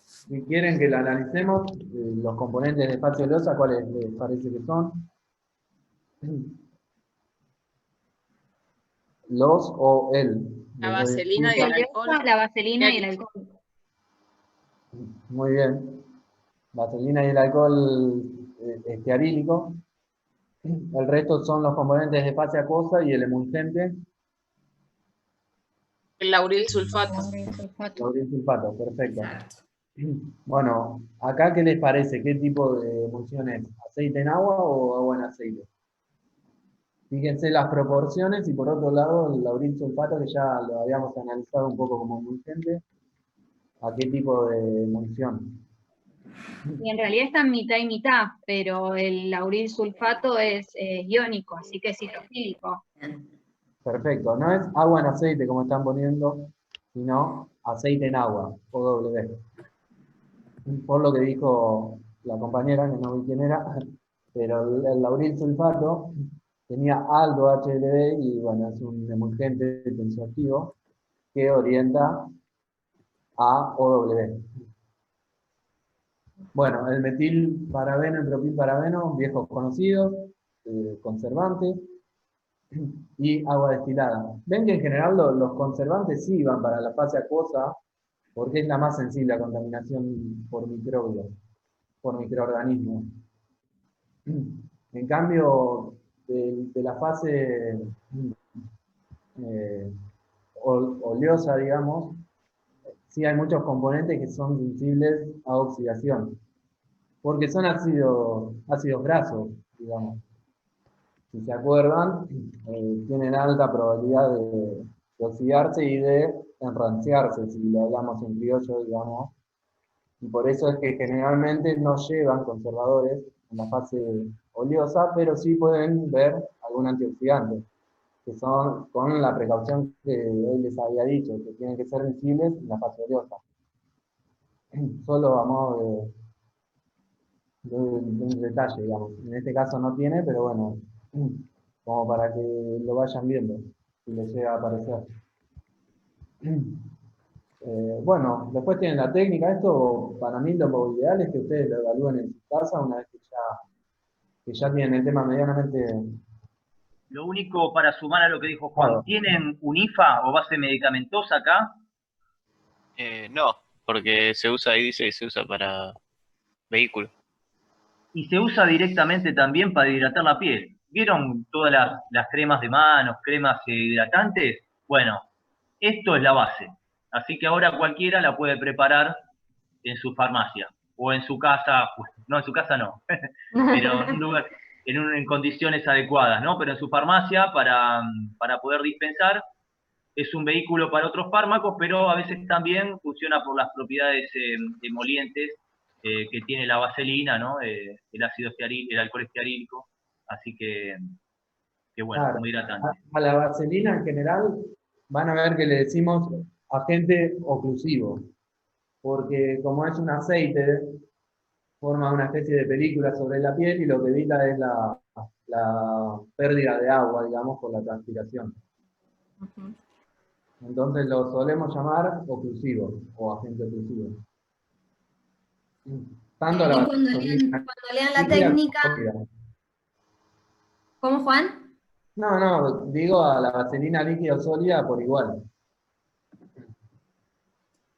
Si quieren que la analicemos, los componentes de fase oleosa, ¿cuáles les parece que son? Los o el. La vaselina y el alcohol. La vaselina y el alcohol. Muy bien. Vaselina y el alcohol estearílico. El resto son los componentes de fase acuosa y el emulgente. El lauril sulfato. Lauril sulfato, perfecto. Bueno, acá, ¿qué les parece? ¿Qué tipo de emulsión es? ¿Aceite en agua o agua en aceite? Fíjense las proporciones, y por otro lado el lauril sulfato, que ya lo habíamos analizado un poco como emulgente, ¿a qué tipo de emulsión? Y en realidad está mitad y mitad, pero el lauril sulfato es iónico, así que es hidrofílico. Perfecto, no es agua en aceite como están poniendo, sino aceite en agua, OW. Por lo que dijo la compañera, que no vi quién era, pero el lauril sulfato tenía alto HLB y bueno, es un emulgente tensioactivo que orienta a OW. Bueno, el metilparabeno y propilparabeno, viejos conocidos, conservantes, y agua destilada. Ven que en general los conservantes sí van para la fase acuosa, porque es la más sensible a contaminación por microbios, por microorganismos. En cambio, de la fase oleosa, digamos, sí hay muchos componentes que son sensibles a oxidación, porque son ácidos grasos, digamos. Si se acuerdan, tienen alta probabilidad de oxidarse y de enranciarse, si lo hablamos en criollo, digamos. Y por eso es que generalmente no llevan conservadores en la fase oleosa, pero sí pueden ver algún antioxidante, que son con la precaución que hoy les había dicho, que tienen que ser visibles en la fase oleosa. Solo a modo de un detalle, digamos. En este caso no tiene, pero bueno, como para que lo vayan viendo, si les llega a aparecer. Bueno, después tienen la técnica. Esto, para mí, lo ideal es que ustedes lo evalúen en su casa una vez que ya tienen el tema medianamente... Lo único para sumar a lo que dijo Juan, ¿tienen un IFA o base medicamentosa acá? No, porque se usa, ahí dice que se usa para vehículos. Y se usa directamente también para hidratar la piel. ¿Vieron todas las cremas de manos, cremas hidratantes? Bueno, esto es la base. Así que ahora cualquiera la puede preparar en su farmacia. O en su casa, no, en su casa no, pero en un lugar, en condiciones adecuadas, ¿no? Pero en su farmacia para poder dispensar. Es un vehículo para otros fármacos, pero a veces también funciona por las propiedades emolientes que tiene la vaselina, ¿no? El ácido estearílico, el alcohol estearílico. Así que bueno, Claro, como hidratante. a la vaselina en general van a ver que le decimos agente oclusivo, porque como es un aceite, forma una especie de película sobre la piel y lo que evita es la pérdida de agua, digamos, por la transpiración. Entonces lo solemos llamar oclusivo o agente oclusivo. Tanto la Cuando lean la técnica... ¿Cómo, Juan? No, digo a la vaselina líquida o sólida por igual.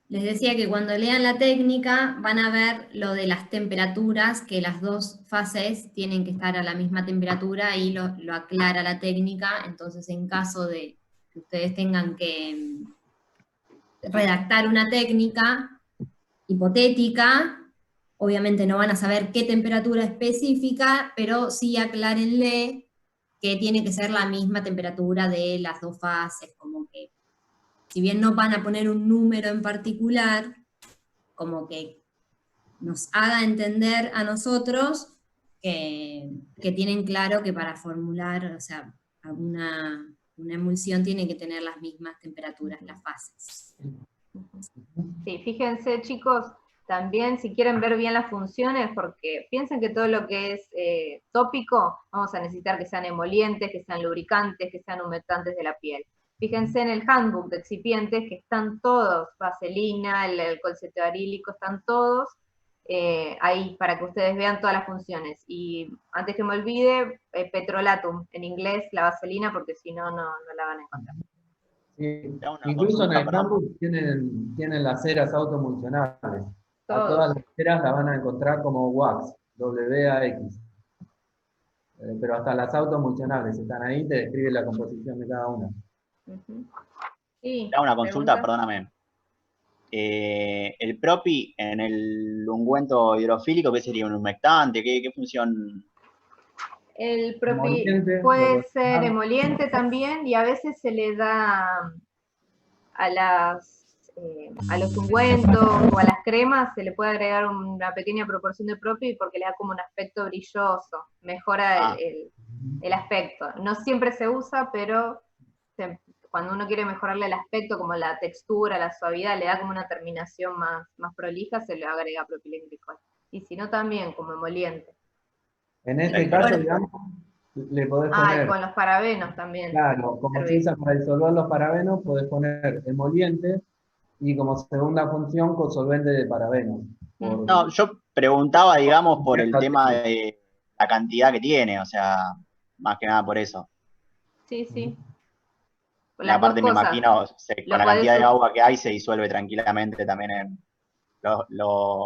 Les decía que cuando lean la técnica van a ver lo de las temperaturas, que las dos fases tienen que estar a la misma temperatura y lo aclara la técnica. Entonces, en caso de que ustedes tengan que redactar una técnica hipotética, obviamente no van a saber qué temperatura específica, pero sí aclárenle que tiene que ser la misma temperatura de las dos fases, como que si bien no van a poner un número en particular, como que nos haga entender a nosotros que tienen claro que para formular, o sea, una emulsión tiene que tener las mismas temperaturas, las fases. Sí, fíjense chicos, también si quieren ver bien las funciones, porque piensen que todo lo que es tópico, vamos a necesitar que sean emolientes, que sean lubricantes, que sean humectantes de la piel. Fíjense en el handbook de excipientes que están todos, vaselina, el alcohol cetoarílico, están todos ahí para que ustedes vean todas las funciones. Y antes que me olvide, petrolatum, en inglés la vaselina, porque si no, no la van a encontrar. Sí. Incluso en el campus tienen las ceras autoemulsionables. A todas las ceras las van a encontrar como wax, WAX. Pero hasta las autoemulsionables están ahí, te describe la composición de cada una. Sí, te hago una consulta, perdóname. El propi en el ungüento hidrofílico, ¿qué sería? ¿Un humectante? ¿Qué función? El propi puede ser emoliente también, y a veces se le da a los ungüentos o a las cremas, se le puede agregar una pequeña proporción de propi porque le da como un aspecto brilloso, mejora el aspecto. No siempre se usa, pero cuando uno quiere mejorarle el aspecto, como la textura, la suavidad, le da como una terminación más prolija, se le agrega propilenglicol. Y si no, también como emoliente. En este caso, digamos, le podés poner... y con los parabenos también. Claro, como se usa para disolver los parabenos, podés poner emoliente y como segunda función, cosolvente de parabenos. No, yo preguntaba, digamos, por el tema de la cantidad que tiene, o sea, más que nada por eso. Sí, sí. Y Las dos aparte me cosas. imagino, Lo con la podés cantidad de us- agua que hay, se disuelve tranquilamente también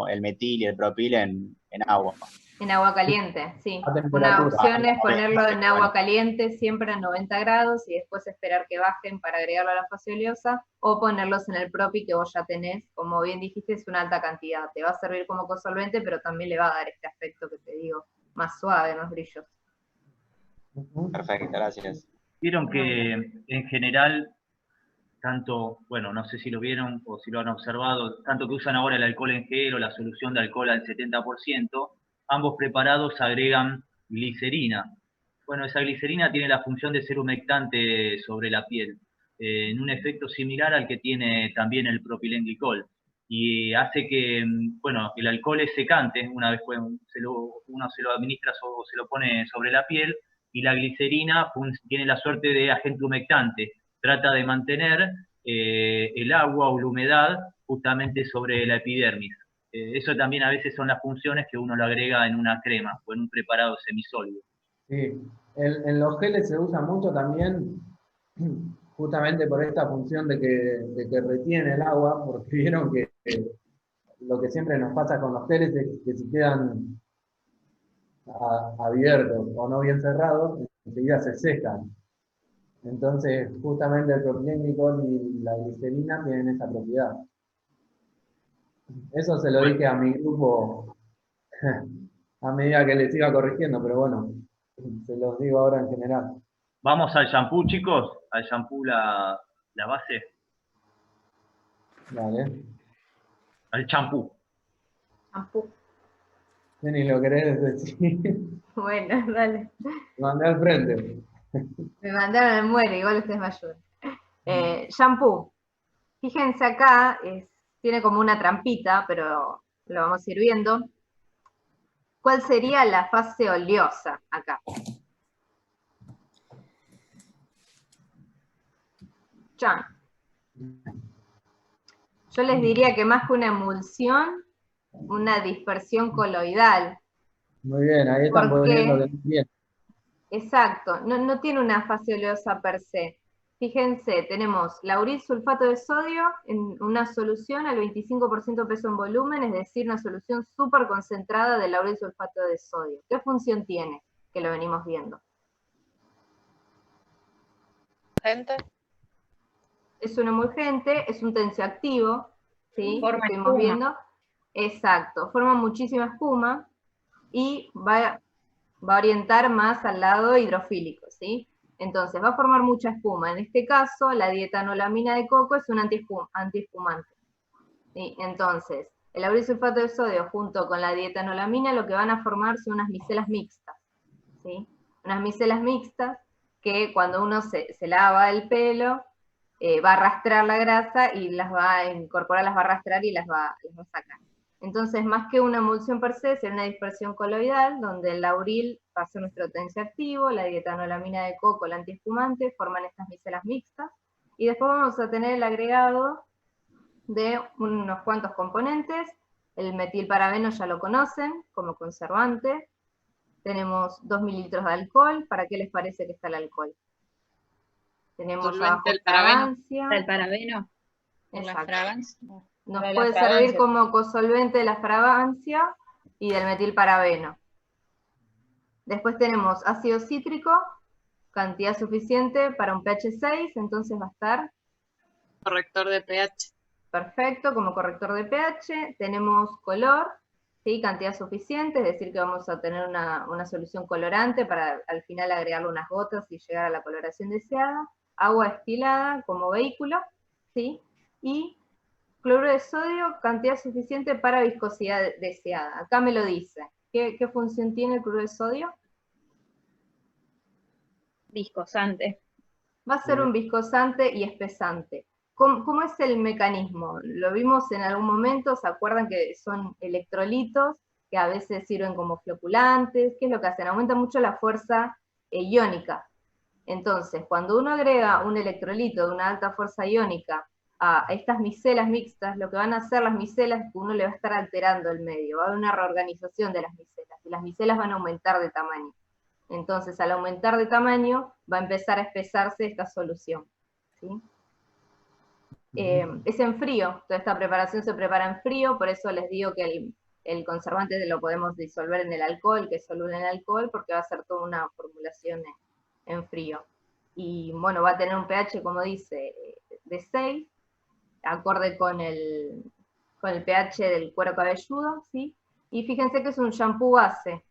el metil y el propil en agua. En agua caliente, sí. A Una temperatura. opción es Ok, ponerlo en perfecto, agua bueno. caliente siempre a 90 grados y después esperar que bajen para agregarlo a la fase oleosa, o ponerlos en el propi que vos ya tenés. Como bien dijiste, es una alta cantidad. Te va a servir como cosolvente, pero también le va a dar este aspecto que te digo, más suave, más brilloso. Perfecto, gracias. Vieron que en general, tanto, bueno, no sé si lo vieron o si lo han observado, tanto que usan ahora el alcohol en gel o la solución de alcohol al 70%, ambos preparados agregan glicerina. Bueno, esa glicerina tiene la función de ser humectante sobre la piel, en un efecto similar al que tiene también el propilenglicol. Y hace que, bueno, el alcohol es secante, una vez que uno se lo administra o se lo pone sobre la piel, y la glicerina tiene la suerte de agente humectante. Trata de mantener el agua o la humedad justamente sobre la epidermis. Eso también a veces son las funciones que uno lo agrega en una crema o en un preparado semisólido. Sí, en los geles se usa mucho también, justamente por esta función de que retiene el agua, porque vieron que lo que siempre nos pasa con los geles es que si quedan abiertos o no bien cerrados, enseguida se secan. Entonces, justamente el propilenglicol y la glicerina tienen esa propiedad. Eso se lo dije a mi grupo a medida que les iba corrigiendo, pero bueno, se los digo ahora en general. Vamos al shampoo, chicos, al shampoo la base. Dale. Al champú. Champú. Si ni lo querés decir. Bueno, dale. Mandé al frente. Me mandaron al muere, igual ustedes me ayudan. Shampoo. Fíjense acá, tiene como una trampita, pero lo vamos a ir viendo. ¿Cuál sería la fase oleosa acá? Chan. Yo les diría que más que una emulsión, una dispersión coloidal. Muy bien, ahí están poniendo bien. Exacto, no tiene una fase oleosa per se. Fíjense, tenemos lauril sulfato de sodio en una solución al 25% peso en volumen, es decir, una solución súper concentrada de lauril sulfato de sodio. ¿Qué función tiene? Que lo venimos viendo. Es un emulgente, es un tensioactivo, ¿sí? Forma Estuvimos espuma. viendo. Exacto, forma muchísima espuma y va a orientar más al lado hidrofílico, ¿sí? Entonces va a formar mucha espuma. En este caso, la dietanolamina de coco es un antiespumante. ¿Sí? Entonces, el lauril sulfato de sodio junto con la dietanolamina lo que van a formar son unas micelas mixtas, ¿sí? Unas micelas mixtas que cuando uno se lava el pelo, va a arrastrar la grasa y las va a incorporar, las va a arrastrar y las va a sacar. Entonces, más que una emulsión per se, será una dispersión coloidal, donde el lauril va a ser nuestro tensioactivo, la dietanolamina de coco, el antiespumante, forman estas micelas mixtas, y después vamos a tener el agregado de unos cuantos componentes. El metilparabeno ya lo conocen como conservante. Tenemos 2 mililitros de alcohol. ¿Para qué les parece que está el alcohol? Tenemos abajo fragancia. El parabeno. Por la Exacto. fragancia. Nos Para la puede fragancia. servir como cosolvente de la fragancia y del metilparabeno. Después tenemos ácido cítrico, cantidad suficiente para un pH 6, entonces va a estar Corrector de pH. perfecto como corrector de pH. Tenemos color, ¿sí? Cantidad suficiente, es decir que vamos a tener una solución colorante para al final agregarle unas gotas y llegar a la coloración deseada. Agua destilada como vehículo, ¿sí? Y cloruro de sodio, cantidad suficiente para viscosidad deseada. Acá me lo dice. ¿Qué función tiene el cloruro de sodio? Viscosante. Va a ser un viscosante y espesante. ¿Cómo es el mecanismo? Lo vimos en algún momento, ¿se acuerdan que son electrolitos que a veces sirven como floculantes? ¿Qué es lo que hacen? Aumentan mucho la fuerza iónica. Entonces, cuando uno agrega un electrolito de una alta fuerza iónica a estas micelas mixtas, lo que van a hacer las micelas es que uno le va a estar alterando el medio, va a haber una reorganización de las micelas, y las micelas van a aumentar de tamaño. Entonces, al aumentar de tamaño, va a empezar a espesarse esta solución, ¿sí? Es en frío, toda esta preparación se prepara en frío, por eso les digo que el conservante lo podemos disolver en el alcohol, que es soluble en el alcohol, porque va a ser toda una formulación en frío. Y bueno, va a tener un pH, como dice, de 6, acorde con el pH del cuero cabelludo, ¿sí? Y fíjense que es un shampoo base.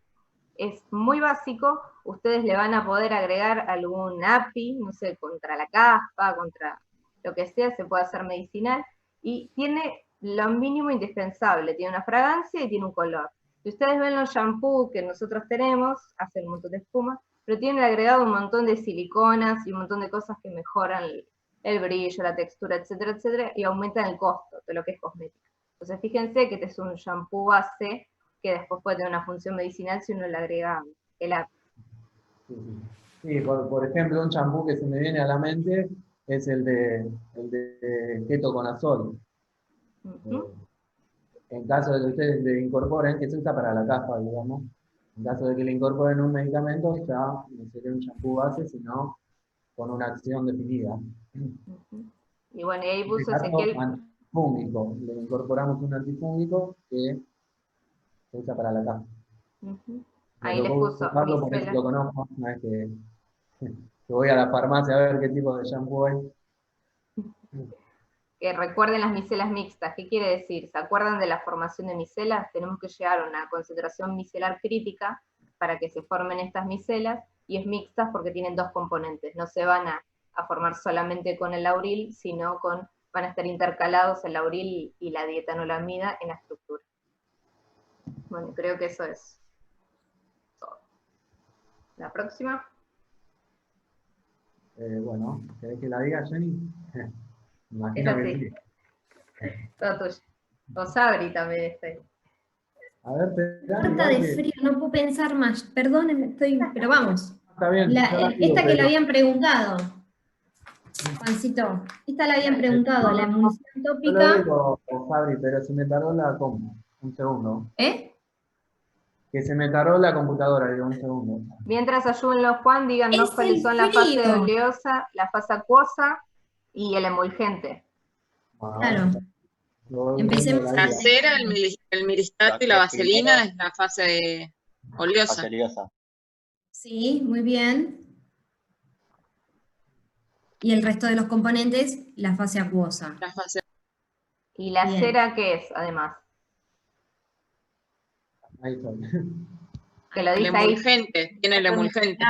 Es muy básico, ustedes le van a poder agregar algún API, no sé, contra la caspa, contra lo que sea, se puede hacer medicinal, y tiene lo mínimo indispensable, tiene una fragancia y tiene un color. Si ustedes ven los shampoos que nosotros tenemos, hacen un montón de espuma, pero tienen agregado un montón de siliconas y un montón de cosas que mejoran el brillo, la textura, etcétera, etcétera, y aumentan el costo de lo que es cosmética. Entonces fíjense que este es un shampoo base que después puede tener una función medicinal si uno le agrega el API. Sí, por ejemplo, un champú que se me viene a la mente es el de ketoconazol. En caso de que ustedes le incorporen, que se usa para la caspa, digamos, en caso de que le incorporen un medicamento, ya no sería un champú base, sino con una acción definida. Y bueno, y ahí En puso este caso, Ezequiel. antifúngico. Le incorporamos un antifúngico que se usa para la caspa. Ahí les puso Usarlo, por eso lo conozco, no es que voy a la farmacia a ver qué tipo de shampoo hay. Que recuerden las micelas mixtas. ¿Qué quiere decir? ¿Se acuerdan de la formación de micelas? Tenemos que llegar a una concentración micelar crítica para que se formen estas micelas, y es mixtas porque tienen dos componentes. No se van a formar solamente con el lauril, sino van a estar intercalados el lauril y la dietanolamida en la estructura. Bueno, creo que eso es todo. La próxima. Bueno, ¿querés que la diga, Jenny? Me Es imagino que así. sí. Todo tuyo. O Sabri también está ahí. A ver, Muerta de frío, no puedo pensar más. Perdónenme, pero vamos. Está bien. Esta que le habían preguntado, Juancito, esta la habían preguntado, la emulsión Yo lo tópica. digo, Fabri, pero se me tardó la compu. Un segundo. Que se me tardó la computadora, digo, un segundo. Mientras ayúdenlo, Juan, díganos cuáles son la fase oleosa, la fase acuosa y el emulgente. Claro. Empecemos. La cera, el miristato y la vaselina es la fase oleosa. Sí, muy bien. Y el resto de los componentes, la fase acuosa. ¿Y la Bien. cera qué es, además? Ahí está. Que lo El dice ahí. emulgente, tiene el emulgente.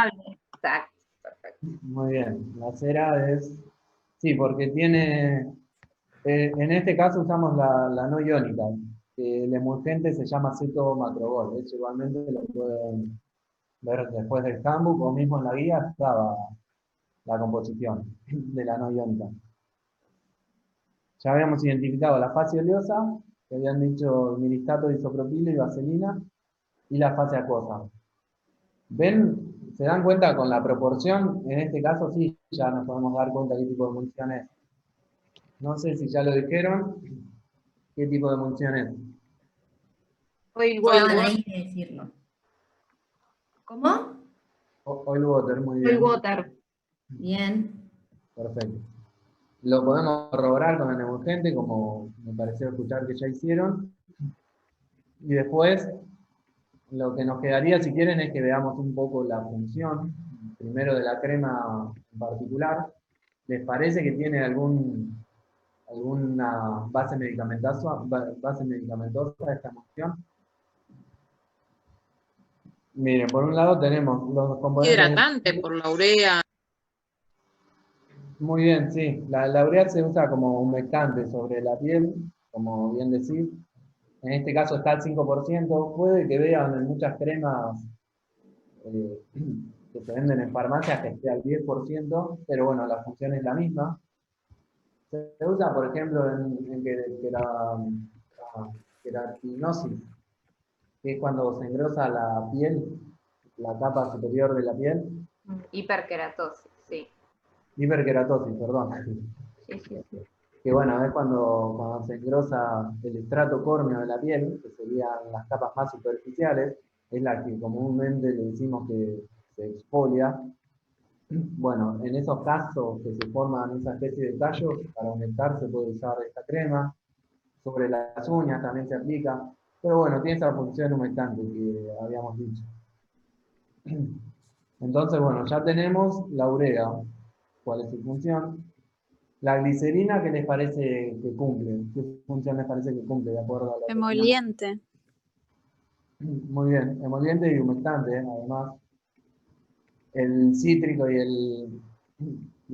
Exacto, perfecto. Muy bien. La cera es... Sí, porque tiene... en este caso usamos la no iónica. El emulgente se llama ceto-macrobol. Eso igualmente lo pueden ver después del handbook o mismo en la guía estaba la composición de la no iónica. Ya habíamos identificado la fase oleosa, que habían dicho miristato, isopropilo y vaselina, y la fase acuosa. ¿Ven? ¿Se dan cuenta con la proporción? En este caso sí, ya nos podemos dar cuenta qué tipo de emulsión es. No sé si ya lo dijeron, qué tipo de emulsión es. Oil Estaban ahí de decirlo. ¿Cómo? Oil water, muy bien. Oil water. Bien. Perfecto. Lo podemos corroborar con el emulgente, como me pareció escuchar que ya hicieron. Y después, lo que nos quedaría, si quieren, es que veamos un poco la función, primero de la crema en particular. ¿Les parece que tiene alguna base medicamentosa esta emulsión? Miren, por un lado tenemos los componentes... Hidratante por la urea. Muy bien, sí. La urea se usa como humectante sobre la piel, como bien decís. En este caso está al 5%. Puede que vean en muchas cremas que se venden en farmacias que esté al 10%, pero bueno, la función es la misma. Se usa, por ejemplo, en queratinosis, que es cuando se engrosa la piel, la capa superior de la piel. Hiperkeratosis, sí. Hiperkeratosis, perdón. Sí, sí, sí. que bueno, es cuando se engrosa el estrato córneo de la piel, que serían las capas más superficiales, es la que comúnmente le decimos que se exfolia. Bueno, en esos casos que se forman esa especie de tallos, para aumentar se puede usar esta crema. Sobre las uñas también se aplica, pero bueno, tiene esa función humectante que habíamos dicho. Entonces, bueno, ya tenemos la urea, cuál es su función. La glicerina, ¿qué les parece que cumple? ¿Qué función les parece que cumple de acuerdo a la Emoliente. Muy bien, emoliente y humectante, además. El cítrico y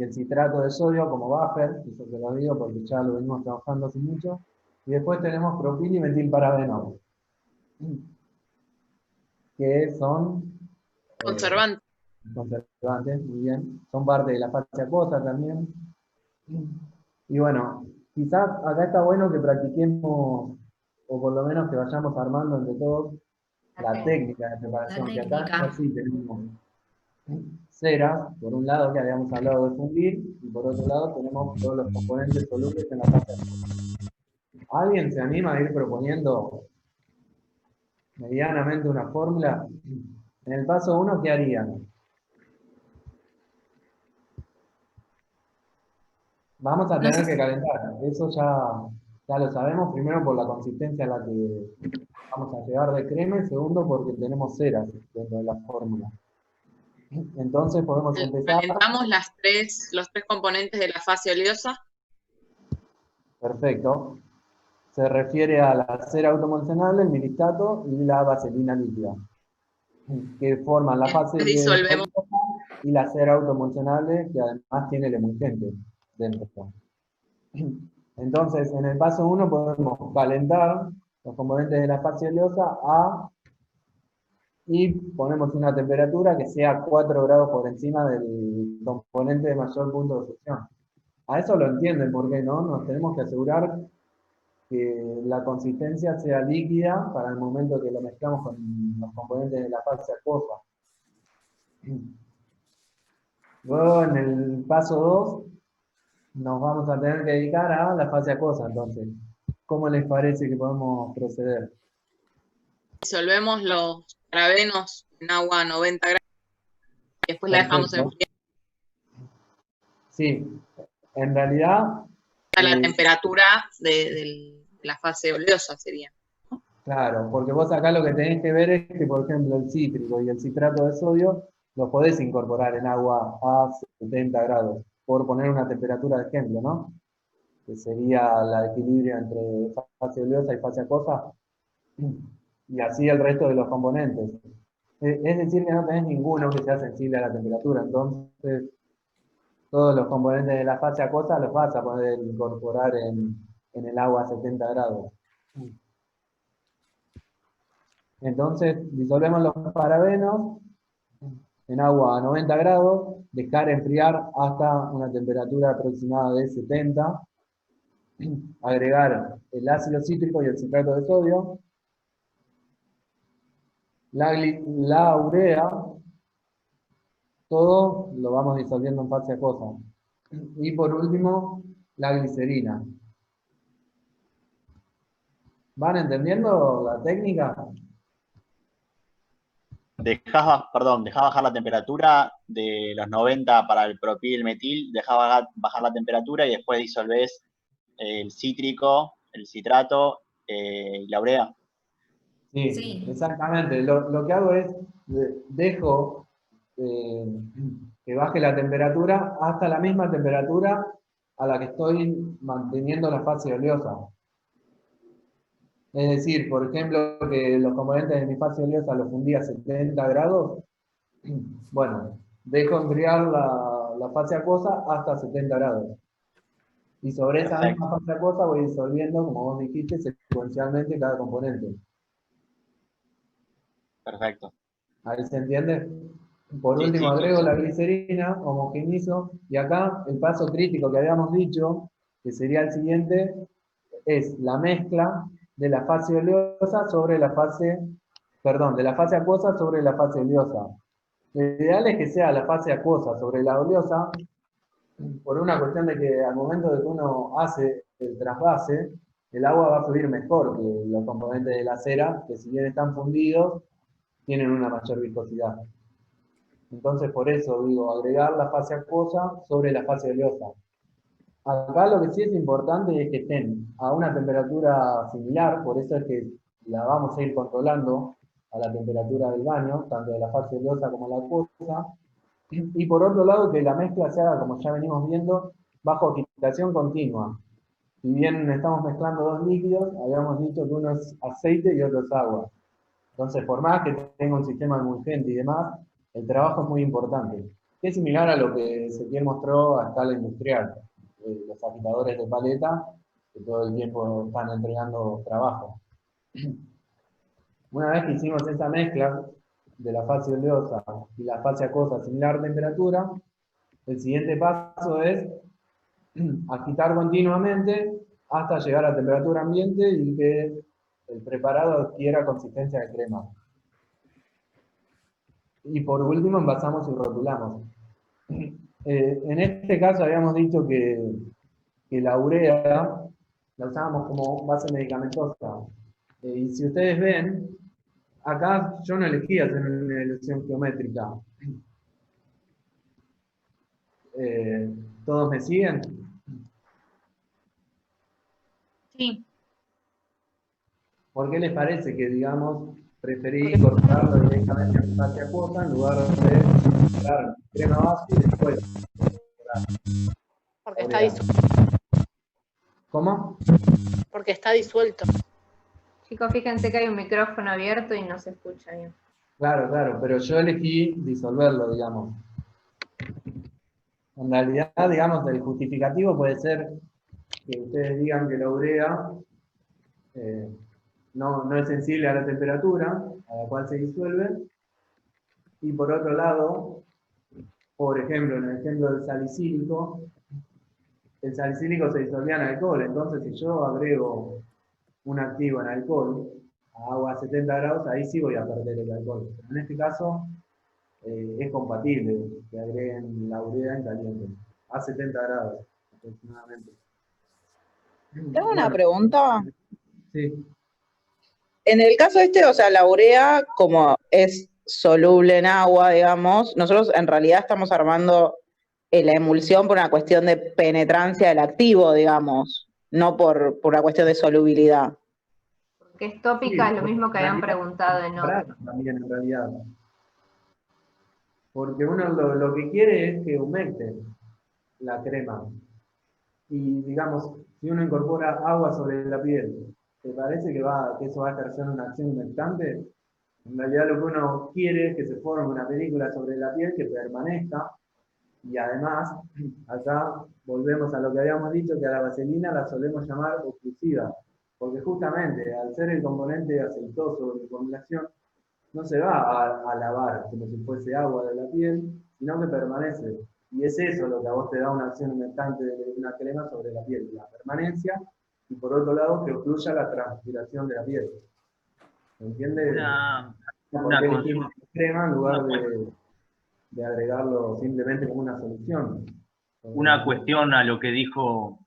el citrato de sodio como buffer, eso te lo digo porque ya lo venimos trabajando hace mucho. Y después tenemos propil y metilparabenol, que son Conservantes. conservantes, muy bien. Son parte de la fase acuosa también. Y bueno, quizás acá está bueno que practiquemos, o por lo menos que vayamos armando entre todos, la técnica de preparación, que acá ya sí tenemos ceras, por un lado que habíamos hablado de fundir, y por otro lado tenemos todos los componentes solubles en la fase acuosa. ¿Alguien se anima a ir proponiendo medianamente una fórmula? En el paso 1, ¿qué harían? Vamos a tener que calentar, eso ya lo sabemos, primero por la consistencia a la que vamos a llegar de crema, y segundo porque tenemos ceras dentro de la fórmula. Entonces podemos empezar. Calentamos los tres componentes de la fase oleosa. Perfecto. Se refiere a la cera automolcionable, el milistato y la vaselina líquida, que forman la fase de disolvemos y la cera automolcionable, que además tiene el emulgente dentro. Entonces, en el paso 1 podemos calentar los componentes de la fase oleosa y ponemos una temperatura que sea 4 grados por encima del componente de mayor punto de fusión. A eso lo entienden, ¿por qué no? Nos tenemos que asegurar que la consistencia sea líquida para el momento que lo mezclamos con los componentes de la fase acuosa. Luego, en el paso 2, nos vamos a tener que dedicar a la fase acuosa, entonces. ¿Cómo les parece que podemos proceder? Disolvemos los parabenos en agua a 90 grados y después la dejamos enfriar. Sí, en realidad... A la temperatura de la fase oleosa sería. Claro, porque vos acá lo que tenés que ver es que, por ejemplo, el cítrico y el citrato de sodio los podés incorporar en agua a 70 grados, por poner una temperatura de ejemplo, ¿no? Que sería el equilibrio entre fase oleosa y fase acuosa, y así el resto de los componentes. Es decir, que no tenés ninguno que sea sensible a la temperatura, entonces todos los componentes de la fase acuosa los vas a poder incorporar en el agua a 70 grados. Entonces, disolvemos los parabenos en agua a 90 grados, dejar enfriar hasta una temperatura aproximada de 70, agregar el ácido cítrico y el citrato de sodio, la urea, todo lo vamos disolviendo en fase acuosa. Y por último, la glicerina. ¿Van entendiendo la técnica? Dejá bajar la temperatura de los 90 para el propil y el metil, dejá bajar la temperatura y después disolvés el cítrico, el citrato y la urea. Sí, exactamente. Lo que hago es, dejo que baje la temperatura hasta la misma temperatura a la que estoy manteniendo la fase oleosa. Es decir, por ejemplo, que los componentes de mi fase oleosa los fundí a 70 grados, bueno, dejo enfriar la fase acuosa hasta 70 grados. Y sobre esa misma fase acuosa voy disolviendo, como vos dijiste, secuencialmente cada componente. Perfecto. ¿Ahí se entiende? Por último, agrego la glicerina, homogenizo, y acá el paso crítico que habíamos dicho, que sería el siguiente, es la mezcla de la fase oleosa sobre la fase, de la fase acuosa sobre la fase oleosa. Lo ideal es que sea la fase acuosa sobre la oleosa, por una cuestión de que al momento de que uno hace el trasvase, el agua va a fluir mejor que los componentes de la cera, que si bien están fundidos, tienen una mayor viscosidad. Entonces, por eso digo, agregar la fase acuosa sobre la fase oleosa. Acá lo que sí es importante es que estén a una temperatura similar, por eso es que la vamos a ir controlando a la temperatura del baño, tanto de la fase oleosa como la acuosa. Y por otro lado, que la mezcla se haga, como ya venimos viendo, bajo agitación continua. Si bien estamos mezclando dos líquidos, habíamos dicho que uno es aceite y otro es agua. Entonces, por más que tenga un sistema emulgente y demás, el trabajo es muy importante. Es similar a lo que Ezequiel mostró a escala industrial. Los agitadores de paleta, que todo el tiempo están entregando trabajo. Una vez que hicimos esa mezcla de la fase oleosa y la fase acuosa a similar temperatura, el siguiente paso es agitar continuamente hasta llegar a temperatura ambiente y que el preparado adquiera consistencia de crema. Y por último envasamos y rotulamos. En este caso habíamos dicho que la urea la usábamos como base medicamentosa. Y si ustedes ven, acá yo no elegí hacer una ilusión geométrica. ¿Todos me siguen? Sí. ¿Por qué les parece que, digamos, preferí incorporarlo directamente en fase acuosa en lugar de incorporar crema base y después? Porque está disuelto. ¿Cómo? Porque está disuelto. Chicos, fíjense que hay un micrófono abierto y no se escucha bien. Claro, claro, pero yo elegí disolverlo, digamos. En realidad, digamos, el justificativo puede ser que ustedes digan que la urea no es sensible a la temperatura a la cual se disuelve. Y por otro lado, por ejemplo, en el ejemplo del salicílico, el salicílico se disolvía en alcohol. Entonces, si yo agrego un activo en alcohol a agua a 70 grados, ahí sí voy a perder el alcohol. Pero en este caso, es compatible que agreguen la urea en caliente, a 70 grados aproximadamente. Tengo una pregunta. Sí. En el caso este, o sea, la urea, como es soluble en agua, digamos, nosotros en realidad estamos armando la emulsión por una cuestión de penetrancia del activo, digamos, no por una cuestión de solubilidad. Porque es tópica, Sí, es lo mismo que habían preguntado en otro. También, en realidad. Porque uno lo que quiere es que humecte la crema. Y digamos, si uno incorpora agua sobre la piel, ¿te parece que eso va a ejercer una acción humectante? En realidad lo que uno quiere es que se forme una película sobre la piel que permanezca. Y además, acá volvemos a lo que habíamos dicho, que a la vaselina la solemos llamar oclusiva. Porque justamente, al ser el componente aceitoso de la formulación, no se va a lavar como si fuese agua de la piel, sino que permanece. Y es eso lo que a vos te da una acción humectante de una crema sobre la piel, la permanencia, y por otro lado que ocluya la transpiración de la piel. ¿Me entiendes? ¿Por qué elegimos crema en lugar de agregarlo simplemente como una solución? Una cuestión a lo que dijo...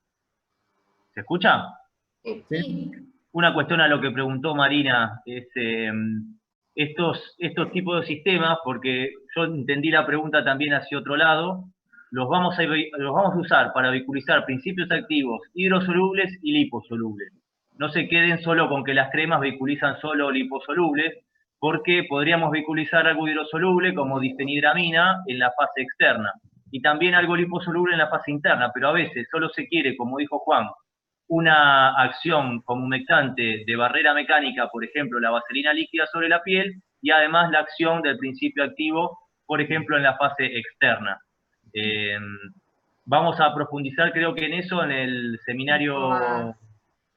¿Se escucha? Sí. Una cuestión a lo que preguntó Marina es estos tipos de sistemas, porque yo entendí la pregunta también hacia otro lado, los vamos a usar para vehiculizar principios activos hidrosolubles y liposolubles. No se queden solo con que las cremas vehiculizan solo liposolubles, porque podríamos vehiculizar algo hidrosoluble como difenidramina en la fase externa y también algo liposoluble en la fase interna, pero a veces solo se quiere, como dijo Juan, una acción como humectante de barrera mecánica, por ejemplo, la vaselina líquida sobre la piel, y además la acción del principio activo, por ejemplo, en la fase externa. Vamos a profundizar, creo que en eso, en el seminario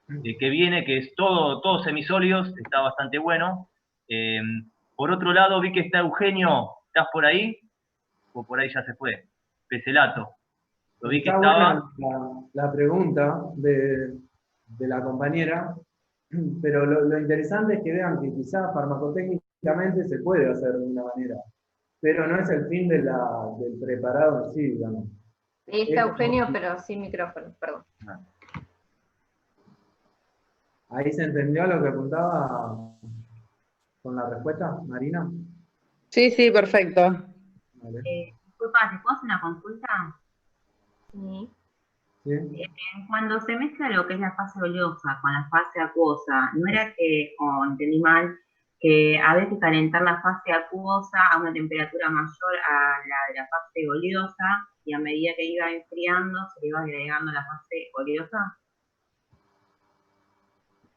que viene, que es todo semisólidos, está bastante bueno. Por otro lado, vi que está Eugenio, ¿estás por ahí? O por ahí ya se fue. Peselato. Lo vi que Está estaba... buena la pregunta de la compañera, pero lo interesante es que vean que quizás farmacotécnicamente se puede hacer de una manera, pero no es el fin del preparado en sí, digamos. Ahí está Eugenio, pero sin micrófono, perdón. ¿Ahí se entendió lo que apuntaba con la respuesta, Marina? Sí, sí, perfecto. Vale. Disculpa, ¿te puedo hacer una consulta? Sí. ¿Sí? Cuando se mezcla lo que es la fase oleosa con la fase acuosa, ¿no era que, o entendí mal, que había que calentar la fase acuosa a una temperatura mayor a la de la fase oleosa y a medida que iba enfriando se le iba agregando la fase oleosa?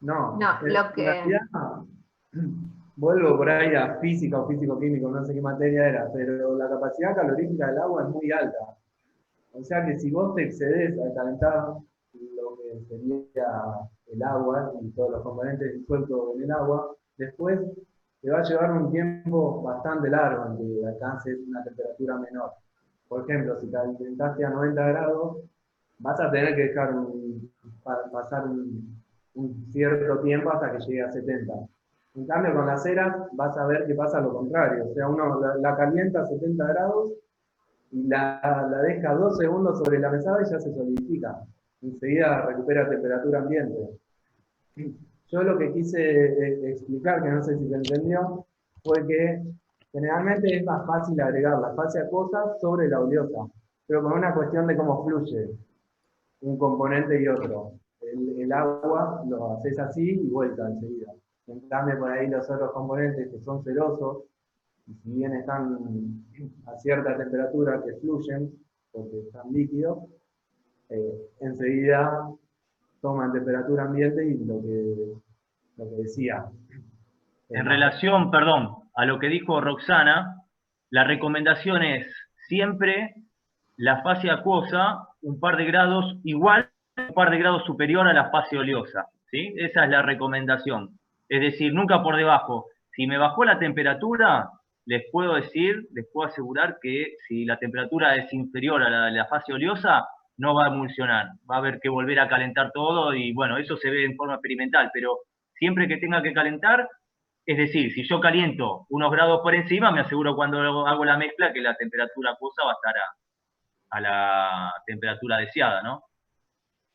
No, No, lo en que... realidad, vuelvo por ahí a física o físico-químico, no sé qué materia era, pero la capacidad calorífica del agua es muy alta. O sea que si vos te excedes al calentar lo que sería el agua y todos los componentes disueltos en el agua, después te va a llevar un tiempo bastante largo en que alcances una temperatura menor. Por ejemplo, si calentaste a 90 grados, vas a tener que dejar pasar un cierto tiempo hasta que llegue a 70. En cambio, con las ceras vas a ver que pasa lo contrario. O sea, uno la calienta a 70 grados y la deja 2 segundos sobre la mesada y ya se solidifica. Enseguida recupera temperatura ambiente. Yo lo que quise explicar, que no sé si se entendió, fue que generalmente es más fácil agregar la fase acuosa sobre la oleosa, pero con una cuestión de cómo fluye un componente y otro. El agua lo haces así y vuelta enseguida. En cambio, por ahí los otros componentes que son cerosos, y si bien están a cierta temperatura que fluyen, porque están líquidos, enseguida toman temperatura ambiente y lo que decía. En relación, perdón, a lo que dijo Roxana, la recomendación es siempre la fase acuosa un par de grados igual, un par de grados superior a la fase oleosa, ¿sí? Esa es la recomendación. Es decir, nunca por debajo. Si me bajó la temperatura, les puedo decir, les puedo asegurar que si la temperatura es inferior a la de la fase oleosa, no va a emulsionar. Va a haber que volver a calentar todo y bueno, eso se ve en forma experimental, pero siempre que tenga que calentar, es decir, si yo caliento unos grados por encima, me aseguro cuando hago la mezcla que la temperatura acuosa va a estar a la temperatura deseada, ¿no?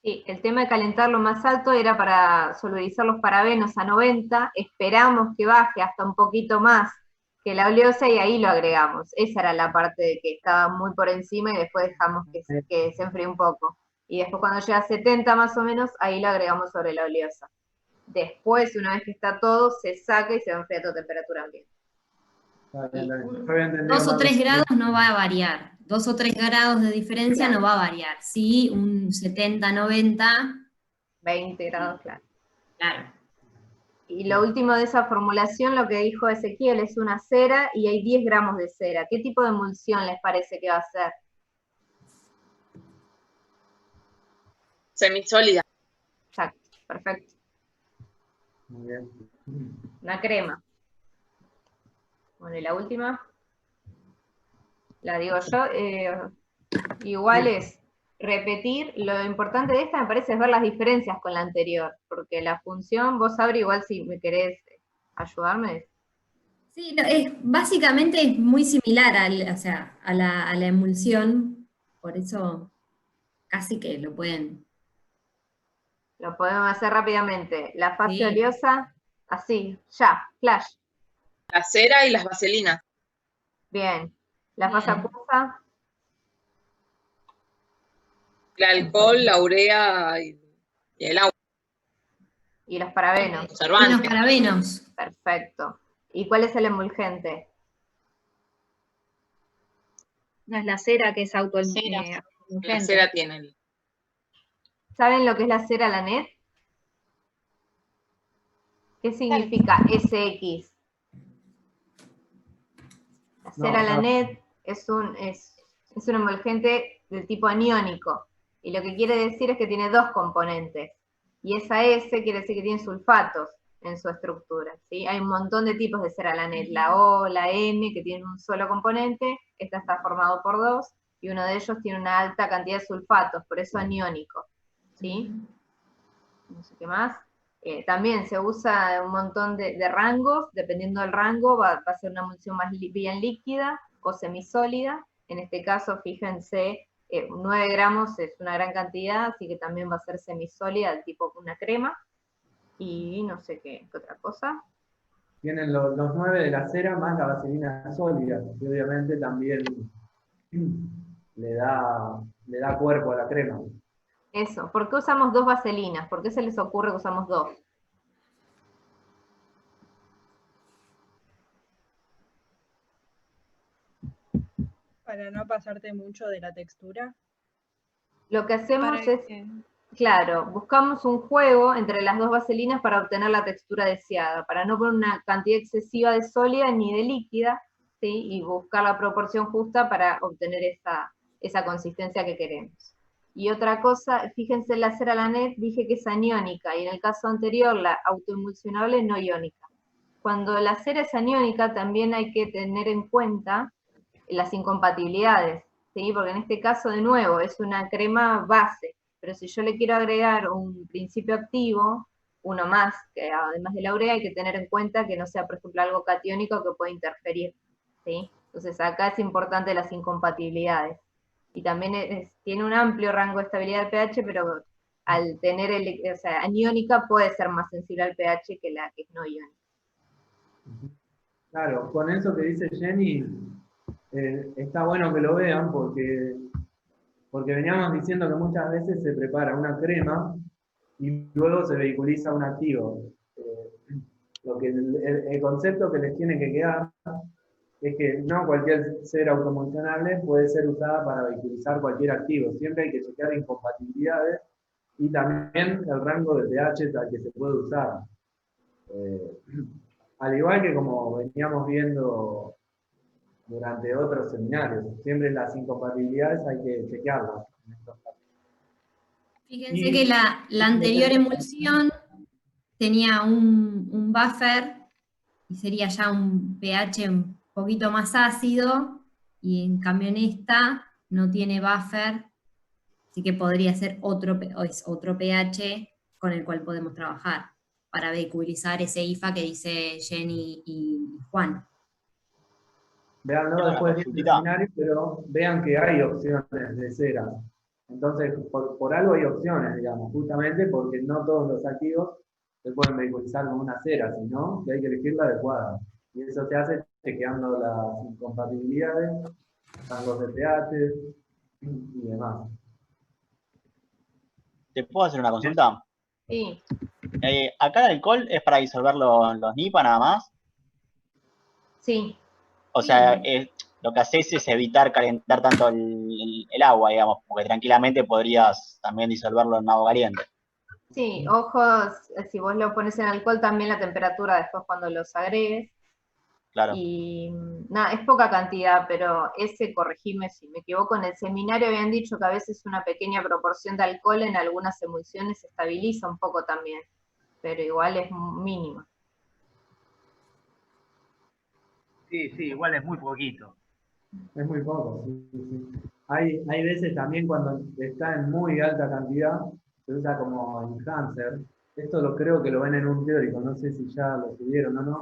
Sí, el tema de calentar lo más alto era para solubilizar los parabenos a 90, esperamos que baje hasta un poquito más que la oleosa y ahí lo agregamos. Esa era la parte de que estaba muy por encima y después dejamos que se enfríe un poco. Y después cuando llega a 70 más o menos, ahí lo agregamos sobre la oleosa. Después, una vez que está todo, se saca y se enfría a toda temperatura ambiente. 2 o 3 grados no va a variar. 2 o 3 grados de diferencia no va a variar. Sí, un 70, 90. 20 grados, claro. Claro. Y lo último de esa formulación, lo que dijo Ezequiel, es una cera y hay 10 gramos de cera. ¿Qué tipo de emulsión les parece que va a ser? Semisólida. Exacto, perfecto. Muy bien. Una crema. Bueno, y la última. La digo yo. Igual es repetir. Lo importante de esta me parece es ver las diferencias con la anterior. Porque la función, vos Sabri, igual si me querés ayudarme. Sí, no, básicamente es muy similar a la emulsión, por eso casi que lo pueden. Lo podemos hacer rápidamente. La fase Sí. oleosa, así, ya, flash. La cera y las vaselinas. Bien. La fase acuosa, El alcohol, la urea y el agua. y los parabenos. Y los Conservante. parabenos. Perfecto. ¿Y cuál es el emulgente? No es la cera que es La autoemulgente. cera tiene el... ¿Saben lo que es la cera Lanet? ¿Qué significa SX? La cera No, no. Lanet es un emulgente del tipo aniónico. Y lo que quiere decir es que tiene 2 componentes. Y esa S quiere decir que tiene sulfatos en su estructura, ¿sí? Hay un montón de tipos de cera Lanet. La O, la N, que tienen un solo componente. Esta está formado por 2. Y uno de ellos tiene una alta cantidad de sulfatos, por eso aniónico. ¿Sí? No sé qué más. También se usa un montón de rangos, dependiendo del rango va a ser una emulsión más bien líquida o semisólida. En este caso, fíjense 9 gramos es una gran cantidad, así que también va a ser semisólida, tipo una crema. Y no sé qué otra cosa. Tienen los 9 de la cera más la vaselina sólida, que obviamente también le da cuerpo a la crema. Eso, ¿por qué usamos 2 vaselinas? ¿Por qué se les ocurre que usamos 2? Para no pasarte mucho de la textura. Lo que hacemos Para es, claro, buscamos un juego entre las 2 vaselinas para obtener la textura deseada, para no poner una cantidad excesiva de sólida ni de líquida, ¿sí? Y buscar la proporción justa para obtener esa consistencia que queremos. Y otra cosa, fíjense, la cera Lanet dije que es aniónica, y en el caso anterior la autoemulsionable no iónica. Cuando la cera es aniónica también hay que tener en cuenta las incompatibilidades, ¿sí? Porque en este caso, de nuevo, es una crema base, pero si yo le quiero agregar un principio activo, uno más, que además de la urea, hay que tener en cuenta que no sea, por ejemplo, algo catiónico que puede interferir, ¿sí? Entonces acá es importante las incompatibilidades. Y también tiene un amplio rango de estabilidad de pH, pero al tener, aniónica puede ser más sensible al pH que la que es no iónica. Claro, con eso que dice Jenny, está bueno que lo vean porque veníamos diciendo que muchas veces se prepara una crema y luego se vehiculiza un activo. El concepto que les tiene que quedar es que no cualquier cera autoemulsionable puede ser usada para vehiculizar cualquier activo. Siempre hay que chequear incompatibilidades y también el rango de pH al que se puede usar. Al igual que como veníamos viendo durante otros seminarios, siempre las incompatibilidades hay que chequearlas. Fíjense que la anterior emulsión tenía un buffer y sería ya un pH un poquito más ácido, y en cambio en esta no tiene buffer, así que podría ser otro pH con el cual podemos trabajar para vehiculizar ese IFA que dice Jenny y Juan. Veanlo después del seminario, pero vean que hay opciones de cera. Entonces, por algo hay opciones, digamos, justamente porque no todos los activos se pueden vehiculizar con una cera, sino que hay que elegir la adecuada. Y eso se hace chequeando las incompatibilidades, rangos de pH y demás. ¿Te puedo hacer una consulta? Sí. ¿Acá el alcohol es para disolver los NIPA nada más? Sí. O sea, lo que haces es evitar calentar tanto el agua, digamos, porque tranquilamente podrías también disolverlo en agua caliente. Sí, ojos, si vos lo pones en alcohol, también la temperatura después cuando los agregues. Claro. Y nada, es poca cantidad, pero corregime si me equivoco, en el seminario habían dicho que a veces una pequeña proporción de alcohol en algunas emulsiones estabiliza un poco también, pero igual es mínima. Sí, igual es muy poquito. Es muy poco, sí. Hay veces también cuando está en muy alta cantidad, se usa como enhancer. Esto creo que lo ven en un teórico, no sé si ya lo subieron o no,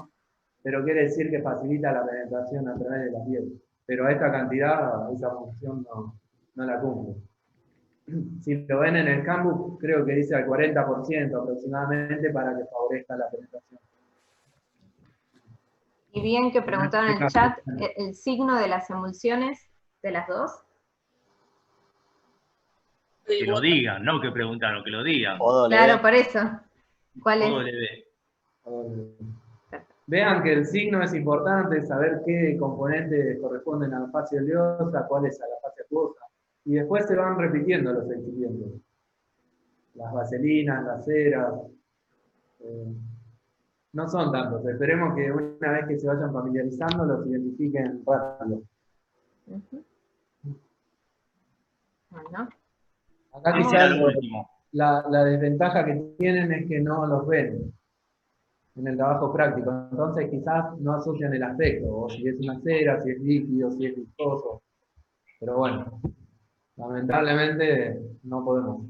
pero quiere decir que facilita la penetración a través de la piel. Pero a esta cantidad, esa función no la cumple. Si lo ven en el campus, creo que dice al 40% aproximadamente para que favorezca la penetración. Y bien que preguntaron en el chat el signo de las emulsiones de las dos. Que lo digan, no que preguntaron, que lo digan. Claro, por eso. ¿Cuál es? Vean que el signo es importante, saber qué componentes corresponden a la fase oleosa, cuáles a la fase acuosa. Y después se van repitiendo los excipientes. Las vaselinas, las ceras. No son tantos. Esperemos que una vez que se vayan familiarizando los identifiquen rápido. Bueno. Acá quizás la desventaja que tienen es que no los ven en el trabajo práctico. Entonces quizás no asocian el aspecto, o si es una cera, si es líquido, si es viscoso. Pero bueno, lamentablemente no podemos.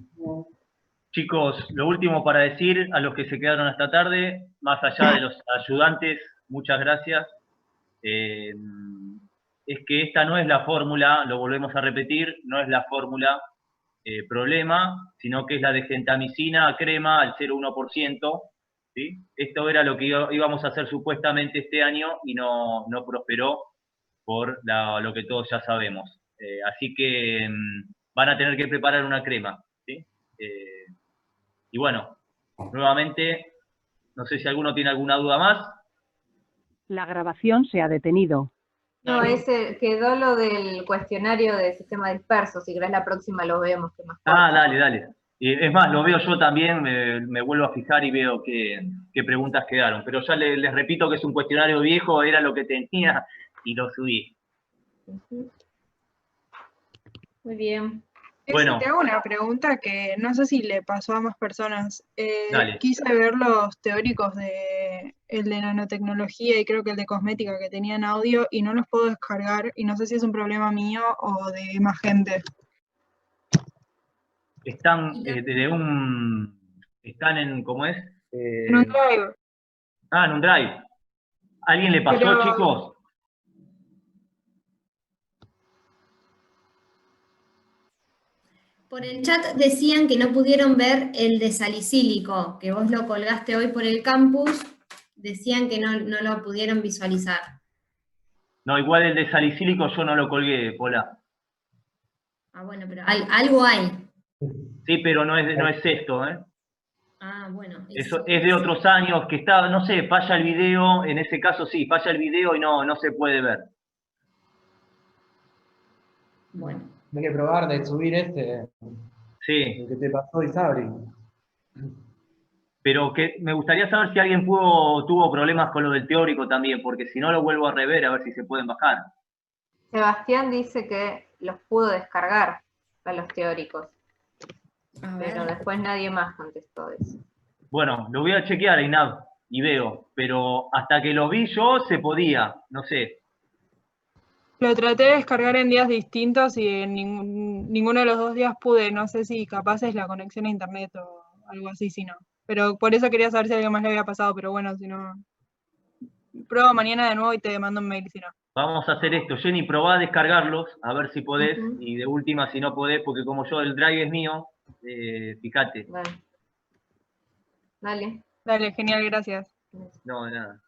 Chicos, lo último para decir a los que se quedaron hasta tarde, más allá de los ayudantes, muchas gracias. es que esta no es la fórmula, lo volvemos a repetir, no es la fórmula problema, sino que es la de gentamicina crema al 0,1%. ¿Sí? Esto era lo que íbamos a hacer supuestamente este año y no prosperó por lo que todos ya sabemos. Así que van a tener que preparar una crema. ¿Sí? Y bueno, nuevamente, no sé si alguno tiene alguna duda más. La grabación se ha detenido. No, quedó lo del cuestionario de sistema disperso, si querés la próxima lo vemos. Que más Dale. Es más, lo veo yo también, me vuelvo a fijar y veo qué preguntas quedaron. Pero ya les repito que es un cuestionario viejo, era lo que tenía y lo subí. Muy bien. Bueno. Te hago una pregunta que no sé si le pasó a más personas. Dale. Quise ver los teóricos el de nanotecnología y creo que el de cosmética que tenían audio y no los puedo descargar y no sé si es un problema mío o de más gente. Están están en, ¿cómo es? En un drive. En un drive. ¿Alguien le pasó, chicos? Por el chat decían que no pudieron ver el de salicílico, que vos lo colgaste hoy por el campus, decían que no lo pudieron visualizar. No, igual el de salicílico yo no lo colgué, Pola. Bueno, pero algo hay. Sí, pero no es esto, ¿eh? Bueno. Eso es de otros años que está, no sé, falla el video, en ese caso sí, falla el video y no se puede ver. Bueno. Hay que probar de subir Sí. El que te pasó, Isabri. Pero que me gustaría saber si alguien tuvo problemas con lo del teórico también, porque si no lo vuelvo a rever a ver si se pueden bajar. Sebastián dice que los pudo descargar a los teóricos. Pero después nadie más contestó eso. Bueno, lo voy a chequear, Inab, y veo, pero hasta que lo vi yo se podía, no sé. Lo traté de descargar en días distintos y en ninguno de los 2 días pude. No sé si capaz es la conexión a internet o algo así, si no. Pero por eso quería saber si a alguien más le había pasado, pero bueno, si no... Pruebo mañana de nuevo y te mando un mail si no. Vamos a hacer esto, Jenny, probá a descargarlos, a ver si podés, y de última si no podés, porque como yo el drive es mío, fíjate. Dale, genial, gracias. No, nada.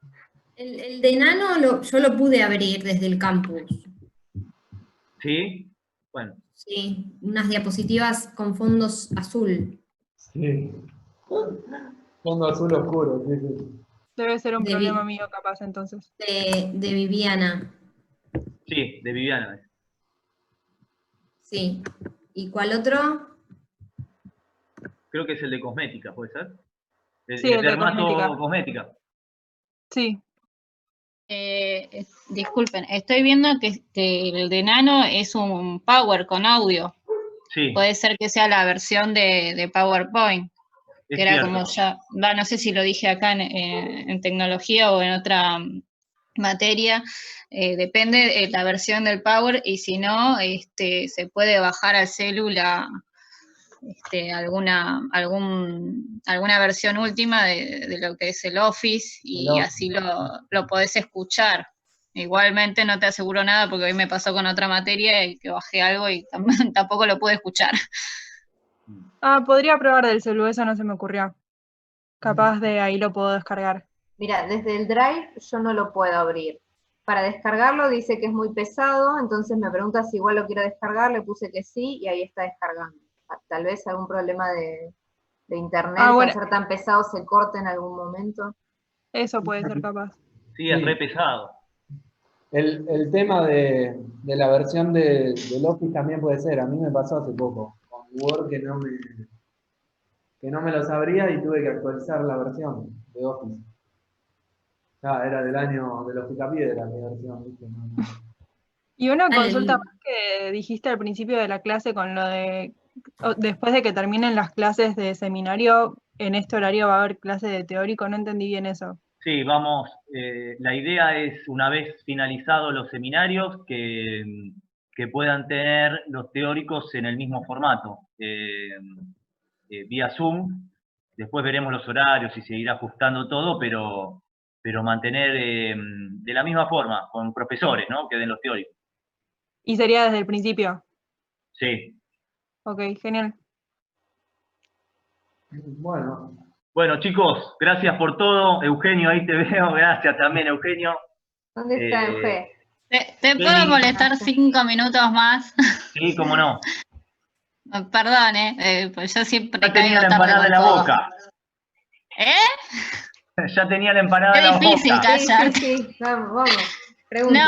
El de Nano yo lo pude abrir desde el campus. ¿Sí? Bueno. Sí, unas diapositivas con fondos azul. Sí. Fondo azul oscuro, sí. Debe ser un problema mío capaz entonces. De Viviana. Sí, de Viviana. Sí. ¿Y cuál otro? Creo que es el de cosmética, ¿puede ser? Sí, el de cosmética. Sí. Disculpen, estoy viendo que el de Nano es un Power con audio. Sí. Puede ser que sea la versión de PowerPoint. Es Que era cierto. como ya, no sé si lo dije acá en tecnología o en otra materia, depende de la versión del Power y si no, se puede bajar al celular alguna versión última de lo que es el Office y así lo podés escuchar. Igualmente no te aseguro nada porque hoy me pasó con otra materia y que bajé algo y tampoco lo pude escuchar. Podría probar del celular, eso no se me ocurrió. Capaz de ahí lo puedo descargar. Mira, desde el Drive yo no lo puedo abrir. Para descargarlo dice que es muy pesado, entonces me pregunta si igual lo quiero descargar, le puse que sí y ahí está descargando. Tal vez algún problema de internet, bueno. al ser tan pesado se corte en algún momento. Eso puede ser capaz. Sí, es re pesado. El tema de la versión del Office también puede ser. A mí me pasó hace poco con Word que no me lo sabría y tuve que actualizar la versión de Office. Era del año de los Picapiedras mi versión, ¿viste? Y una consulta más que dijiste al principio de la clase con lo de después de que terminen las clases de seminario, en este horario va a haber clase de teórico, no entendí bien eso. Sí, vamos, la idea es una vez finalizados los seminarios que puedan tener los teóricos en el mismo formato, vía Zoom. Después veremos los horarios y se irá ajustando todo, pero mantener de la misma forma, con profesores, ¿no? Que den los teóricos. ¿Y sería desde el principio? Sí. Ok, genial. Bueno. Bueno, chicos, gracias por todo. Eugenio, ahí te veo. Gracias también, Eugenio. ¿Dónde está Eugenio? ¿Te puedo molestar 5 minutos más? Sí, cómo no. Perdón, pues yo siempre Ya tenía caigo la tarde empanada con en la todo. boca. Ya tenía la empanada Qué en la difícil boca. callarte. Sí, vamos. Pregunte. No,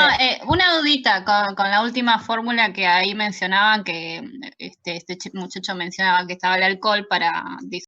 una dudita con la última fórmula que ahí mencionaban, que este muchacho mencionaba que estaba el alcohol para